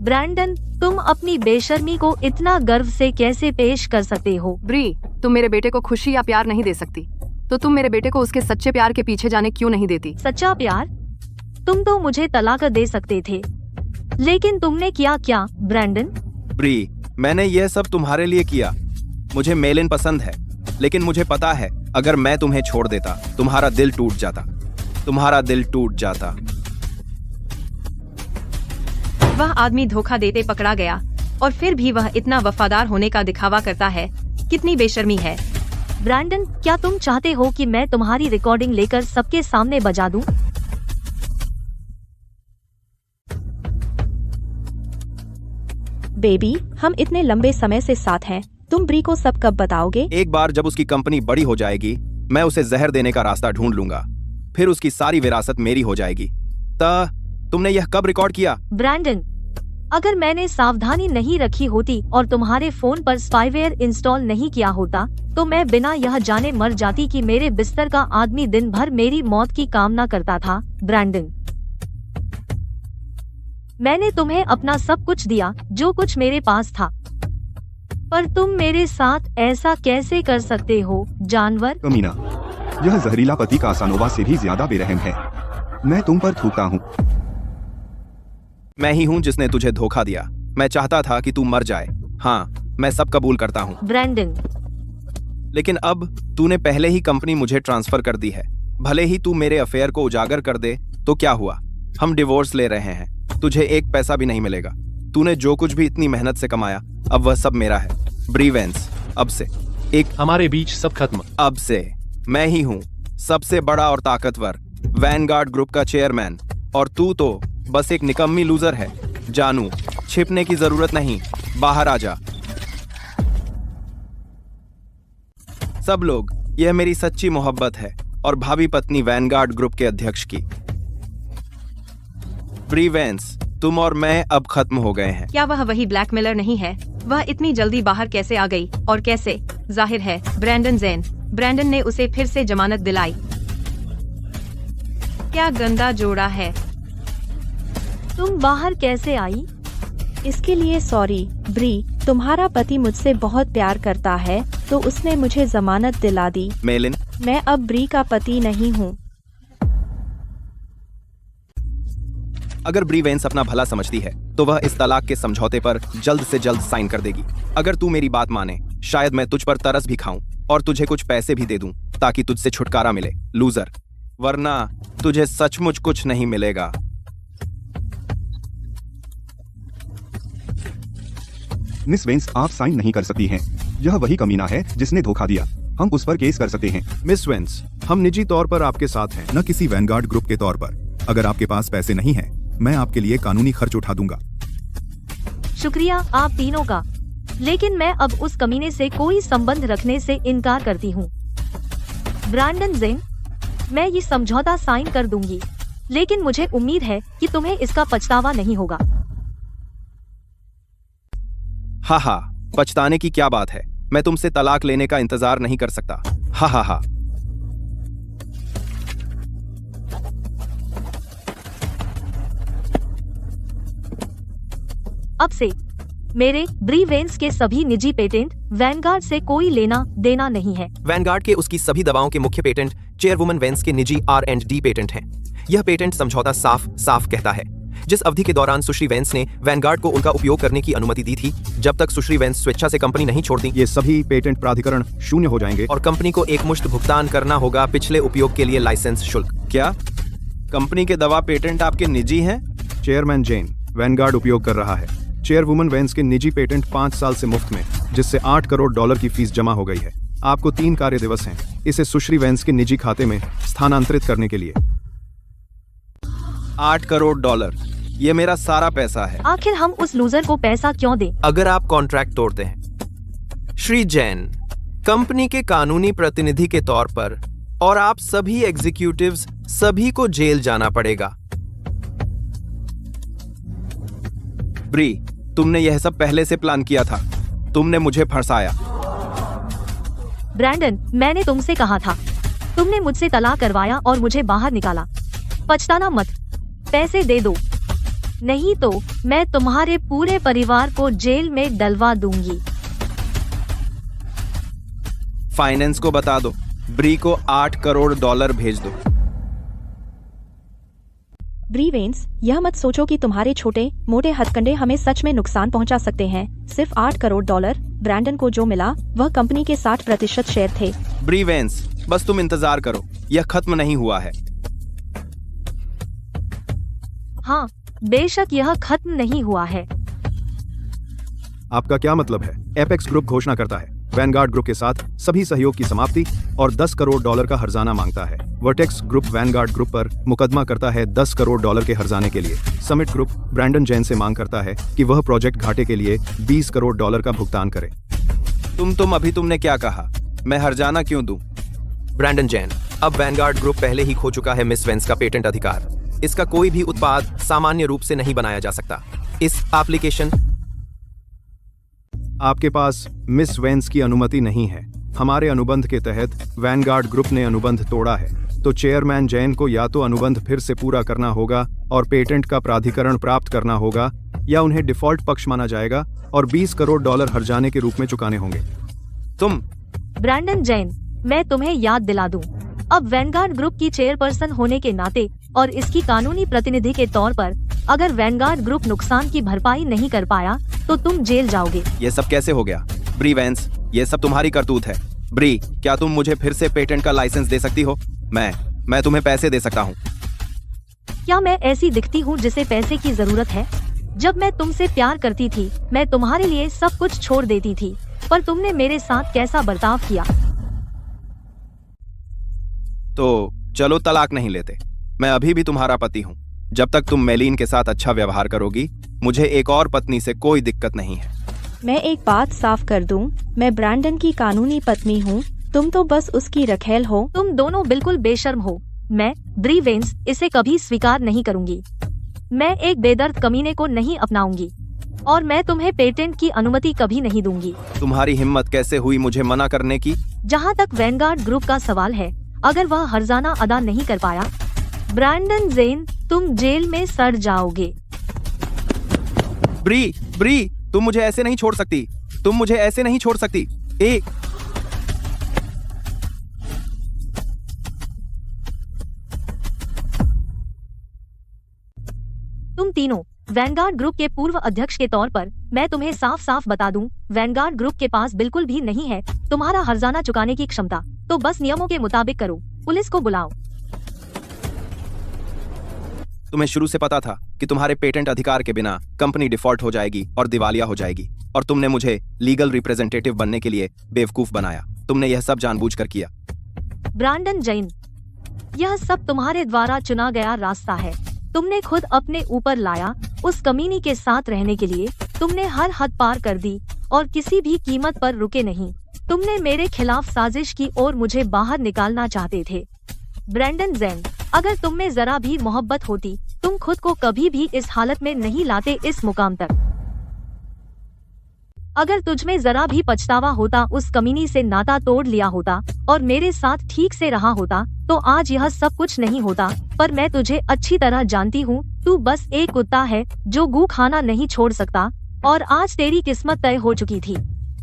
A: ब्रैंडन, तुम अपनी बेशर्मी को इतना गर्व से कैसे पेश कर सकते हो?
F: ब्री, तुम मेरे बेटे को खुशी या प्यार नहीं दे सकती, तो तुम मेरे बेटे को उसके सच्चे प्यार के पीछे जाने क्यों नहीं देती?
A: सच्चा प्यार? तुम तो मुझे तलाक दे सकते थे, लेकिन तुमने किया क्या ब्रैंडन?
B: ब्री, मैंने यह सब तुम्हारे लिए किया। मुझे मेलिन पसंद है, लेकिन मुझे पता है अगर मैं तुम्हें छोड़ देता, तुम्हारा दिल टूट जाता। तुम्हारा दिल टूट जाता।
C: वह आदमी धोखा देते पकड़ा गया और फिर भी वह इतना वफादार होने का दिखावा करता है। कितनी बेशर्मी है।
A: ब्रैंडन, क्या तुम चाहते हो कि मैं तुम्हारी रिकॉर्डिंग लेकर सबके सामने बजा दूं?
M: बेबी, हम इतने लंबे समय से साथ हैं, तुम ब्री को सब कब बताओगे?
B: एक बार जब उसकी कंपनी बड़ी हो जाएगी, मैं उसे जहर देने का रास्ता ढूंढ लूंगा। फिर उसकी सारी विरासत मेरी हो जाएगी। तुमने यह कब रिकॉर्ड किया?
A: ब्रैंडन, अगर मैंने सावधानी नहीं रखी होती और तुम्हारे फोन पर स्पाईवेयर इंस्टॉल नहीं किया होता, तो मैं बिना यह जाने मर जाती कि मेरे बिस्तर का आदमी दिन भर मेरी मौत की कामना करता था। ब्रैंडन, मैंने तुम्हें अपना सब कुछ दिया, जो कुछ मेरे पास था, पर तुम मेरे साथ ऐसा कैसे कर सकते हो, जानवर?
D: कमीना, यह जहरीला पति कासानोवा से भी ज्यादा बेरहम है। मैं तुम पर थूकता हूँ।
B: मैं ही हूँ जिसने तुझे धोखा दिया। मैं चाहता था कि तू मर जाए। हाँ, मैं सब कबूल करता हूँ।
A: ब्रैंडन,
B: लेकिन अब तूने पहले ही कंपनी मुझे ट्रांसफर कर दी है। भले ही तू मेरे अफेयर को उजागर कर दे, तो क्या हुआ? हम डिवोर्स ले रहे हैं। तुझे एक पैसा भी नहीं मिलेगा। तूने जो कुछ भी इतनी मेहनत से कमाया, अब वह सब मेरा है। ब्री वेंस, अब से
H: हमारे बीच सब खत्म।
B: अब से मैं ही हूँ सबसे बड़ा और ताकतवर वैनगार्ड ग्रुप का चेयरमैन, और तू तो बस एक निकम्मी लूजर है। जानू, छिपने की जरूरत नहीं, बाहर आ जा। सब लोग, यह मेरी सच्ची मोहब्बत है और भावी पत्नी वैनगार्ड ग्रुप के अध्यक्ष की। ब्री वेंस, तुम और मैं अब खत्म हो गए हैं।
C: क्या वह वही ब्लैकमेलर नहीं है? वह इतनी जल्दी बाहर कैसे आ गई और कैसे? जाहिर है ब्रैंडन जेन। ब्रैंडन ने उसे फिर से जमानत दिलाई। क्या गंदा जोड़ा है।
A: तुम बाहर कैसे आई?
M: इसके लिए सॉरी ब्री, तुम्हारा पति मुझसे बहुत प्यार करता है, तो उसने मुझे जमानत दिला दी।
B: मेलिन,
M: मैं अब ब्री का पति नहीं हूँ।
B: अगर ब्री वेंस अपना भला समझती है, तो वह इस तलाक के समझौते पर जल्द से जल्द साइन कर देगी। अगर तू मेरी बात माने, शायद मैं तुझ पर तरस भी खाऊं और तुझे कुछ पैसे भी दे दूं, ताकि तुझसे छुटकारा मिले, लूजर। वरना तुझे सचमुच कुछ नहीं मिलेगा।
D: मिस वेंस, आप साइन नहीं कर सकती हैं। यह वही कमीना है जिसने धोखा दिया। हम उस पर केस कर सकते हैं।
P: मिस वेंस, हम निजी तौर पर आपके साथ हैं।
E: न किसी वैनगार्ड ग्रुप के तौर पर। अगर आपके पास पैसे नहीं हैं, मैं आपके लिए कानूनी खर्च उठा दूंगा।
A: शुक्रिया आप तीनों का, लेकिन मैं अब उस कमीने से कोई संबंध रखने से इनकार करती हूँ। ब्रैंडन जेन, मैं ये समझौता साइन कर दूंगी, लेकिन मुझे उम्मीद है कि तुम्हें इसका पछतावा नहीं होगा।
B: हा हा, पछताने की क्या बात है? मैं तुमसे तलाक लेने का इंतजार नहीं कर सकता। हा हा हा।
A: अब से मेरे ब्री वेंस के सभी निजी पेटेंट वैनगार्ड से कोई लेना देना नहीं है।
N: वैनगार्ड के उसकी सभी दवाओं के मुख्य पेटेंट चेयरवुमन वेंस के निजी R&D पेटेंट हैं। यह पेटेंट समझौता साफ साफ कहता है, जिस अवधि के दौरान सुश्री वेंस ने वैनगार्ड को उनका उपयोग करने की अनुमति दी थी, जब तक सुश्री वेंस स्वेच्छा से कंपनी नहीं छोड़ती,
P: ये सभी पेटेंट प्राधिकरण शून्य हो जाएंगे
N: और कंपनी को एकमुश्त भुगतान करना होगा पिछले उपयोग के लिए लाइसेंस शुल्क।
B: क्या कंपनी के दवा पेटेंट आपके निजी हैं?
P: चेयरमैन जेन, वैनगार्ड उपयोग कर रहा है चेयरवुमन वेंस के निजी पेटेंट 5 साल से मुफ्त में, जिससे $8 करोड़ की फीस जमा हो गई है। आपको 3 कार्य दिवस हैं इसे सुश्री वेंस के निजी खाते में स्थानांतरित करने के लिए।
B: $8 करोड़, ये मेरा सारा पैसा है।
A: आखिर हम उस लूजर को पैसा क्यों दें?
N: अगर आप कॉन्ट्रैक्ट तोड़ते हैं। श्री जैन, कंपनी के कानूनी प्रतिनिधि के तौर पर और आप सभी एग्जीक्यूटिव्स सभी को जेल जाना पड़ेगा।
B: ब्री, तुमने यह सब पहले से प्लान किया था। तुमने मुझे फंसाया।
A: ब्रैंडन, मैंने तुमसे कहा था। तुमने मुझसे तलाक करवाया और मुझे बाहर निकाला। पछताना मत। पैसे दे दो, नहीं तो मैं तुम्हारे पूरे परिवार को जेल में डलवा दूंगी।
B: फाइनेंस को बता दो, ब्री को $8 करोड़ भेज दो।
M: ब्री वेंस, यह मत सोचो कि तुम्हारे छोटे मोटे हथकंडे हमें सच में नुकसान पहुंचा सकते हैं। सिर्फ $8 करोड़ ब्रैंडन को जो मिला वह कंपनी के 60% शेयर थे।
B: ब्री वेंस, बस तुम इंतजार करो, यह खत्म नहीं हुआ है।
A: हाँ, बेशक यह खत्म नहीं हुआ है।
P: आपका क्या मतलब है? एपेक्स ग्रुप घोषणा करता है वैनगार्ड ग्रुप के साथ सभी सहयोग की समाप्ति और $10 करोड़ का हर्जाना मांगता है। वर्टेक्स ग्रुप वैनगार्ड ग्रुप पर मुकदमा करता है $10 करोड़ के हर्जाने के लिए। समिट ग्रुप ब्रैंडन जैन से मांग करता है कि वह प्रोजेक्ट घाटे के लिए $20 करोड़ का भुगतान करे।
B: तुमने क्या कहा? मैं हर्जाना क्यों दूं?
N: ब्रैंडन जैन, अब वैनगार्ड ग्रुप पहले ही खो चुका है मिस वेंस का पेटेंट अधिकार। इसका कोई भी उत्पाद सामान्य रूप से नहीं बनाया जा सकता। इस एप्लीकेशन
P: आपके पास मिस वेंस की अनुमति नहीं है। हमारे अनुबंध के तहत वैनगार्ड ग्रुप ने अनुबंध तोड़ा है, तो चेयरमैन जैन को या तो अनुबंध फिर से पूरा करना होगा और पेटेंट का प्राधिकरण प्राप्त करना होगा, या उन्हें डिफॉल्ट पक्ष माना जाएगा और $20 करोड़ हर्जाने के रूप में चुकाने होंगे।
B: तुम
A: ब्रैंडन जैन, मैं तुम्हें याद दिला दूं, अब वैनगार्ड ग्रुप की चेयरपर्सन होने के नाते और इसकी कानूनी प्रतिनिधि के तौर पर अगर वैनगार्ड ग्रुप नुकसान की भरपाई नहीं कर पाया तो तुम जेल जाओगे।
B: ये सब कैसे हो गया? ब्री वेंस, ये सब तुम्हारी करतूत है। ब्री, क्या तुम मुझे फिर से पेटेंट का लाइसेंस दे सकती हो? मैं तुम्हें पैसे दे सकता हूँ।
A: क्या मैं ऐसी दिखती हूँ जिसे पैसे की जरूरत है? जब मैं तुमसे प्यार करती थी, मैं तुम्हारे लिए सब कुछ छोड़ देती थी, पर तुमने मेरे साथ कैसा बर्ताव किया?
B: तो चलो तलाक नहीं लेते। मैं अभी भी तुम्हारा पति हूँ। जब तक तुम मेलीन के साथ अच्छा व्यवहार करोगी, मुझे एक और पत्नी से कोई दिक्कत नहीं है।
M: मैं एक बात साफ कर दूं, मैं ब्रैंडन की कानूनी पत्नी हूं, तुम तो बस उसकी रखेल हो।
A: तुम दोनों बिल्कुल बेशर्म हो। मैं ब्री वेंस इसे कभी स्वीकार नहीं करूंगी। मैं एक बेदर्द कमीने को नहीं अपनाऊंगी और मैं तुम्हें पेटेंट की अनुमति कभी नहीं दूंगी।
B: तुम्हारी हिम्मत कैसे हुई मुझे मना करने की?
A: जहाँ तक वैनगार्ड ग्रुप का सवाल है, अगर वह हर्जाना अदा नहीं कर पाया, ब्रैंडन जेन, तुम जेल में सड़ जाओगे।
B: ब्री, तुम मुझे ऐसे नहीं छोड़ सकती। तुम मुझे ऐसे नहीं छोड़ सकती।
A: तुम तीनों वैनगार्ड ग्रुप के पूर्व अध्यक्ष के तौर पर मैं तुम्हें साफ साफ बता दूं, वैनगार्ड ग्रुप के पास बिल्कुल भी नहीं है तुम्हारा हर्जाना चुकाने की क्षमता। तो बस नियमों के मुताबिक करो, पुलिस को बुलाओ।
B: तुम्हें शुरू से पता था कि तुम्हारे पेटेंट अधिकार के बिना कंपनी डिफॉल्ट हो जाएगी और दिवालिया हो जाएगी, और तुमने मुझे लीगल रिप्रेजेंटेटिव बनने के लिए बेवकूफ बनाया। तुमने यह सब जानबूझकर किया।
A: ब्रैंडन जैन, यह सब तुम्हारे द्वारा चुना गया रास्ता है। तुमने खुद अपने ऊपर लाया। उस कमीनी के साथ रहने के लिए तुमने हर हद पार कर दी और किसी भी कीमत पर रुके नहीं। तुमने मेरे खिलाफ साजिश की और मुझे बाहर निकालना चाहते थे। ब्रैंडन जैन, अगर तुम में जरा भी मोहब्बत होती, तुम खुद को कभी भी इस हालत में नहीं लाते इस मुकाम तक। अगर तुझमें जरा भी पछतावा होता, उस कमीनी से नाता तोड़ लिया होता और मेरे साथ ठीक से रहा होता, तो आज यह सब कुछ नहीं होता। पर मैं तुझे अच्छी तरह जानती हूँ, तू बस एक कुत्ता है जो गू खाना नहीं छोड़ सकता और आज तेरी किस्मत तय हो चुकी थी।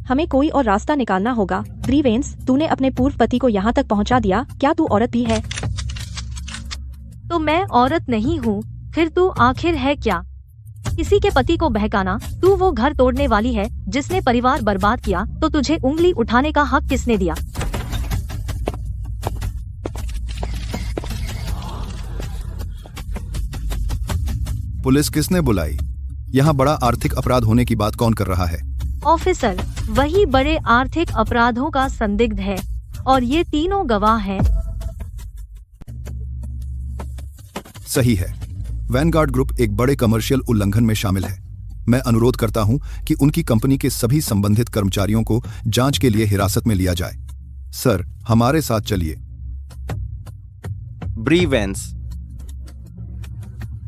M: हमें कोई और रास्ता निकालना होगा। ब्री वेंस, तूने अपने पूर्व पति को यहाँ तक पहुँचा दिया, क्या तू औरत भी है?
A: तो मैं औरत नहीं हूँ, फिर तू आखिर है क्या? किसी के पति को बहकाना, तू वो घर तोड़ने वाली है जिसने परिवार बर्बाद किया, तो तुझे उंगली उठाने का हक किसने दिया?
E: पुलिस किसने बुलाई? यहाँ बड़ा आर्थिक अपराध होने की बात कौन कर रहा है?
A: ऑफिसर, वही बड़े आर्थिक अपराधों का संदिग्ध है और ये तीनों गवाह हैं।
E: सही है। वैनगार्ड ग्रुप एक बड़े कमर्शियल उल्लंघन में शामिल है। मैं अनुरोध करता हूं कि उनकी कंपनी के सभी संबंधित कर्मचारियों को जांच के लिए हिरासत में लिया जाए। सर, हमारे साथ चलिए।
B: ब्री वेंस,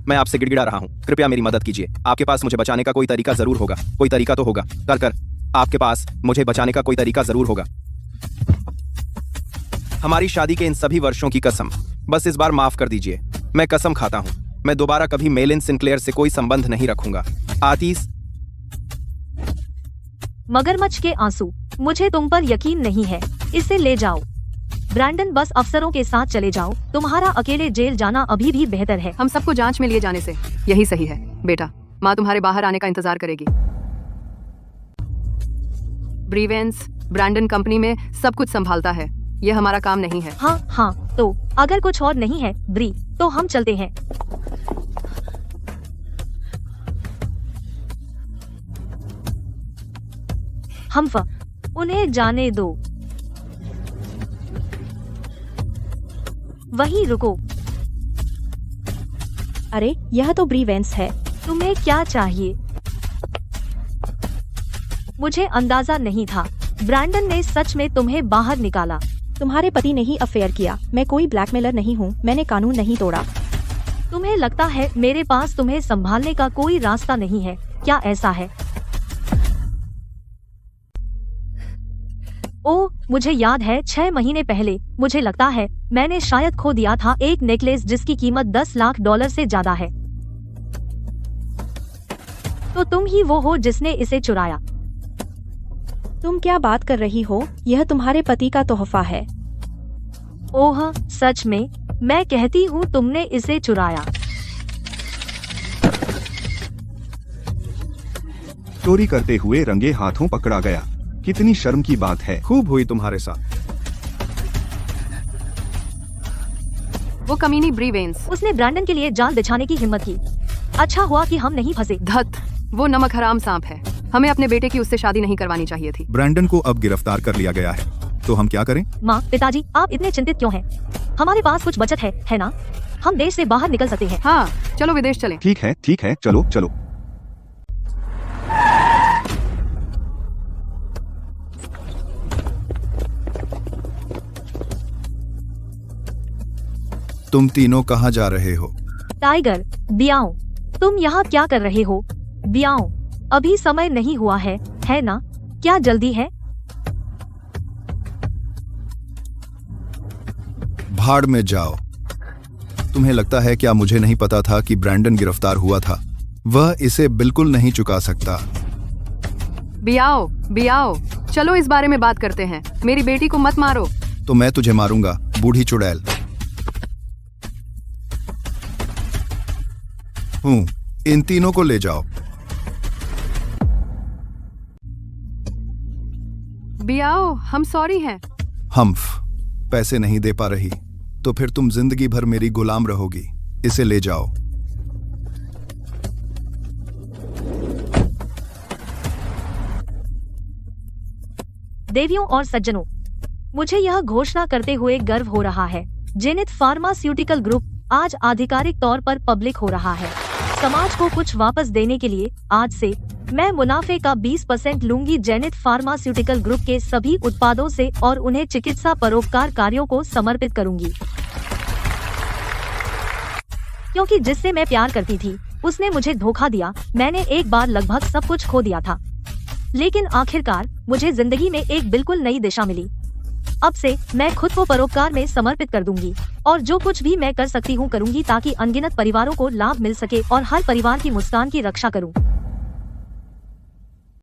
B: मैं आपसे गिड़गिड़ा रहा हूं, कृपया मेरी मदद कीजिए। आपके पास मुझे बचाने का कोई तरीका जरूर होगा। कोई तरीका तो होगा। कर आपके पास मुझे बचाने का कोई तरीका जरूर होगा। हमारी शादी के इन सभी वर्षों की कसम, बस इस बार माफ कर दीजिए। मैं कसम खाता हूं, मैं दोबारा कभी मेलिन सिंक्लेयर से कोई संबंध नहीं रखूंगा। आतीस,
A: मगरमच्छ के आंसू, मुझे तुम पर यकीन नहीं है। इसे ले जाओ। ब्रैंडन, बस अफसरों के साथ चले जाओ। तुम्हारा अकेले जेल जाना अभी भी बेहतर है।
F: हम सबको जांच में लिए जाने से यही सही है। बेटा, माँ तुम्हारे बाहर आने का इंतजार करेगी। ब्री वेंस, ब्रैंडन कंपनी में सब कुछ संभालता है, यह हमारा काम नहीं है।
A: हाँ, तो अगर कुछ और नहीं है ब्री, तो हम चलते हैं। उन्हें जाने दो। वहीं रुको।
M: अरे, यह तो ब्री वेंस है।
A: तुम्हें क्या चाहिए? मुझे अंदाजा नहीं था। ब्रैंडन ने सच में तुम्हें बाहर निकाला।
M: तुम्हारे पति ने ही अफेयर किया। मैं कोई ब्लैकमेलर नहीं हूँ, मैंने कानून नहीं तोड़ा।
A: तुम्हें लगता है मेरे पास तुम्हें संभालने का कोई रास्ता नहीं है, क्या ऐसा है? ओह, मुझे याद है 6 महीने पहले, मुझे लगता है मैंने शायद खो दिया था एक नेकलेस जिसकी कीमत $10 लाख से ज्यादा है। तो तुम ही वो हो जिसने इसे चुराया।
M: तुम क्या बात कर रही हो? यह तुम्हारे पति का तोहफा है।
A: ओह, सच में? मैं कहती हूँ तुमने इसे चुराया।
D: चोरी करते हुए रंगे हाथों पकड़ा गया। कितनी शर्म की बात है।
P: खूब हुई तुम्हारे साथ।
F: वो कमीनी ब्री वेंस,
A: उसने ब्रैंडन के लिए जाल बिछाने की हिम्मत की। अच्छा हुआ कि हम नहीं फंसे।
F: धत, वो नमक हराम सांप है। हमें अपने बेटे की उससे शादी नहीं करवानी चाहिए थी।
E: ब्रैंडन को अब गिरफ्तार कर लिया गया है, तो हम क्या करें?
A: माँ, पिताजी, आप इतने चिंतित क्यों हैं? हमारे पास कुछ बचत है ना? हम देश से बाहर निकल सकते हैं।
F: हाँ, चलो विदेश चलें।
D: ठीक है, चलो चलो।
E: तुम तीनों कहाँ जा रहे हो?
A: टाइगर, बियाओ, तुम यहाँ क्या कर रहे हो? बियाओ, अभी समय नहीं हुआ है ना? क्या जल्दी है?
E: भाड़ में जाओ। तुम्हें लगता है क्या मुझे नहीं पता था कि ब्रैंडन गिरफ्तार हुआ था? वह इसे बिल्कुल नहीं चुका सकता।
F: बियाओ, चलो इस बारे में बात करते हैं। मेरी बेटी को मत मारो।
E: तो मैं तुझे मारूंगा, बूढ़ी चुड़ैल। इन तीनों को ले जाओ।
F: बियाओ, हम सॉरी हैं।
E: हम्फ, पैसे नहीं दे पा रही तो फिर तुम जिंदगी भर मेरी गुलाम रहोगी। इसे ले जाओ।
A: देवियों और सज्जनों, मुझे यह घोषणा करते हुए गर्व हो रहा है, जेनिथ फार्मास्यूटिकल ग्रुप आज आधिकारिक तौर पर पब्लिक हो रहा है। समाज को कुछ वापस देने के लिए आज से मैं मुनाफे का 20% लूंगी जेनिथ फार्मास्यूटिकल ग्रुप के सभी उत्पादों से और उन्हें चिकित्सा परोपकार कार्यों को समर्पित करूंगी। क्योंकि जिससे मैं प्यार करती थी उसने मुझे धोखा दिया। मैंने एक बार लगभग सब कुछ खो दिया था, लेकिन आखिरकार मुझे जिंदगी में एक बिल्कुल नई दिशा मिली। अब से मैं खुद को परोपकार में समर्पित कर दूंगी और जो कुछ भी मैं कर सकती हूँ करूंगी ताकि अनगिनत परिवारों को लाभ मिल सके और हर परिवार की मुस्कान की रक्षा करूँ।